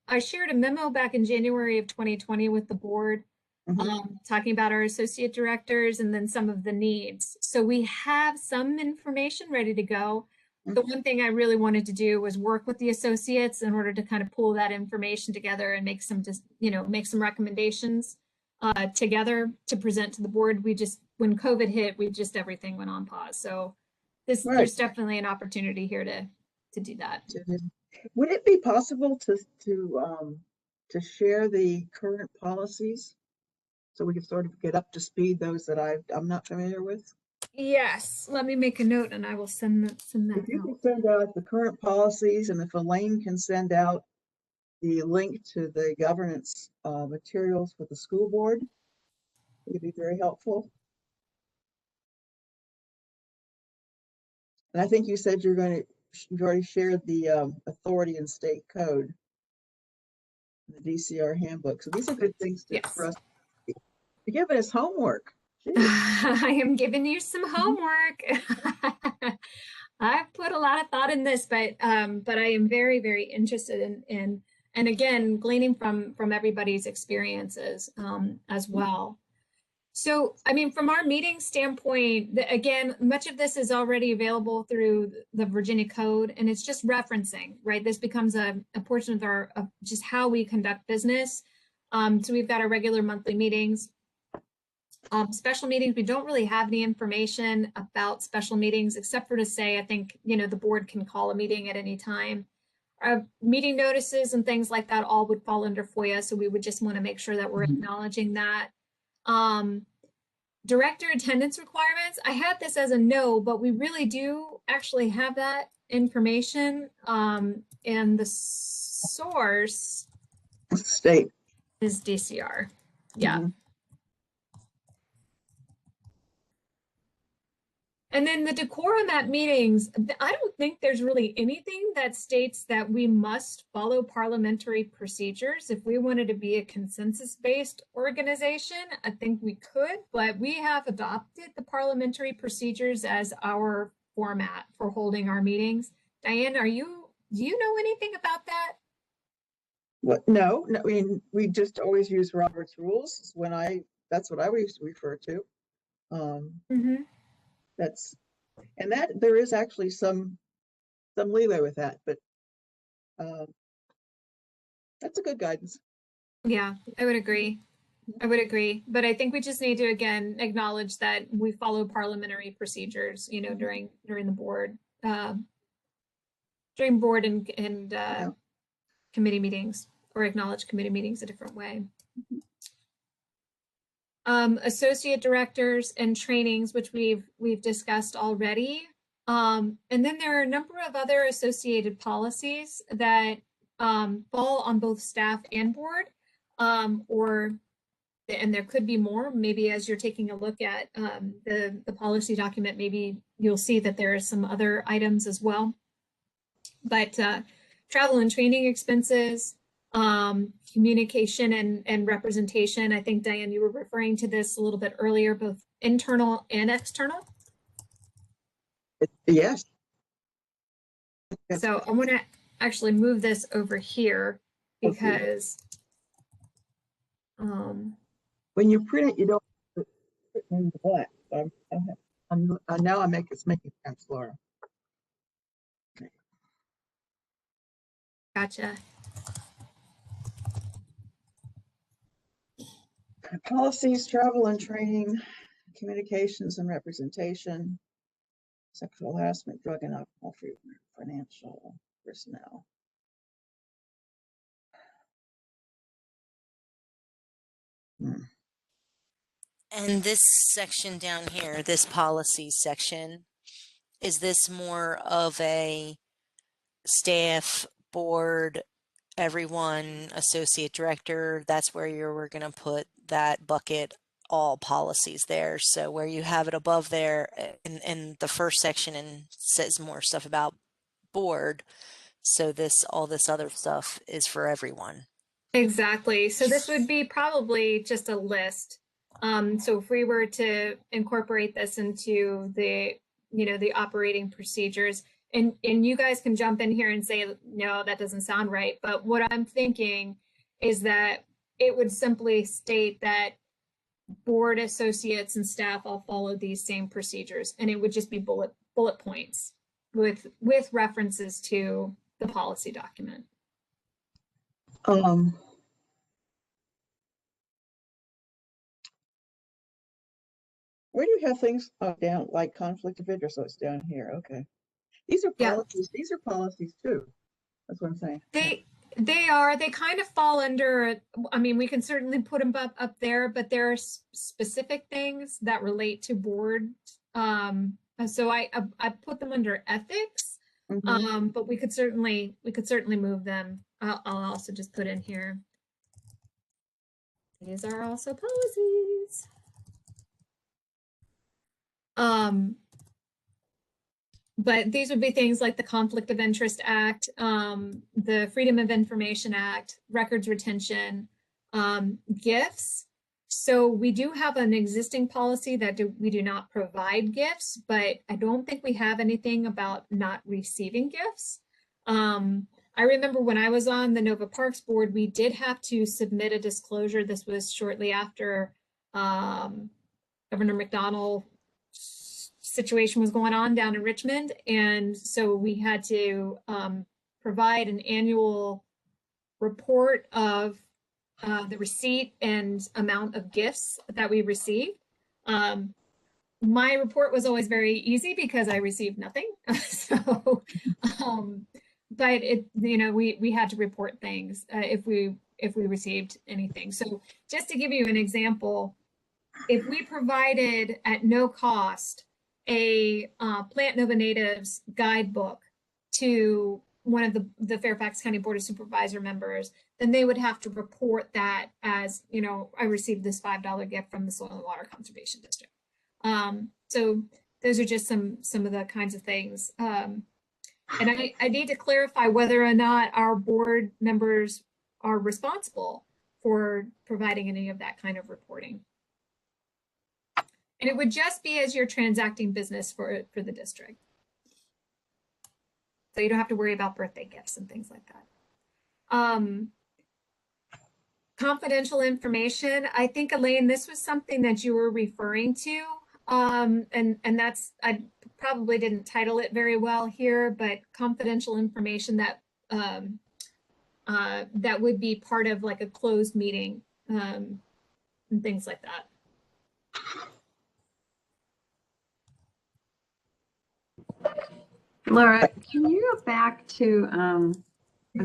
I shared a memo back in January of 2020 with the board talking about our associate directors and then some of the needs. So we have some information ready to go. The one thing I really wanted to do was work with the associates in order to kind of pull that information together and make some recommendations together to present to the board. When COVID hit, everything went on pause. So there's definitely an opportunity here to do that. Would it be possible to share the current policies so we can sort of get up to speed those that I'm not familiar with? Yes, let me make a note and I will send that If you out. can send out the current policies, and if Elaine can send out the link to the governance materials for the school board, it would be very helpful. And I think you said you've already shared the authority and state code, the DCR handbook. So these are good things for us. You're giving us homework. I am giving you some homework. I've put a lot of thought in this, but I am very, very interested in and again, gleaning from everybody's experiences as well. So, I mean, from our meeting standpoint, again, much of this is already available through the Virginia Code, and it's just referencing, right? This becomes a portion of just how we conduct business. So we've got our regular monthly meetings. Special meetings, we don't really have any information about special meetings, except for to say, I think, the board can call a meeting at any time. Meeting notices and things like that all would fall under FOIA, so we would just want to make sure that we're acknowledging that. Director attendance requirements, I had this as a no, but we really do actually have that information. And the source state is DCR. Yeah. And then the decorum at meetings, I don't think there's really anything that states that we must follow parliamentary procedures. If we wanted to be a consensus-based organization, I think we could, but we have adopted the parliamentary procedures as our format for holding our meetings. Diane, do you know anything about that? What? No, I mean, we just always use Robert's rules that's what I used to refer to. That there is actually some leeway with that, but that's a good guidance. Yeah, I would agree. But I think we just need to, again, acknowledge that we follow parliamentary procedures, during the board, during board and committee meetings. or acknowledge committee meetings a different way. Associate directors and trainings, which we've discussed already. And then there are a number of other associated policies that fall on both staff and board, and there could be more. Maybe as you're taking a look at the policy document, maybe you'll see that there are some other items as well. But travel and training expenses, communication and representation. I think, Diane, you were referring to this a little bit earlier, both internal and external. Yes. So I want to actually move this over here because when you print it, you don't put it in the black. Now it's making sense, Laura. Okay. Gotcha. Policies, travel and training, communications and representation, sexual harassment, drug and alcohol free financial personnel. And this section down here, this policy section, is this more of a staff, board, everyone, associate director? That's where we're going to put that bucket, all policies there. So where you have it above there in the first section and says more stuff about board. So all this other stuff is for everyone. Exactly. So this would be probably just a list. So if we were to incorporate this into the operating procedures, and you guys can jump in here and say, no, that doesn't sound right. But what I'm thinking is that it would simply state that board, associates, and staff all follow these same procedures, and it would just be bullet points with references to the policy document. Where do you have things down like conflict of interest? So it's down here. Okay. These are policies. Yeah. These are policies too. That's what I'm saying. They kind of fall under, I mean, we can certainly put them up there, but there are specific things that relate to board. So I put them under ethics, but we could certainly move them. I'll also just put in here. These are also policies. But these would be things like the Conflict of Interest Act, the Freedom of Information Act, records retention, gifts. So we do have an existing policy that we do not provide gifts, but I don't think we have anything about not receiving gifts. I remember when I was on the Nova Parks board, we did have to submit a disclosure. This was shortly after Governor McDonnell situation was going on down in Richmond. And so we had to provide an annual report of the receipt and amount of gifts that we received. My report was always very easy because I received nothing. So, but we had to report things if we received anything. So just to give you an example, if we provided at no cost a Plant Nova Natives guidebook to one of the Fairfax County Board of Supervisor members, then they would have to report that as, I received this $5 gift from the Soil and Water Conservation District. So those are just some of the kinds of things. And I need to clarify whether or not our board members are responsible for providing any of that kind of reporting. And it would just be as you're transacting business for the district. So you don't have to worry about birthday gifts and things like that. Confidential information. I think, Elaine, this was something that you were referring to. And that's, I probably didn't title it very well here, but confidential information that that would be part of like a closed meeting and things like that. Laura, can you go back to, I'm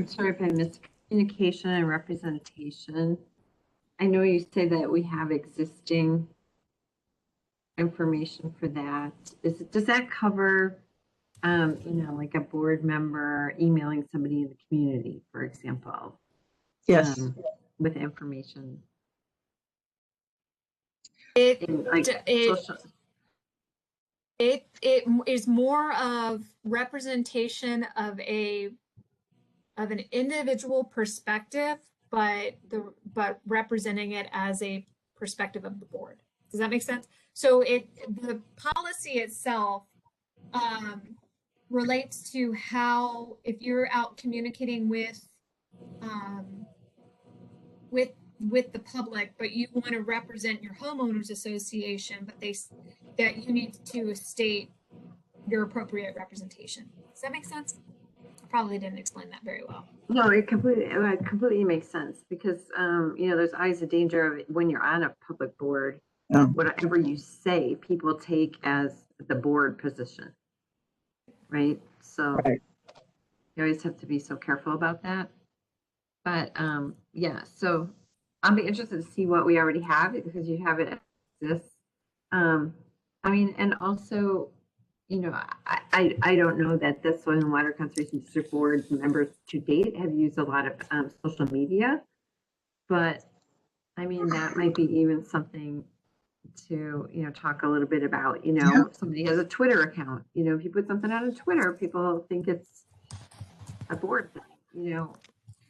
sorry if I missed communication and representation. I know you say that we have existing information for that. Does that cover, like a board member emailing somebody in the community, for example? Yes. With information. It Social. It is more of representation of an individual perspective, but representing it as a perspective of the board. Does that make sense? So the policy itself relates to how, if you're out communicating with the public, but you want to represent your homeowners association, but that you need to state your appropriate representation. Does that make sense? I probably didn't explain that very well. No, it completely makes sense, because there's always a danger of it when you're on a public board. Whatever you say, people take as the board position, right? So you always have to be so careful about that. But yeah, so I'll be interested to see what we already have, because you have it exists. And also, I don't know that the Soil and Water Conservation District Board members to date have used a lot of social media, but that might be even something to, talk a little bit about, if somebody has a Twitter account, if you put something on Twitter, people think it's a board thing,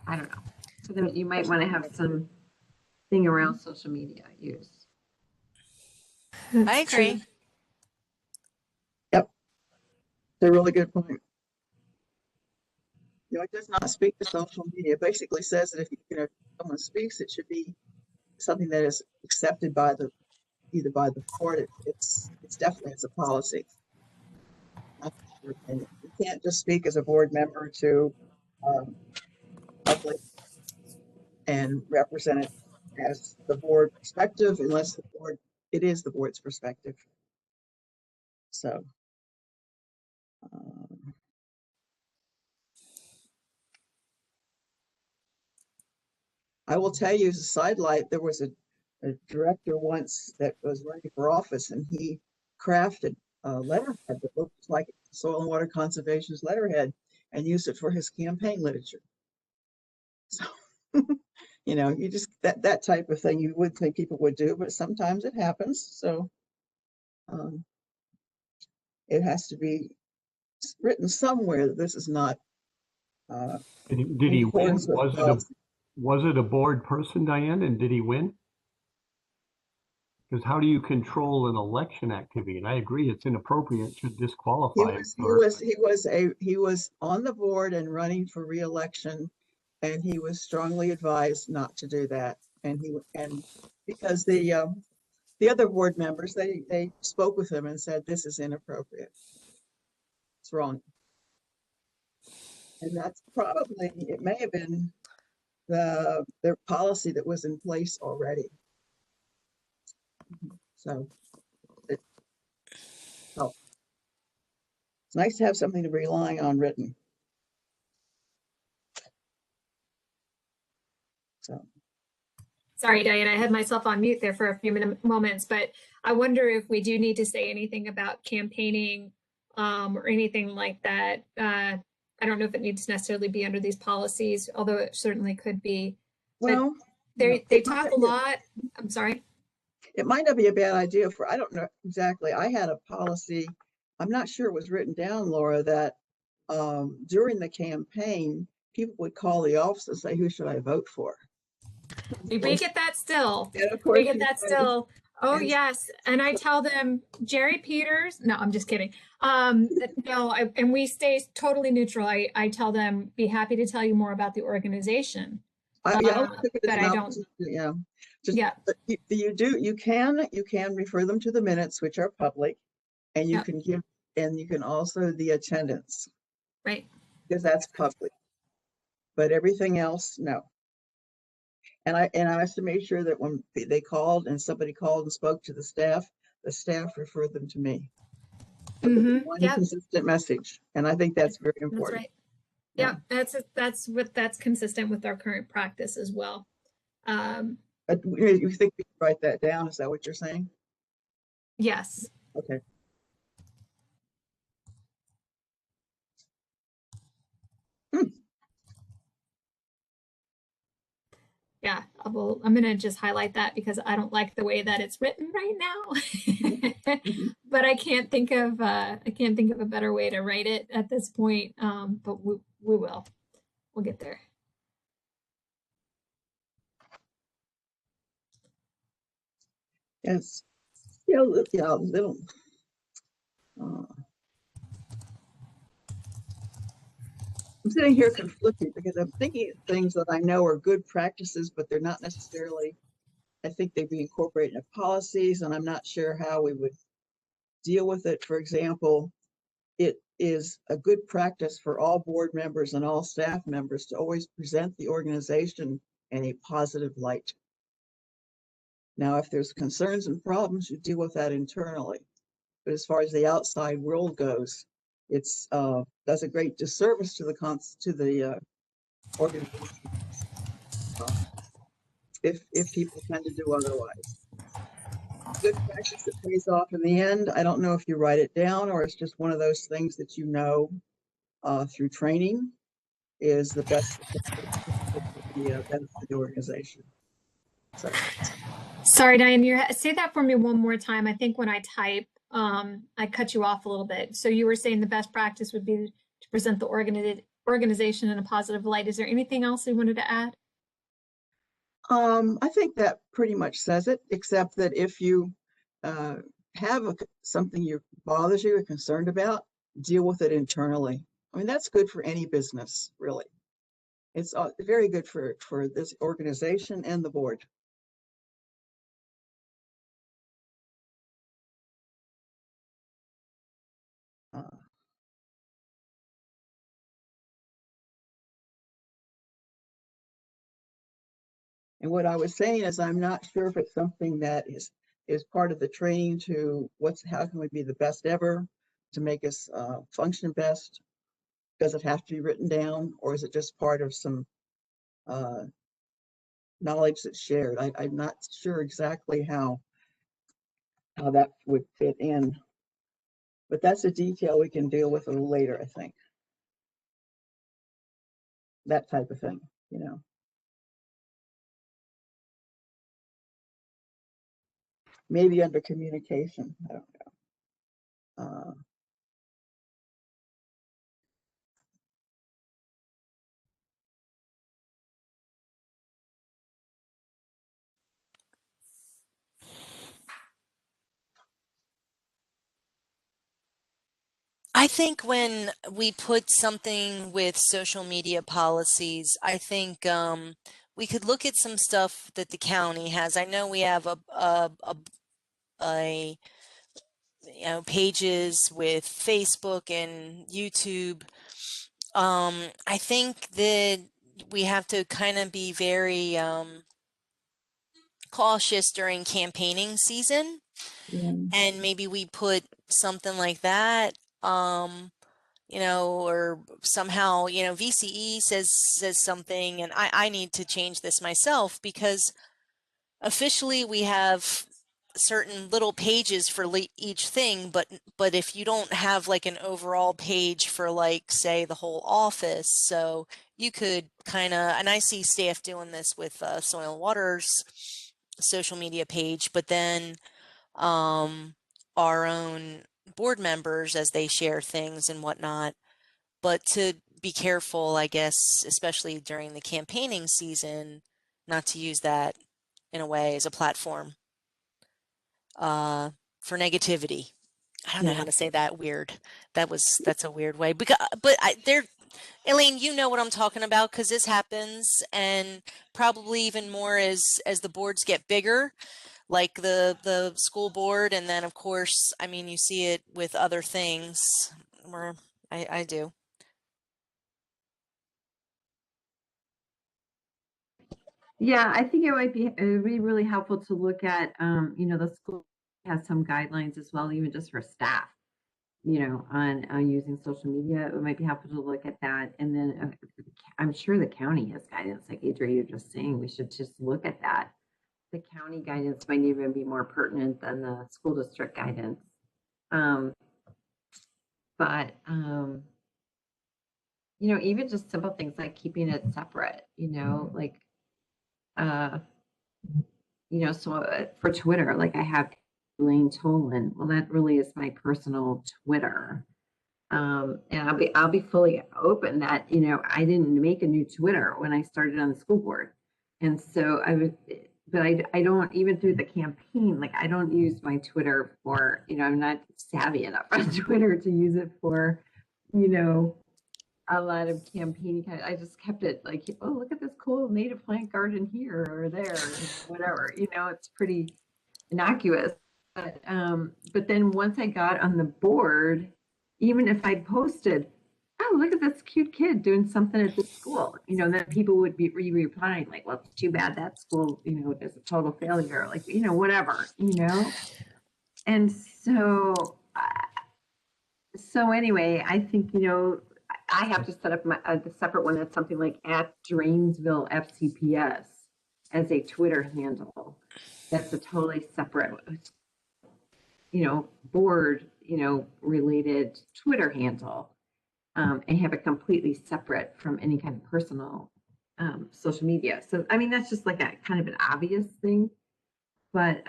I don't know. So then you might want to have some thing around social media use. I agree. Yep. It's a really good point. It does not speak to social media. It basically says that if someone speaks, it should be something that is accepted by either by the board. It's definitely as a policy. And you can't just speak as a board member to public and represent it as the board perspective, unless it is the board's perspective. So I will tell you as a sidelight, there was a director once that was running for office, and he crafted a letterhead that looked like Soil and Water Conservation's letterhead and used it for his campaign literature. So, you just, that type of thing you would think people would do, but sometimes it happens. So it has to be written somewhere that this is not. Did he win? Was it a board person, Diane? And did he win? Because how do you control an election activity? And I agree, it's inappropriate, it should disqualify him. He was on the board and running for re-election, and he was strongly advised not to do that. And because the other board members, they spoke with him and said, this is inappropriate. It's wrong. And that's probably, it may have been their policy that was in place already. So it's nice to have something to rely on written. So. Sorry, Diane, I had myself on mute there for a few moments, but I wonder if we do need to say anything about campaigning or anything like that. I don't know if it needs to necessarily be under these policies, although it certainly could be. Well, they talk a lot. I'm sorry. It might not be a bad idea I don't know exactly. I had a policy, I'm not sure it was written down, Laura, that during the campaign, people would call the office and say, who should I vote for? We get that still. And of course, we get that still. Oh, yes. And I tell them, Jerry Peters, no, I'm just kidding. No, and we stay totally neutral. I tell them, be happy to tell you more about the organization. But I don't. You can refer them to the minutes, which are public, and you can give, and you can also the attendance. Right. Because that's public. But everything else, no. And I have to make sure that when they called and somebody called and spoke to the staff referred them to me. One consistent message. And I think that's very important. Yeah, that's consistent with our current practice as well. You think we can write that down? Is that what you're saying? Yes. Okay. Yeah, I'm going to just highlight that because I don't like the way that it's written right now. But I can't think of a better way to write it at this point. But we'll get there. Yes. Yeah, little. I'm sitting here conflicted because I'm thinking of things that I know are good practices, but they're not necessarily, I think they'd be incorporated into policies, and I'm not sure how we would deal with it. For example, it is a good practice for all board members and all staff members to always present the organization in a positive light. Now, if there's concerns and problems, you deal with that internally. But as far as the outside world goes, it's does a great disservice to the organization if people tend to do otherwise. Good practice that pays off in the end. I don't know if you write it down or it's just one of those things that you know through training is the best the benefit of the organization. So Sorry, Diane, say that for me one more time. I think when I type, I cut you off a little bit. So you were saying the best practice would be to present the organization in a positive light. Is there anything else you wanted to add? I think that pretty much says it, except that if you have something you bothers you or concerned about, deal with it internally. I mean, that's good for any business, really. It's very good for this organization and the board. And what I was saying is I'm not sure if it's something that is part of the training to how can we be the best ever to make us function best? Does it have to be written down, or is it just part of some knowledge that's shared? I'm not sure exactly how that would fit in, but that's a detail we can deal with a little later, I think. That type of thing, you know. Maybe under communication, I don't know. I think when we put something with social media policies, I think we could look at some stuff that the county has. I know we have a pages with Facebook and YouTube. I think that we have to kind of be very cautious during campaigning season, Yeah. and maybe we put something like that. Or somehow, VCE says something, and I need to change this myself because officially we have certain little pages for each thing, but if you don't have like an overall page for like say the whole office, so you could kind of, and I see staff doing this with Soil and Water's social media page, but then our own board members as they share things and whatnot. But to be careful, I guess, especially during the campaigning season, not to use that in a way as a platform for negativity. I don't know how to say that weird. That's a weird way. But Elaine, you know what I'm talking about because this happens, and probably even more as the boards get bigger, like the school board, and then of course, I mean, you see it with other things. Where I do. Yeah, I think it would be really helpful to look at, the school has some guidelines as well, even just for staff. on using social media, it might be helpful to look at that. And then I'm sure the county has guidance, like Adria, you're just saying, we should just look at that. The county guidance might even be more pertinent than the school district guidance. Even just simple things like keeping it separate, so for Twitter, like I have Elaine Tolan. Well, that really is my personal Twitter. And I'll be fully open that, I didn't make a new Twitter when I started on the school board. And so I don't, even through the campaign, like I don't use my Twitter for, I'm not savvy enough on Twitter to use it for, a lot of campaigning. I just kept it like, oh, look at this cool native plant garden here or there, whatever, it's pretty innocuous. But then once I got on the board, even if I posted, oh, look at this cute kid doing something at this school, then people would be replying like, well, it's too bad that school, is a total failure, like, whatever, And so anyway, I think, I have to set up the separate one that's something like at Drainsville FCPS as a Twitter handle. That's a totally separate, board, related Twitter handle, and have it completely separate from any kind of personal social media. So, I mean, that's just like a kind of an obvious thing, but,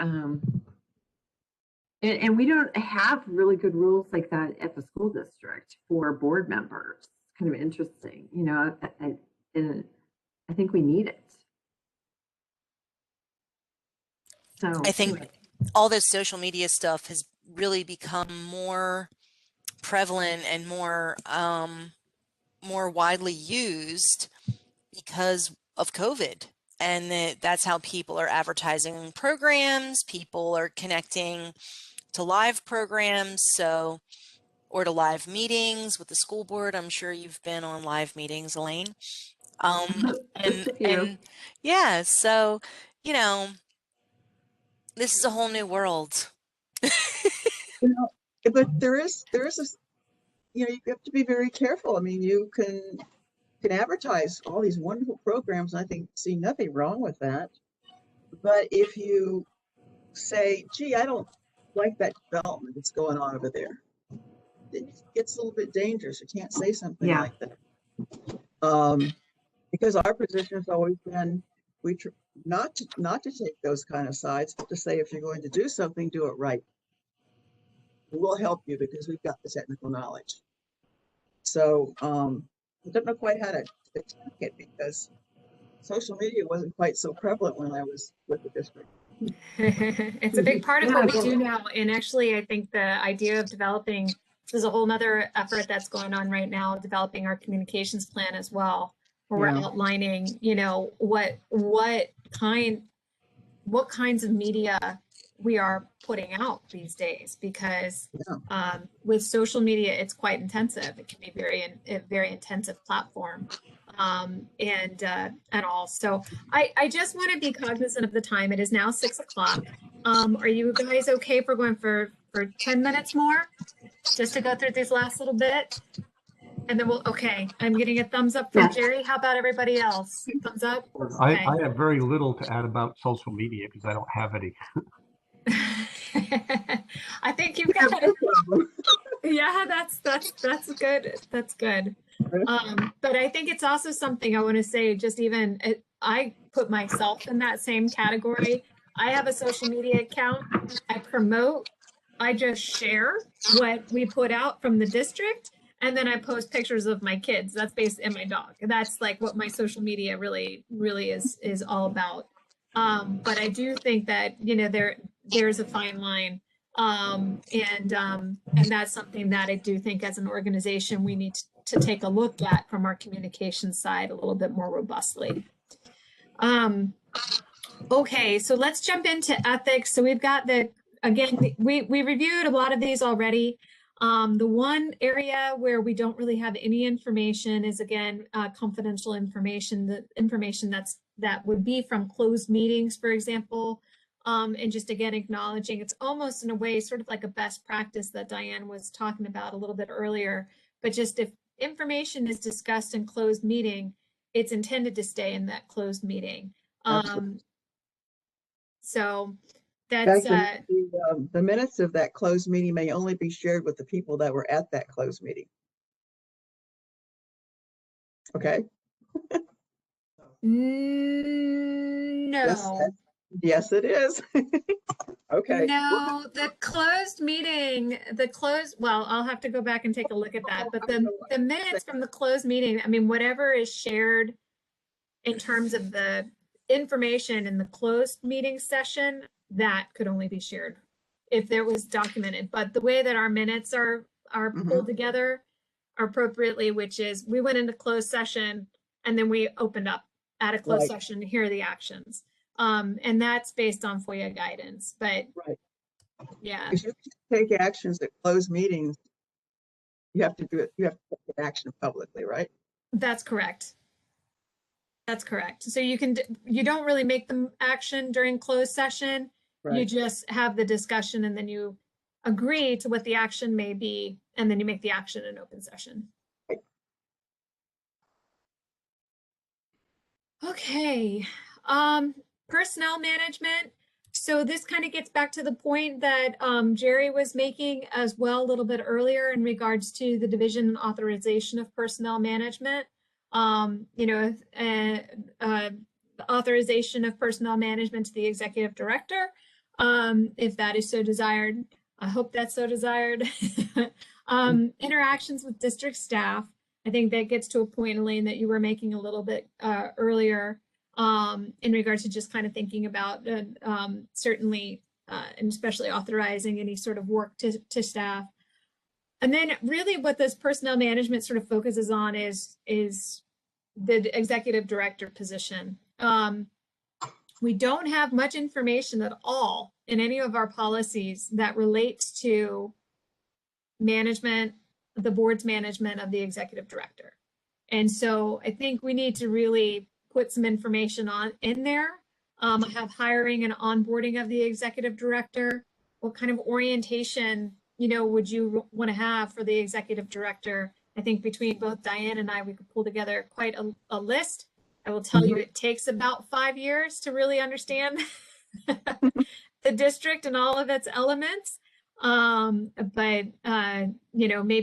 and we don't have really good rules like that at the school district for board members. It's kind of interesting, and I think we need it. So I think anyway. all this social media stuff has really become more prevalent and more widely used because of COVID. And that's how people are advertising programs. People are connecting to live programs, or to live meetings with the school board. I'm sure you've been on live meetings, Elaine. And yeah, so, this is a whole new world. But there is you have to be very careful. I mean, you can advertise all these wonderful programs. I see nothing wrong with that. But if you say, gee, I don't like that development that's going on over there, it gets a little bit dangerous. You can't say something like that. Because our position has always been, not to take those kind of sides, but to say, if you're going to do something, do it right. We'll help you because we've got the technical knowledge. So I don't know quite how to attack it because social media wasn't quite so prevalent when I was with the district. It's a big part of what we do now. And actually, I think the idea of developing, there's a whole nother effort that's going on right now, developing our communications plan as well, where we're outlining, what kinds of media we are putting out these days, because with social media, it's quite intensive. It can be a very intensive platform, and all. So I just want to be cognizant of the time. It is now 6 o'clock. Are you guys okay if we're going for 10 minutes more, just to go through these last little bit? And then okay, I'm getting a thumbs up from Jerry. How about everybody else? Thumbs up? Okay. I have very little to add about social media because I don't have any. I think you've got it. Yeah, that's good. That's good. But I think it's also something I want to say, just even, I put myself in that same category. I have a social media account. I promote, I just share what we put out from the district. And then I post pictures of my kids. That's based in my dog. That's like what my social media really is all about. But I do think that, there's a fine line. And that's something that I do think as an organization, we need to take a look at from our communication side a little bit more robustly. Okay, so let's jump into ethics. So we've got we reviewed a lot of these already. The one area where we don't really have any information is, again, confidential information, the information that would be from closed meetings, for example. And just again, acknowledging it's almost in a way sort of like a best practice that Diane was talking about a little bit earlier, but just if information is discussed in closed meeting, it's intended to stay in that closed meeting. Absolutely. So In that's, fact, the minutes of that closed meeting may only be shared with the people that were at that closed meeting. Okay? no. Yes, it is. Okay. No, the closed meeting, well, I'll have to go back and take a look at that, but the minutes from the closed meeting, I mean, whatever is shared in terms of the information in the closed meeting session, that could only be shared if there was documented. But the way that our minutes are pulled together appropriately, which is we went into closed session and then we opened up at a closed session to hear the actions. And that's based on FOIA guidance, but yeah. If you take actions at closed meetings, you have to do it, you have to take action publicly, right? That's correct. That's correct. So you don't really make the action during closed session. You just have the discussion and then you agree to what the action may be, and then you make the action in open session. Okay. Personnel management. So this kind of gets back to the point that Jerry was making as well a little bit earlier in regards to the division and authorization of personnel management. The authorization of personnel management to the executive director, if that is so desired. I hope that's so desired. Interactions with district staff. I think that gets to a point, Elaine, that you were making a little bit earlier in regards to just kind of thinking about certainly and especially authorizing any sort of work to staff. And then really what this personnel management sort of focuses on is the executive director position. We don't have much information at all in any of our policies that relates to management, the board's management of the executive director. And so I think we need to really put some information in there. I have hiring and onboarding of the executive director. What kind of orientation, would you want to have for the executive director? I think between both Diane and I, we could pull together quite a list. I will tell you it takes about 5 years to really understand the district and all of its elements. Maybe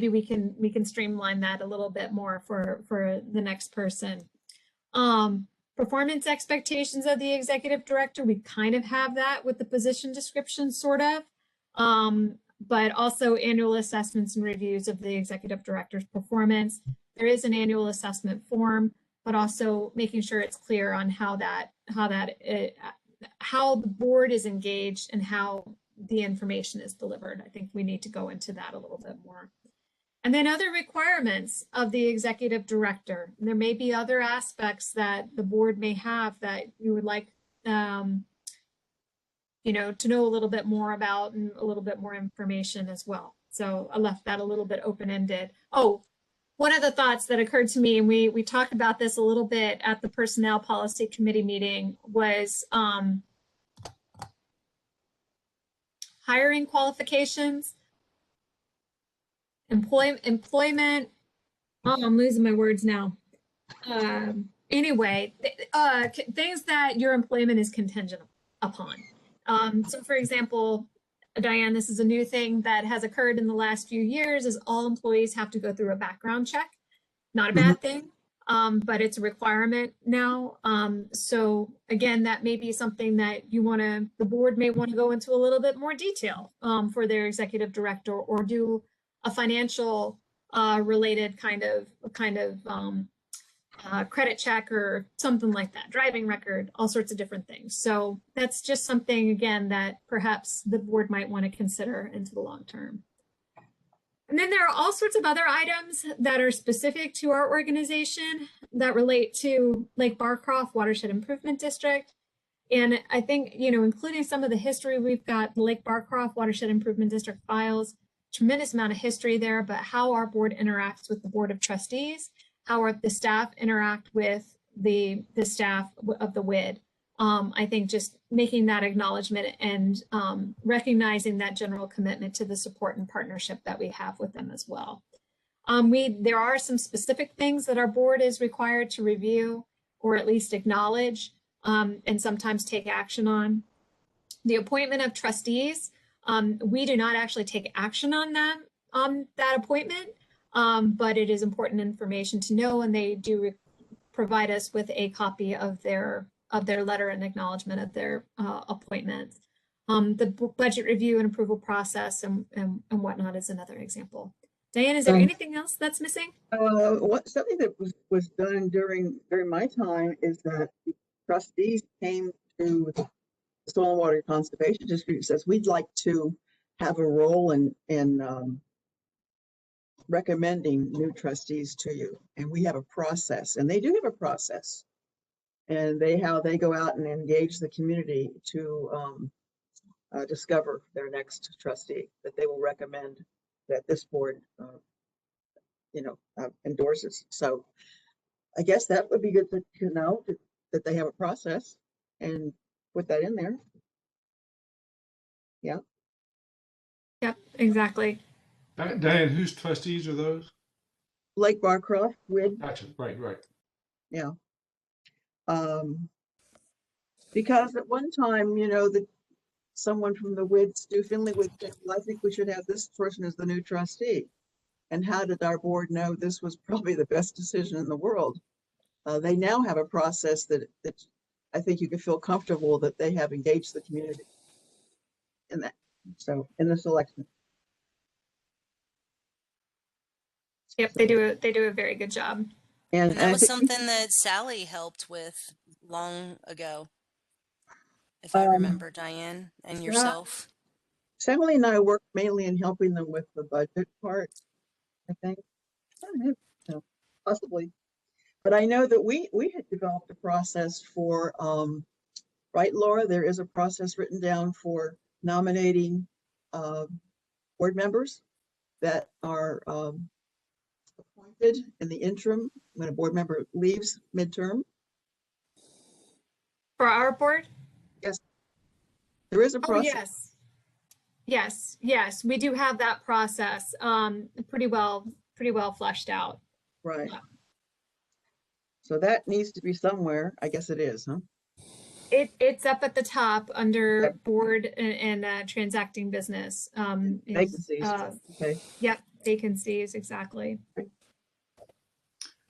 we can streamline that a little bit more for the next person. Performance expectations of the executive director, we kind of have that with the position description, sort of. But also annual assessments and reviews of the executive director's performance. There is an annual assessment form, but also making sure it's clear on how the board is engaged and how the information is delivered. I think we need to go into that a little bit more. And then other requirements of the executive director. And there may be other aspects that the board may have that you would like to know a little bit more about and a little bit more information as well. So I left that a little bit open-ended. Oh, one of the thoughts that occurred to me, and we talked about this a little bit at the Personnel Policy Committee meeting, was hiring qualifications, employment. Oh, I'm losing my words now. Anyway, things that your employment is contingent upon. So for example, Diane, this is a new thing that has occurred in the last few years, is all employees have to go through a background check. Not a bad thing, but it's a requirement now. So again, that may be something that the board may want to go into a little bit more detail for their executive director, or do a financial related kind of credit check or something like that, driving record, all sorts of different things. So that's just something, again, that perhaps the board might want to consider into the long term. And then there are all sorts of other items that are specific to our organization that relate to Lake Barcroft Watershed Improvement District. And I think, including some of the history, we've got the Lake Barcroft Watershed Improvement District files, tremendous amount of history there, but how our board interacts with the Board of Trustees, how the staff interact with the staff of the WID. I think just making that acknowledgement and recognizing that general commitment to the support and partnership that we have with them as well. There are some specific things that our board is required to review or at least acknowledge and sometimes take action on. The appointment of trustees, we do not actually take action on that appointment, but it is important information to know, and they do provide us with a copy of their letter and acknowledgement of their appointments. The budget review and approval process and whatnot is another example. Diane, is there anything else that's missing? Something that was done during my time is that the trustees came to the Soil and Water Conservation District and says, we'd like to have a role in recommending new trustees to you. And we have a process, and they do have a process. And how they go out and engage the community to discover their next trustee that they will recommend that this board endorses. So I guess that would be good to know that they have a process and put that in there. Yeah. Yep, exactly. Diane, whose trustees are those? Lake Barcroft, WID. Gotcha. Right. Yeah. Because at one time, someone from the WID, Stu Finley, would think, well, I think we should have this person as the new trustee. And how did our board know this was probably the best decision in the world? They now have a process that I think you can feel comfortable that they have engaged the community in that. So in the selection. Yep, they do a very good job. And that was something that Sally helped with long ago, if I remember, Diane, and yourself. Sally and I work mainly in helping them with the budget part, I think. I don't know, possibly. But I know that we had developed a process for, right, Laura, there is a process written down for nominating board members that are appointed in the interim when a board member leaves midterm. For our board? Yes. There is a process. Oh, yes, we do have that process pretty well fleshed out. Right. So that needs to be somewhere. I guess it is, huh? It's up at the top under board and transacting business. Vacancies. Okay. Yep, vacancies, exactly.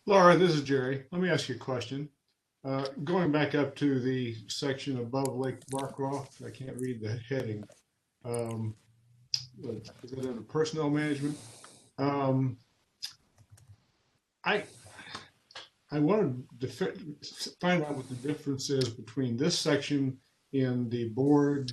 Laura, this is Jerry. Let me ask you a question. Going back up to the section above Lake Barcroft, I can't read the heading. Is it under personnel management? I wanted to find out what the difference is between this section in the board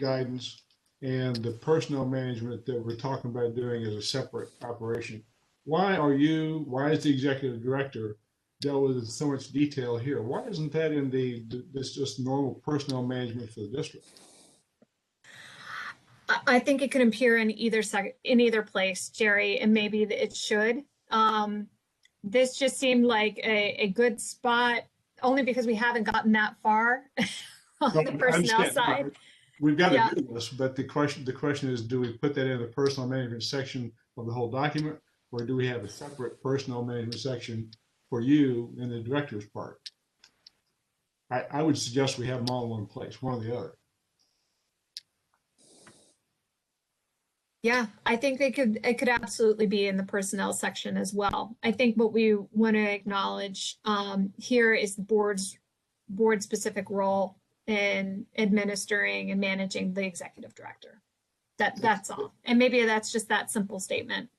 guidance and the personnel management that we're talking about doing as a separate operation. Why is the executive director dealt with so much detail here? Why isn't that in this just normal personnel management for the district? I think it can appear in either place, Jerry, and maybe it should. This just seemed like a good spot, only because we haven't gotten that far on the personnel side. We've got to do this, but the question is, do we put that in the personnel management section of the whole document, or do we have a separate personnel management section for you in the director's part? I would suggest we have them all in one place, one or the other. Yeah, I think it could absolutely be in the personnel section as well. I think what we want to acknowledge here is the board specific role in administering and managing the executive director. That's all. And maybe that's just that simple statement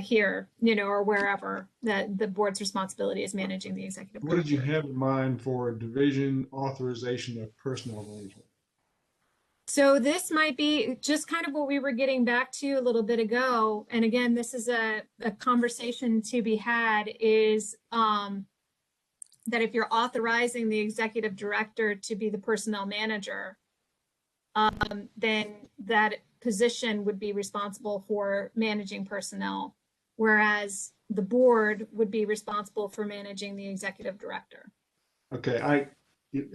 here, or wherever, that the board's responsibility is managing the executive director. What did you have in mind for division authorization of personnel management? So this might be just kind of what we were getting back to a little bit ago. And again, this is a conversation to be had, is that if you're authorizing the executive director to be the personnel manager, then that position would be responsible for managing personnel, whereas the board would be responsible for managing the executive director. Okay,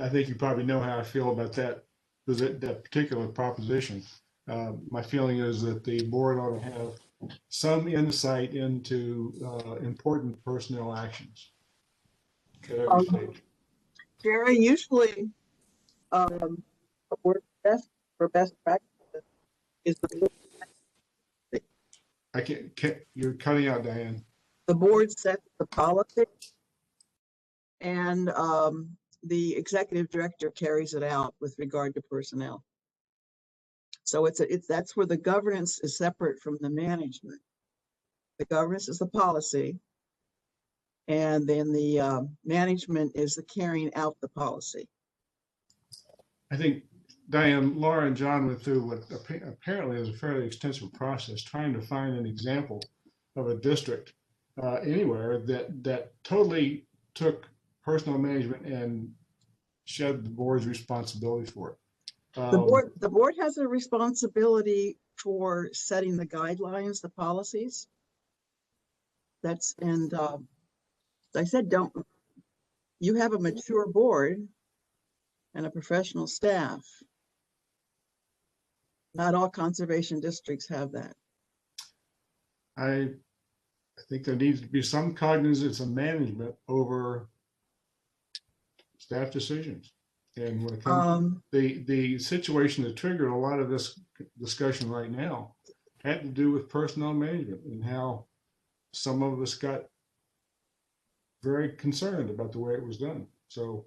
I think you probably know how I feel about that particular proposition. My feeling is that the board ought to have some insight into important personnel actions at every stage. Jerry, usually a word best for best practices is I can't, you're cutting out, Diane. the board sets the policy, and the executive director carries it out with regard to personnel. So that's where the governance is separate from the management. The governance is the policy, and then the management is the carrying out the policy. I think Diane, Laura, and John went through what apparently is a fairly extensive process trying to find an example of a district anywhere that totally took personnel management and shed the board's responsibility for it. The board has a responsibility for setting the guidelines, the policies. And I said, you have a mature board and a professional staff. Not all conservation districts have that. I think there needs to be some cognizance of management over staff decisions. And when it comes to the situation that triggered a lot of this discussion right now had to do with personnel management and how some of us got very concerned about the way it was done. So,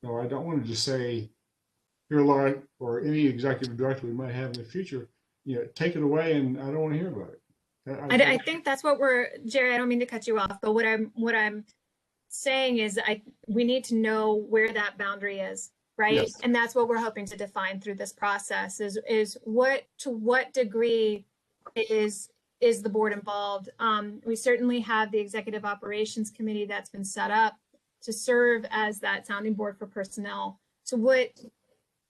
no, I don't want to just say, here, Laura, or any executive director we might have in the future, take it away, and I don't want to hear about it. I think that's what Jerry, I don't mean to cut you off, but what I'm saying is we need to know where that boundary is, right? Yes. And that's what we're hoping to define through this process is to what degree is the board involved. We certainly have the Executive Operations Committee that's been set up to serve as that sounding board for personnel.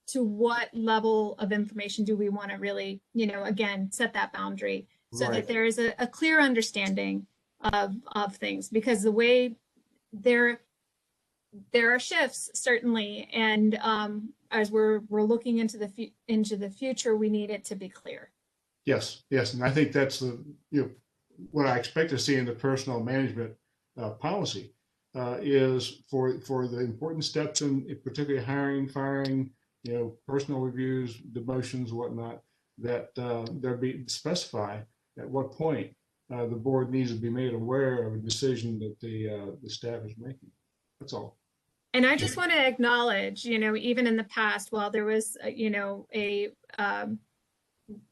To what level of information do we want to really, again, set that boundary so that there is a clear understanding of things, because the way there are shifts certainly, and as we're looking into the future, we need it to be clear. Yes, and I think that's what I expect to see in the personnel management policy is for the important steps in particularly hiring, firing, personnel reviews, demotions, whatnot, that there be specify at what point the board needs to be made aware of a decision that the staff is making. That's all. And I just want to acknowledge, even in the past, while there was,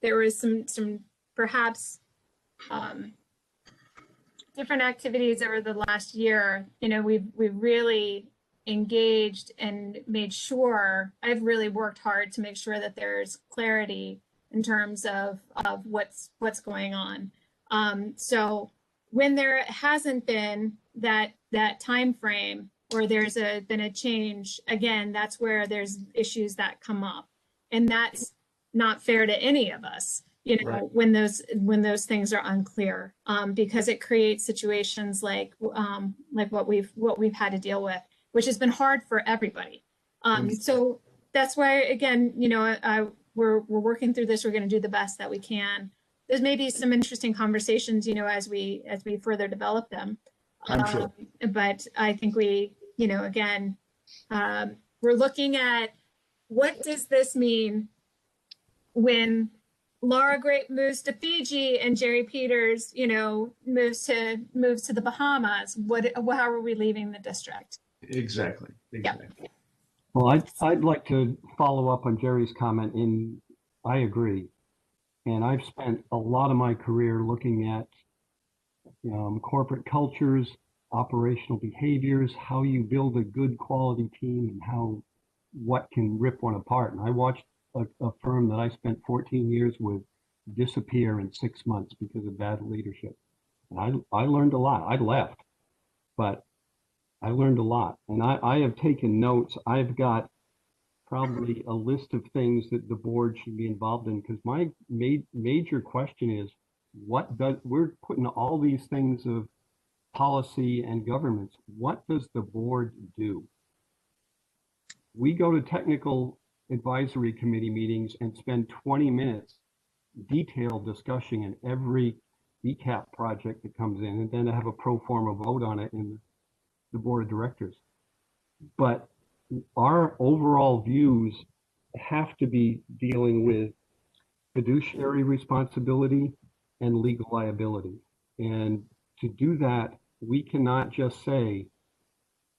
there was some perhaps different activities over the last year, we've really engaged and made sure, I've really worked hard to make sure that there's clarity in terms of what's going on. So when there hasn't been that time frame, or there's been a change, again, that's where there's issues that come up, and that's not fair to any of us, Right. when those things are unclear, because it creates situations like what we've had to deal with, which has been hard for everybody. So that's why, again, we're working through this. We're going to do the best that we can. There's maybe some interesting conversations, as we further develop them. I'm sure. But I think we, again, we're looking at what does this mean when Laura Grape moves to Fiji and Jerry Peters, moves to the Bahamas. How are we leaving the district? Exactly. Yeah. Well, I'd like to follow up on Jerry's comment, and I agree. And I've spent a lot of my career looking at corporate cultures, operational behaviors, how you build a good quality team, and what can rip one apart. And I watched a firm that I spent 14 years with disappear in 6 months because of bad leadership. And I learned a lot. I left, but I learned a lot. And I have taken notes. I've got probably a list of things that the board should be involved in, because my major question is, we're putting all these things of policy and governance. What does the board do? We go to technical advisory committee meetings and spend 20 minutes detailed discussion in every VCAP project that comes in, and then have a pro forma vote on it in the board of directors. But our overall views have to be dealing with fiduciary responsibility and legal liability. And to do that, we cannot just say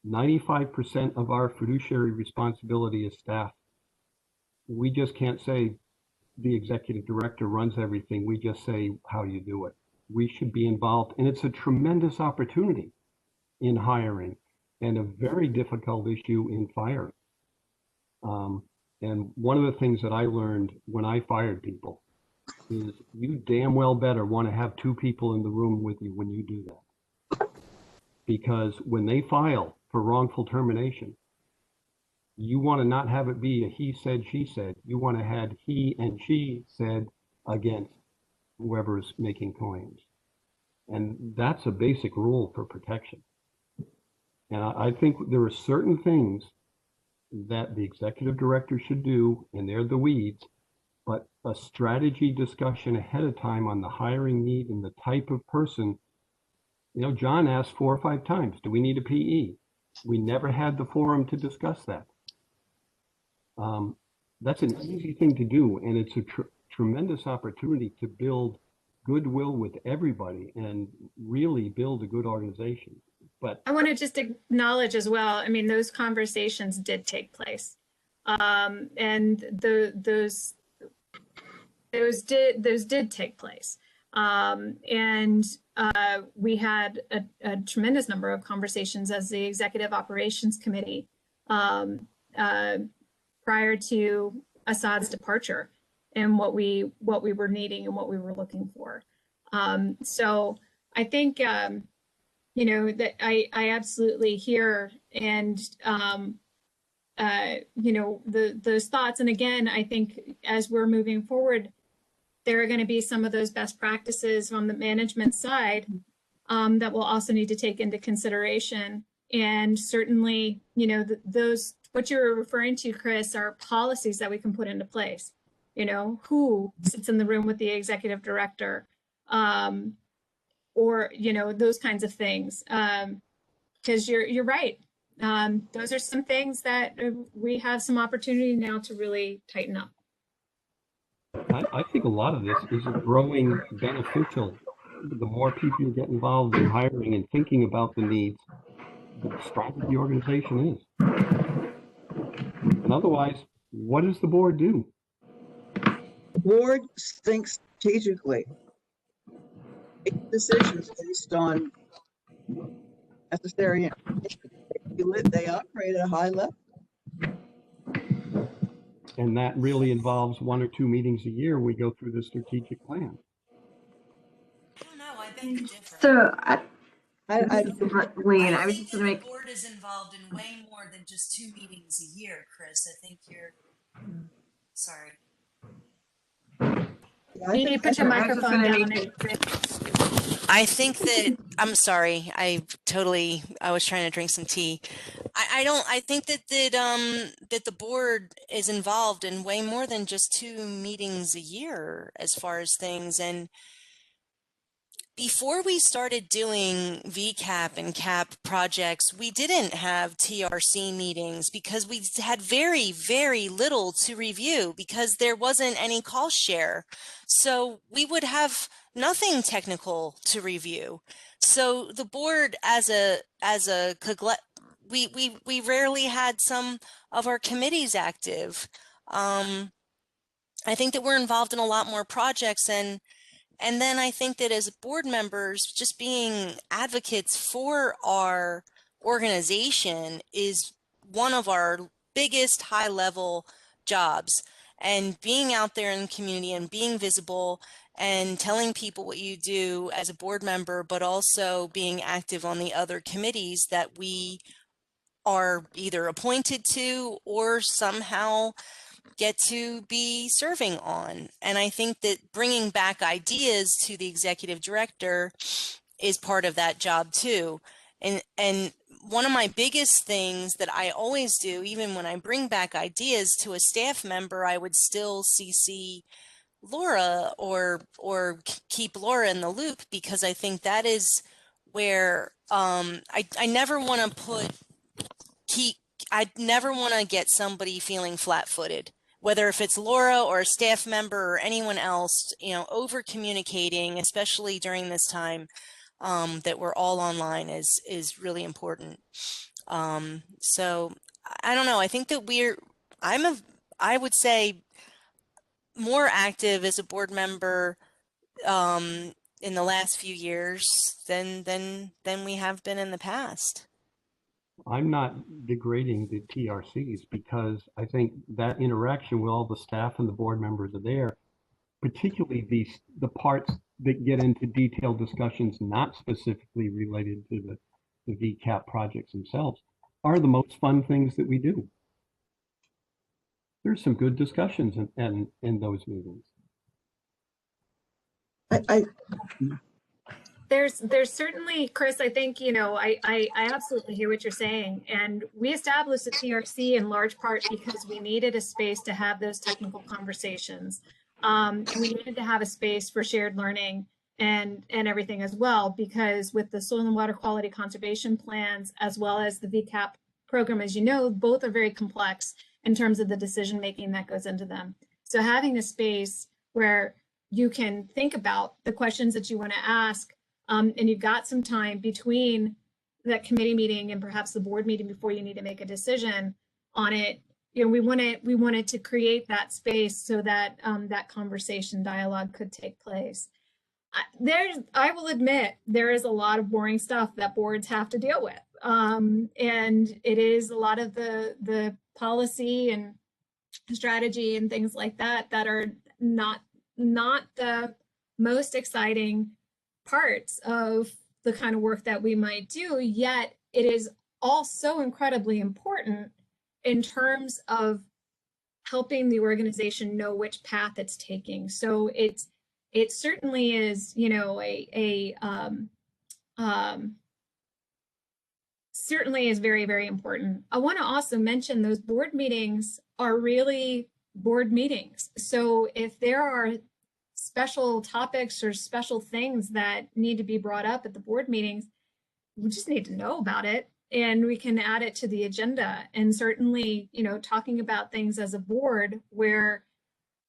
95% of our fiduciary responsibility is staff. We just can't say the executive director runs everything. We just say how you do it. We should be involved. And it's a tremendous opportunity in hiring and a very difficult issue in firing. And one of the things that I learned when I fired people is you damn well better want to have two people in the room with you when you do that. Because when they file for wrongful termination, you want to not have it be a he said, she said. You want to have he and she said against whoever's making claims. And that's a basic rule for protection. And I think there are certain things that the executive director should do, and they're the weeds, but a strategy discussion ahead of time on the hiring need and the type of person. You know, John asked 4 or 5 times, do we need a PE? We never had the forum to discuss that. That's an easy thing to do, and it's a tremendous opportunity to build goodwill with everybody and really build a good organization. But I want to just acknowledge as well, I mean, those conversations did take place. And those did take place. We had a tremendous number of conversations as the Executive Operations Committee prior to Assad's departure, and what we were needing and what we were looking for. So I think, you know, that I absolutely hear and, you know, those thoughts. And again, I think as we're moving forward, there are going to be some of those best practices on the management side that we'll also need to take into consideration. And certainly, you know, those, what you're referring to, Chris, are policies that we can put into place. You know, who sits in the room with the executive director, or, you know, those kinds of things. Because you're right. Those are some things that we have some opportunity now to really tighten up. I think a lot of this is a growing beneficial. The more people you get involved in hiring and thinking about the needs, the stronger the organization is. And otherwise, what does the board do? The board thinks strategically. Make decisions based on necessary information. They operate at a high level. And that really involves 1 or 2 meetings a year. We go through the strategic plan. I don't know. I beg to differ. So Wayne, I was just going to make. The board is involved in way more than just 2 meetings a year, Chris. I think you're. Sorry. You need to put your microphone down. I think that, I'm sorry, I was trying to drink some tea. I think that the board is involved in way more than just 2 meetings a year as far as things. And before we started doing VCAP and CAP projects, we didn't have TRC meetings because we had very, very little to review because there wasn't any cost share. So we would have nothing technical to review. So the board we rarely had some of our committees active. I think that we're involved in a lot more projects, and then I think that as board members, just being advocates for our organization is one of our biggest high-level jobs. And being out there in the community and being visible and telling people what you do as a board member, but also being active on the other committees that we are either appointed to or somehow get to be serving on. And I think that bringing back ideas to the executive director is part of that job too. And one of my biggest things that I always do, even when I bring back ideas to a staff member, I would still CC Laura or keep Laura in the loop, because I think that is where I never want to I never want to get somebody feeling flat-footed, whether if it's Laura or a staff member or anyone else, over communicating, especially during this time that we're all online, is really important. So I don't know. I think that I would say more active as a board member in the last few years than we have been in the past. I'm not degrading the TRCs, because I think that interaction with all the staff and the board members are there, particularly the parts that get into detailed discussions not specifically related to the VCAP projects themselves, are the most fun things that we do. There's some good discussions in those meetings. There's certainly, Chris, I think, I absolutely hear what you're saying. And we established the TRC in large part because we needed a space to have those technical conversations. And we needed to have a space for shared learning and everything as well, because with the soil and water quality conservation plans, as well as the VCAP program, as you know, both are very complex in terms of the decision making that goes into them. So having a space where you can think about the questions that you want to ask, and you've got some time between that committee meeting and perhaps the board meeting before you need to make a decision on it. We wanted to create that space so that that conversation dialogue could take place. I will admit, there is a lot of boring stuff that boards have to deal with. And it is a lot of the policy and strategy and things like that that are not the most exciting parts of the kind of work that we might do, yet it is all so incredibly important in terms of helping the organization know which path it's taking. So it certainly is, certainly is very, very important. I want to also mention those board meetings are really board meetings. So if there are special topics or special things that need to be brought up at the board meetings, we just need to know about it and we can add it to the agenda. And certainly, talking about things as a board, where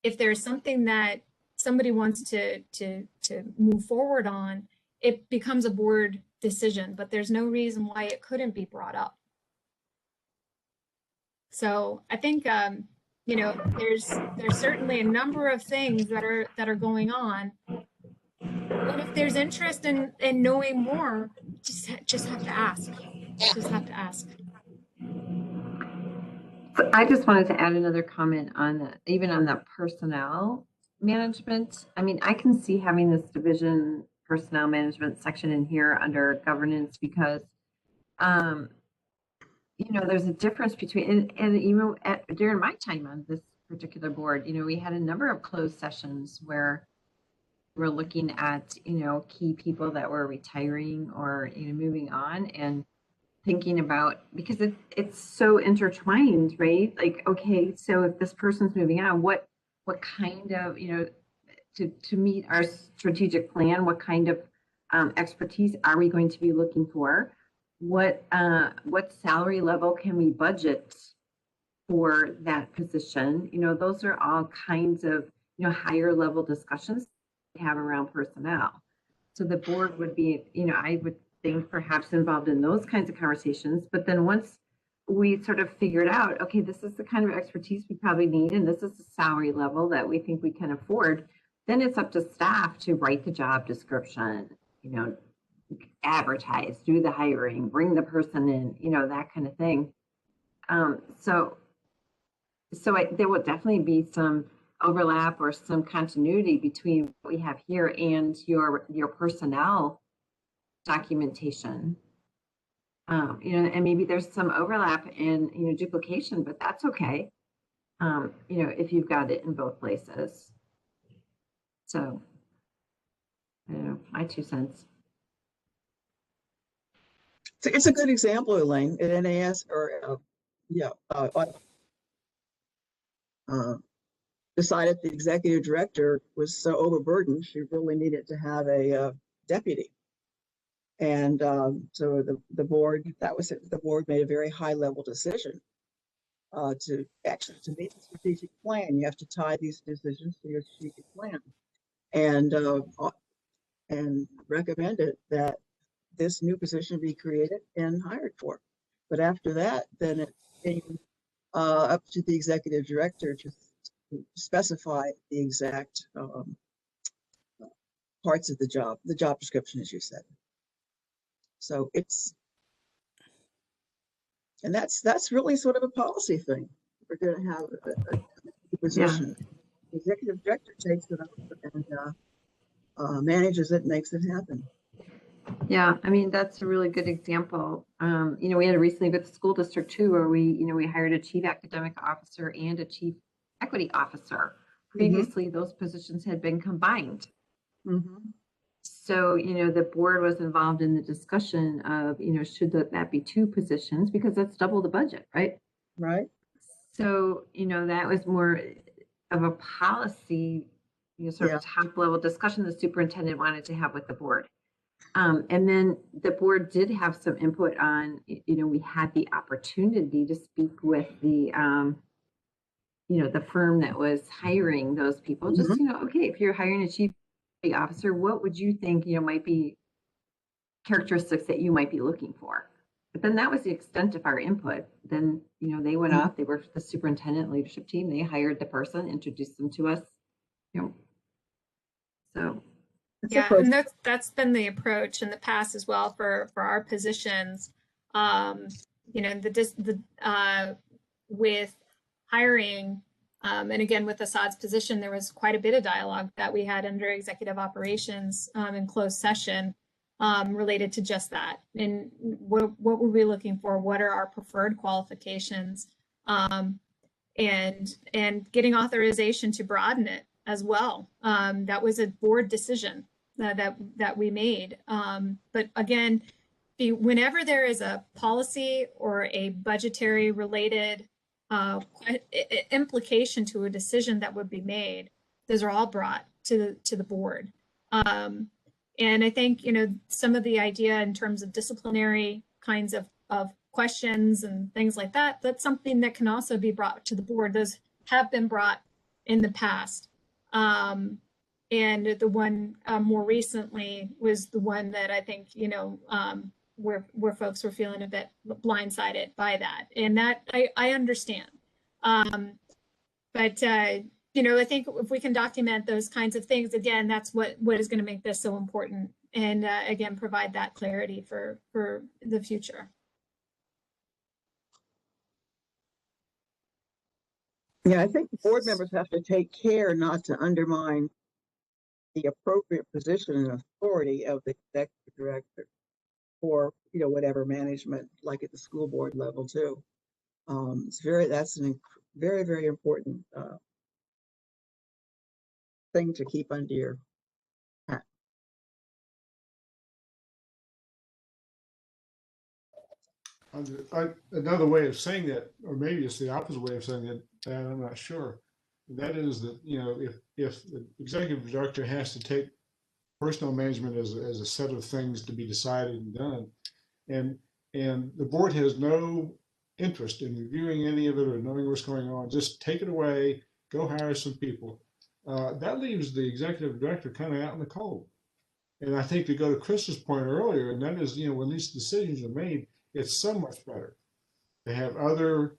if there's something that somebody wants to move forward on, it becomes a board decision, but there's no reason why it couldn't be brought up. So I think, there's certainly a number of things that are going on. But if there's interest in knowing more, just have to ask. Just have to ask. So I just wanted to add another comment on even on the personnel management. I mean, I can see having this division personnel management section in here under governance, because there's a difference between, and even during my time on this particular board, we had a number of closed sessions where we're looking at, key people that were retiring or, moving on, and thinking about, because it's so intertwined, right? Like, okay, so if this person's moving on, what kind of, to meet our strategic plan, what kind of expertise are we going to be looking for? What salary level can we budget for that position? Those are all kinds of, higher level discussions we have around personnel. So the board would be, I would think perhaps involved in those kinds of conversations. But then once we sort of figured out, okay, this is the kind of expertise we probably need, and this is the salary level that we think we can afford, then it's up to staff to write the job description, advertise, do the hiring, bring the person in, that kind of thing. So there will definitely be some overlap or some continuity between what we have here and your personnel documentation. And maybe there's some overlap in, duplication, but that's okay. If you've got it in both places. So, I don't know, my 2 cents. it's a good example, Elaine, at NAS or decided the executive director was so overburdened, she really needed to have a deputy. And so the board, that was it. The board made a very high level decision to meet the strategic plan. You have to tie these decisions to your strategic plan, and recommended that this new position be created and hired for. But after that, then it came up to the executive director to specify the exact parts of the job description, as you said. So that's really sort of a policy thing. We're going to have a position. Yeah. The executive director takes it up and manages it, makes it happen. Yeah, I mean, that's a really good example. We had a recently with the school district too, where we hired a chief academic officer and a chief equity officer. Previously, those positions had been combined. So, the board was involved in the discussion of, should that be two positions, because that's double the budget, right? Right. So, that was more of a policy, sort of top level discussion the superintendent wanted to have with the board. And then the board did have some input on, we had the opportunity to speak with the, the firm that was hiring those people. Just, okay, if you're hiring a chief officer, what would you think, might be characteristics that you might be looking for? But then that was the extent of our input. Then, they went off, they worked with the superintendent leadership team, they hired the person, introduced them to us, so. Yeah, and that's been the approach in the past as well for our positions. With hiring, and again with Assad's position, there was quite a bit of dialogue that we had under executive operations in closed session related to just that. And what were we looking for? What are our preferred qualifications? And getting authorization to broaden it as well. That was a board decision that we made. But again, whenever there is a policy or a budgetary related implication to a decision that would be made, those are all brought to the board. And I think, some of the idea in terms of disciplinary kinds of questions and things like that, that's something that can also be brought to the board. Those have been brought in the past. And the one more recently was the one that I think, where folks were feeling a bit blindsided by that. And that I understand. But I think if we can document those kinds of things, again, that's what is going to make this so important. And again, provide that clarity for the future. Yeah, I think board members have to take care not to undermine the appropriate position and authority of the executive director for, whatever management, like at the school board level too. That's a very, very important thing to keep under your hat. Another way of saying that, or maybe it's the opposite way of saying it, and I'm not sure. That is that, if the executive director has to take personnel management as a set of things to be decided and done, and the board has no interest in reviewing any of it or knowing what's going on, just take it away, go hire some people. That leaves the executive director kind of out in the cold. And I think to go to Chris's point earlier, and that is, when these decisions are made, it's so much better to have other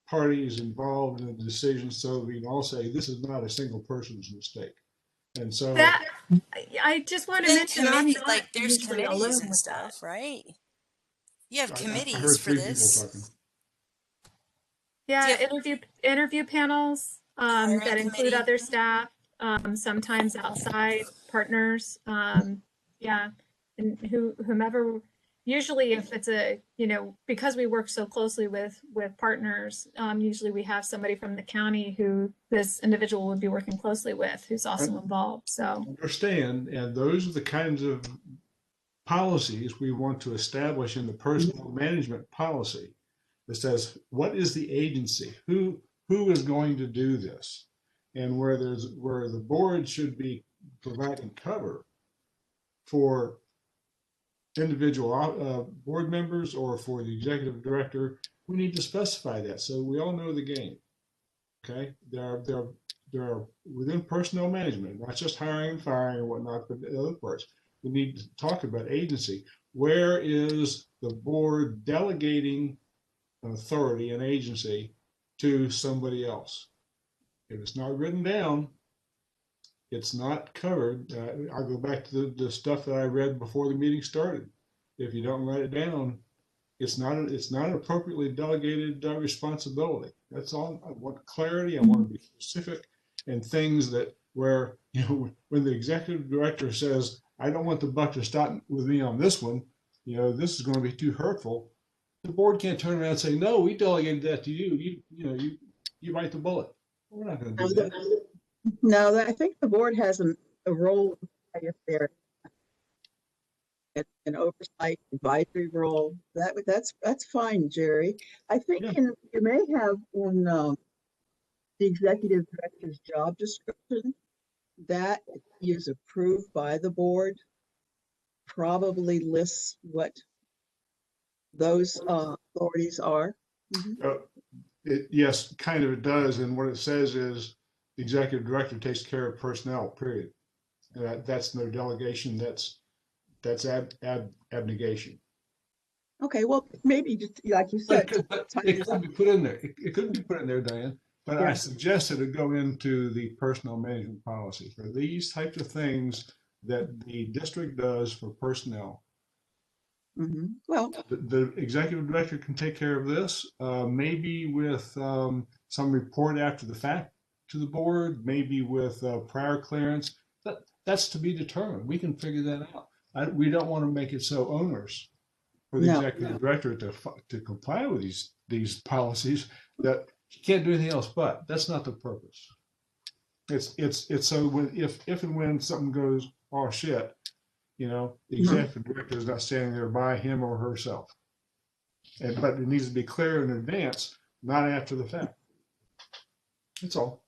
parties involved in the decision, so we can all say this is not a single person's mistake. And so that I just want to mention, like there's committees and stuff, right? You have committees I heard for three this. people talking. Yeah, interview panels that include other staff, sometimes outside partners. Yeah, and whomever. Usually if it's because we work so closely with partners, usually we have somebody from the county who this individual would be working closely with, who's also involved. So understand, and those are the kinds of policies we want to establish in the personal management policy that says, what is the agency? Who is going to do this? And where the board should be providing cover for individual board members or for the executive director, we need to specify that so we all know the game. Okay, there are within personnel management, not just hiring and firing and whatnot, but the other parts. We need to talk about agency. Where is the board delegating an authority, an agency, to somebody else? If it's not written down, it's not covered. I'll go back to the stuff that I read before the meeting started. If you don't write it down, it's not an appropriately delegated responsibility. That's all. I want clarity. I want to be specific, and things that where, you know, when the executive director says, I don't want the buck to stop with me on this one, you know, this is going to be too hurtful. The board can't turn around and say, no, we delegated that to you. You bite the bullet. We're not going to do that. No, I think the board has a role to play if they're an oversight advisory role. That's fine, Jerry. I think you may have in the executive director's job description that is approved by the board, probably lists what those authorities are. Yes, kind of it does. And what it says is the executive director takes care of personnel, period. That's no delegation. That's abnegation. Okay, well, maybe just like you said, it could be put in there. It could be put in there, Diane. But yeah. I suggested it go into the personnel management policy for these types of things that the district does for personnel. Mm-hmm. Well, the executive director can take care of this, maybe with some report after the fact to the board, maybe with prior clearance. That's to be determined. We can figure that out. We don't want to make it so onerous for the executive director to comply with these policies that you can't do anything else. But that's not the purpose. It's so if and when something goes, oh shit, you know, the executive director is not standing there by him or herself. But it needs to be clear in advance, not after the fact. That's all.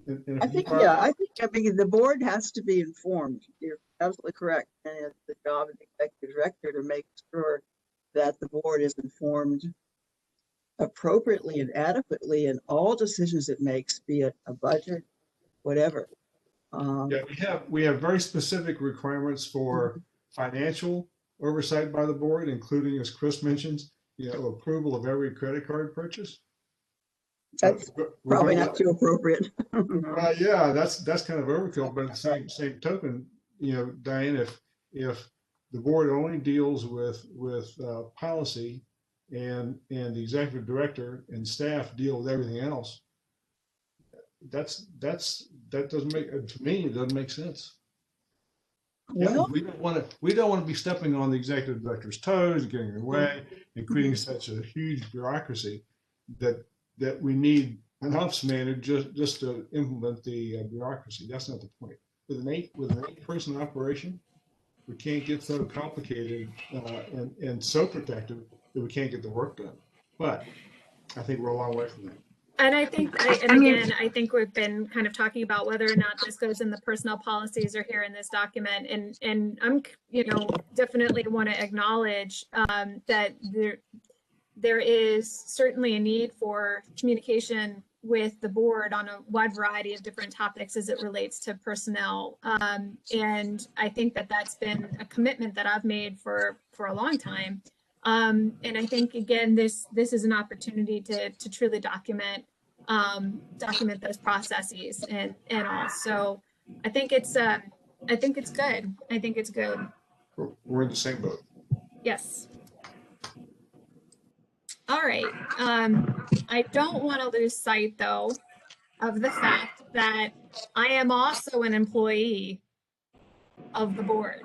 I think the board has to be informed. You're absolutely correct. And it's the job of the executive director to make sure that the board is informed appropriately and adequately in all decisions it makes, be it a budget, whatever. We have very specific requirements for financial oversight by the board, including, as Chris mentions, approval of every credit card purchase. That's probably not too appropriate. Yeah, that's kind of overkill. But at the same token, Diane, if the board only deals with policy, and the executive director and staff deal with everything else, that doesn't make, to me, it doesn't make sense. Well, we don't want to be stepping on the executive director's toes, getting in the way, and creating such a huge bureaucracy that we need an office manager just to implement the bureaucracy. That's not the point. With an 8-person operation, we can't get so complicated and so protective that we can't get the work done. But I think we're a long way from that. And I think, I think we've been kind of talking about whether or not this goes in the personnel policies or here in this document. And I'm, definitely want to acknowledge that there is certainly a need for communication with the board on a wide variety of different topics as it relates to personnel. And I think that that's been a commitment that I've made for a long time. And I think, again, this is an opportunity to truly document those processes and all. So I think it's good. I think it's good. We're in the same boat. Yes. All right. I don't want to lose sight, though, of the fact that I am also an employee of the board,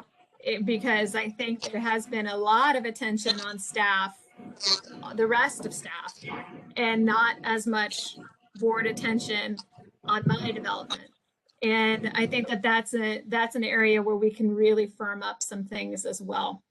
because I think there has been a lot of attention on staff, the rest of staff, and not as much board attention on my development. And I think that that's an area where we can really firm up some things as well.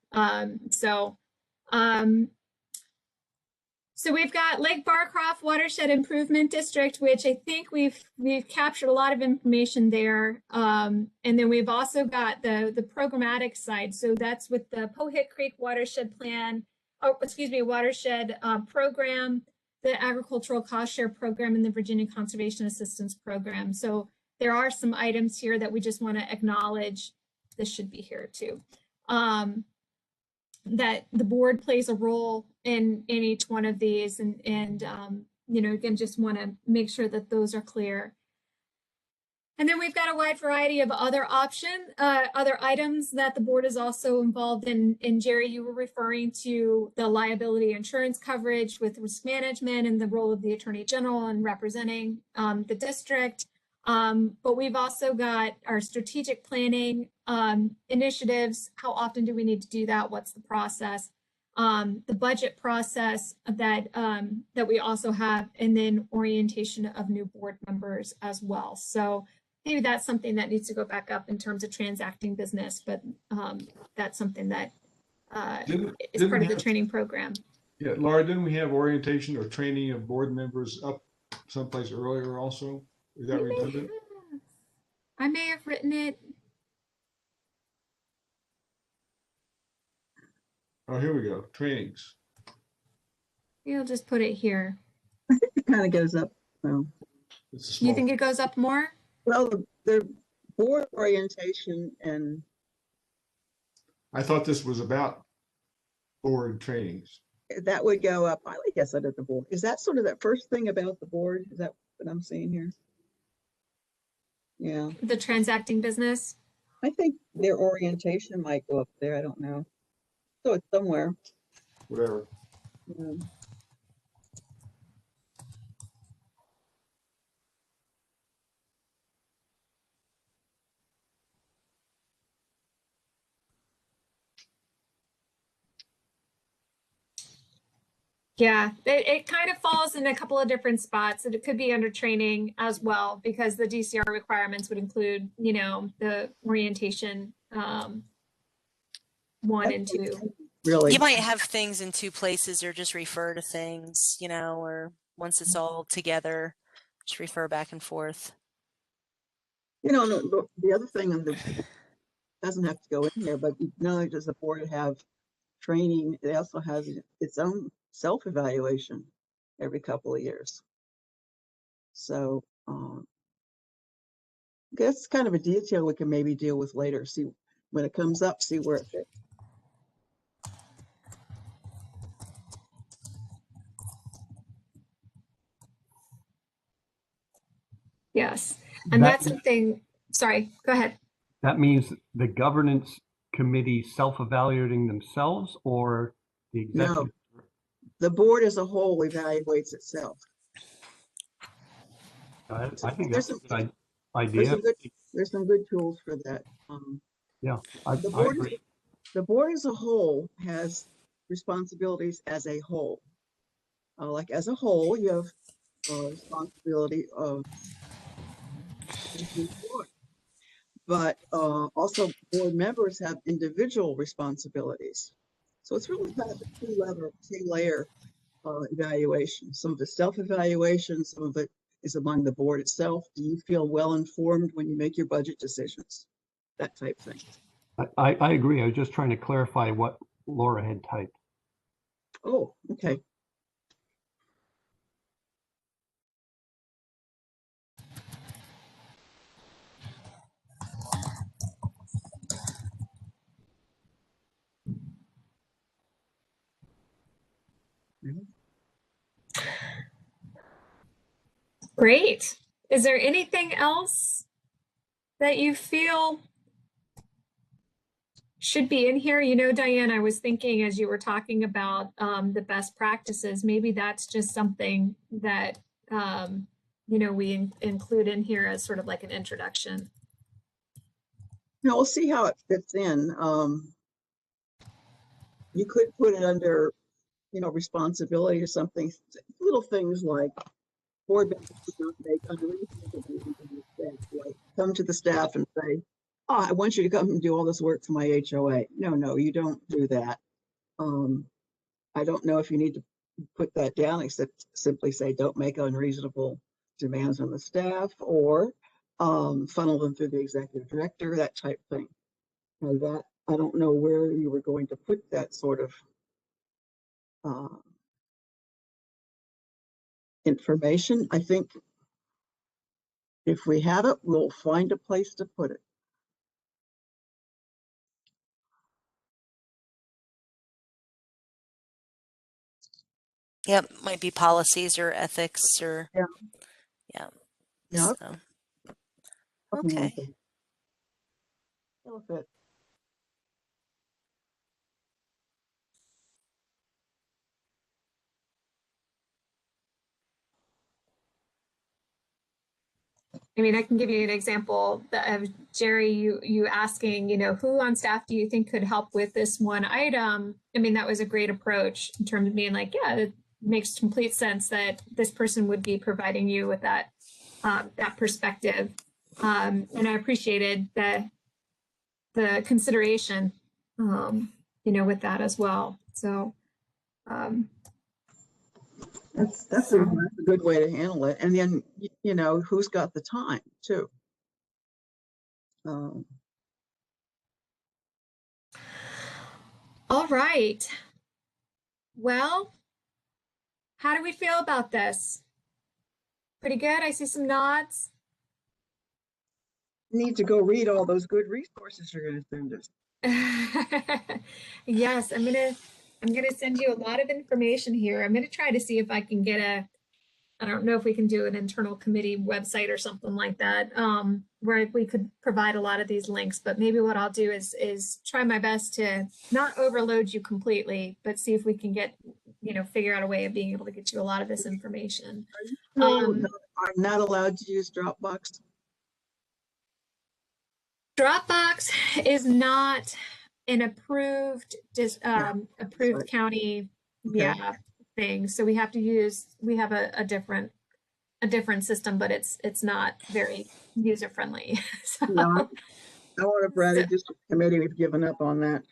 So we've got Lake Barcroft Watershed Improvement District, which I think we've captured a lot of information there. And then we've also got the programmatic side. So that's with the Powhit Creek Watershed Plan, Watershed Program, the Agricultural Cost Share Program, and the Virginia Conservation Assistance Program. So there are some items here that we just want to acknowledge. This should be here too. That the board plays a role in each one of these, and you know, again, just want to make sure that those are clear. And then we've got a wide variety of other items that the board is also involved in. And Jerry, you were referring to the liability insurance coverage with risk management and the role of the Attorney General in representing the district. But we've also got our strategic planning initiatives. How often do we need to do that? What's the process? The budget process that we also have, and then orientation of new board members as well. So maybe that's something that needs to go back up in terms of transacting business, but that's something that is part of the training program. Yeah, Laura, didn't we have orientation or training of board members up someplace earlier also? Is that redundant? I may have written it. Oh, here we go. Trainings. We'll just put it here. I think it kind of goes up. Well, You think it goes up more? Well, the board orientation, and I thought this was about board trainings. that would go up. I guess I did the board. Is that sort of that first thing about the board? Is that what I'm seeing here? Yeah. The transacting business. I think their orientation might go up there. I don't know. So it's somewhere. Whatever. Yeah. Yeah, it kind of falls in a couple of different spots, and it could be under training as well, because the DCR requirements would include, you know, the orientation 1 and 2. Really? You might have things in two places, or just refer to things, you know, or once it's all together, just refer back and forth. You know, the other thing doesn't have to go in there, but not only does the board have training, it also has its own self-evaluation every couple of years. So that's kind of a detail we can maybe deal with later. See when it comes up, see where it fits. Yes, and that's something. Sorry, go ahead. That means the governance committee self-evaluating themselves, or the executive? No, the board as a whole evaluates itself. I think that's a good idea. There's some good tools for that. Yeah, I board agree. The board as a whole has responsibilities as a whole. Like as a whole, you have responsibility of the board. But also board members have individual responsibilities. So it's really kind of a two-layer evaluation. Some of it's self-evaluation, some of it is among the board itself. Do you feel well informed when you make your budget decisions? That type thing. I agree. I was just trying to clarify what Laura had typed. Oh, okay. Great. Is there anything else that you feel should be in here? You know, Diane, I was thinking as you were talking about the best practices, maybe that's just something that, you know, we include in here as sort of like an introduction. Now we'll see how it fits in. You could put it under, you know, responsibility or something, little things like board members should not make unreasonable demands on the staff, like come to the staff and say, oh, I want you to come and do all this work for my HOA. No, you don't do that. I don't know if you need to put that down, except simply say, don't make unreasonable demands on the staff, or funnel them through the executive director, that type thing. Now that, I don't know where you were going to put that sort of information. I think if we have it, we'll find a place to put it. Yep, might be policies or ethics or Yeah. yeah. Yeah. So, Something like okay. that. That'll fit. I mean, I can give you an example of Jerry, you asking, who on staff do you think could help with this one item? I mean, that was a great approach in terms of being like, yeah, it makes complete sense that this person would be providing you with that perspective. And I appreciated the consideration, with that as well. So That's a good way to handle it. And then, who's got the time too? All right. Well, how do we feel about this? Pretty good. I see some nods. Need to go read all those good resources you're going to send us. Yes, I'm gonna send you a lot of information here. I'm gonna try to see if I can get I don't know if we can do an internal committee website or something like that, where we could provide a lot of these links. But maybe what I'll do is try my best to not overload you completely, but see if we can figure out a way of being able to get you a lot of this information. I'm not allowed to use Dropbox. Dropbox is not an approved approved county thing. So we have a different system, but it's not very user friendly. So, No, I want a Bradley District Committee. We've given up on that.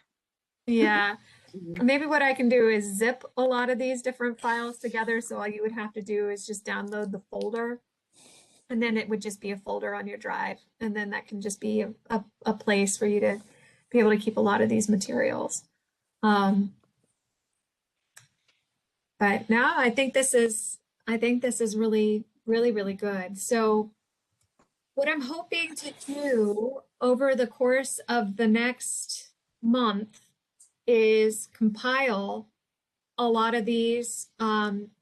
Yeah. Maybe what I can do is zip a lot of these different files together. So all you would have to do is just download the folder, and then it would just be a folder on your drive. And then that can just be a place for you to be able to keep a lot of these materials. But no, I think this is really, really, really good. So what I'm hoping to do over the course of the next month is compile a lot of these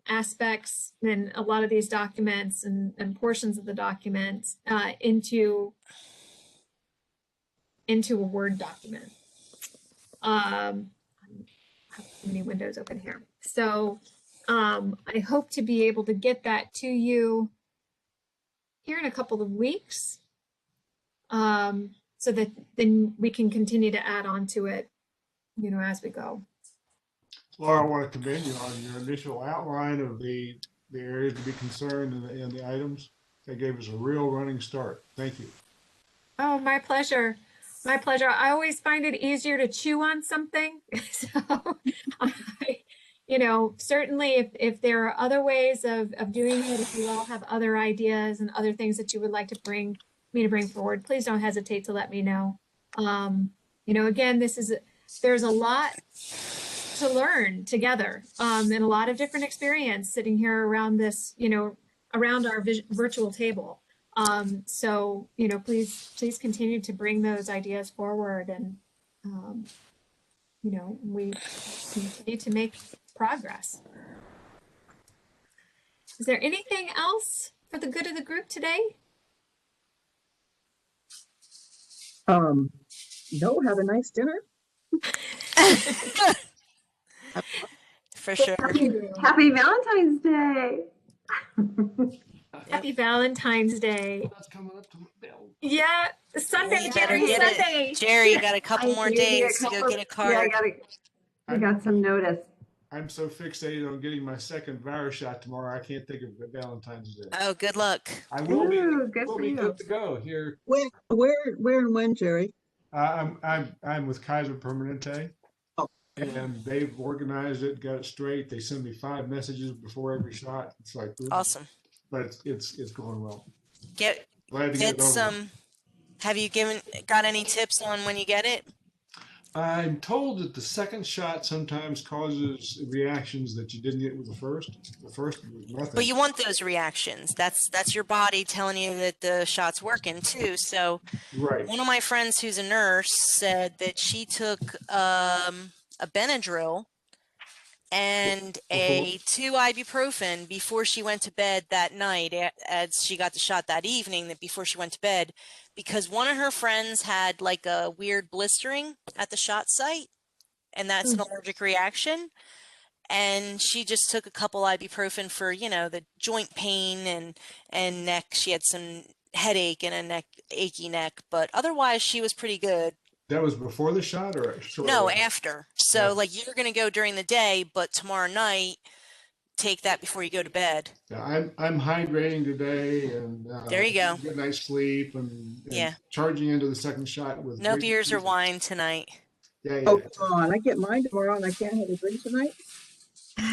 aspects and a lot of these documents and portions of the documents into a Word document. I have too many windows open here. So I hope to be able to get that to you here in a couple of weeks, so that then we can continue to add on to it, as we go. Laura, I want to commend you on your initial outline of the areas to be concerned and the items. That gave us a real running start. Thank you. Oh, my pleasure. My pleasure. I always find it easier to chew on something. So, certainly if there are other ways of doing it, if you all have other ideas and other things that you would like to bring forward, please don't hesitate to let me know. Again, there's a lot to learn together, and a lot of different experience sitting here around this, around our virtual table. So, please continue to bring those ideas forward, and, we continue to make progress. Is there anything else for the good of the group today? No, have a nice dinner. For sure. Happy Valentine's Day. Happy Valentine's Day. That's coming up to Yeah, Sunday, You better Jerry, get it. Sunday. Jerry, you got a couple more I days to go get a card. Yeah, I got some notice. I'm so fixated on getting my second virus shot tomorrow. I can't think of Valentine's Day. Oh, good luck. I will be. Ooh, good Will for be you. good to go here. Where and when, Jerry? I'm with Kaiser Permanente, Oh. and they've organized it, got it straight. They send me 5 messages before every shot. It's like ooh, Awesome. but it's going well. Get Glad to get it over. some. Have you got any tips on when you get it? I'm told that the second shot sometimes causes reactions that you didn't get with the first. The first was nothing. But you want those reactions. That's your body telling you that the shot's working too. So Right. one of my friends who's a nurse said that she took a Benadryl and a 2 ibuprofen before she went to bed that night, as she got the shot that evening, that before she went to bed, because one of her friends had like a weird blistering at the shot site, and that's an allergic reaction. And she just took a couple ibuprofen for, the joint pain and neck. She had some headache and a achy neck, but otherwise she was pretty good. That was before the shot or shortly No, after? after. So Yeah. like you're going to go during the day, but tomorrow night, take that before you go to bed. Yeah, I'm hydrating today and There you go. good night's sleep and Yeah. charging into the second shot with No great beers or music. wine tonight. Yeah, Oh, yeah. come on. I get mine tomorrow and I can't have a drink tonight?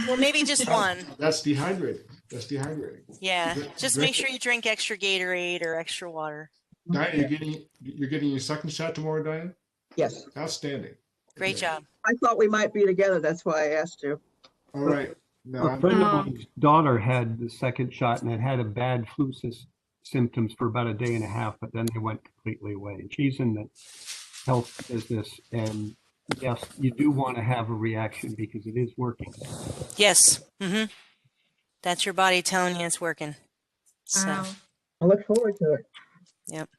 Well, maybe just one. That's dehydrating. That's dehydrating. Yeah. Just Drink make sure you drink extra Gatorade or extra water. Diane, you're getting your second shot tomorrow, Diane? Yes. Outstanding. Great Okay. job. I thought we might be together. That's why I asked you. All right. No, A friend of mine's daughter had the second shot and had a bad flu symptoms for about a day and a half, but then they went completely away. And she's in the health business, and yes, you do want to have a reaction because it is working. Yes. That's your body telling you it's working. So, Wow. I look forward to it. yep.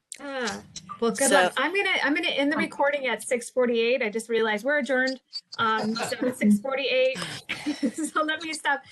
Well, good luck. I'm gonna end the recording at 6:48. I just realized we're adjourned. So 6:48. So let me stop.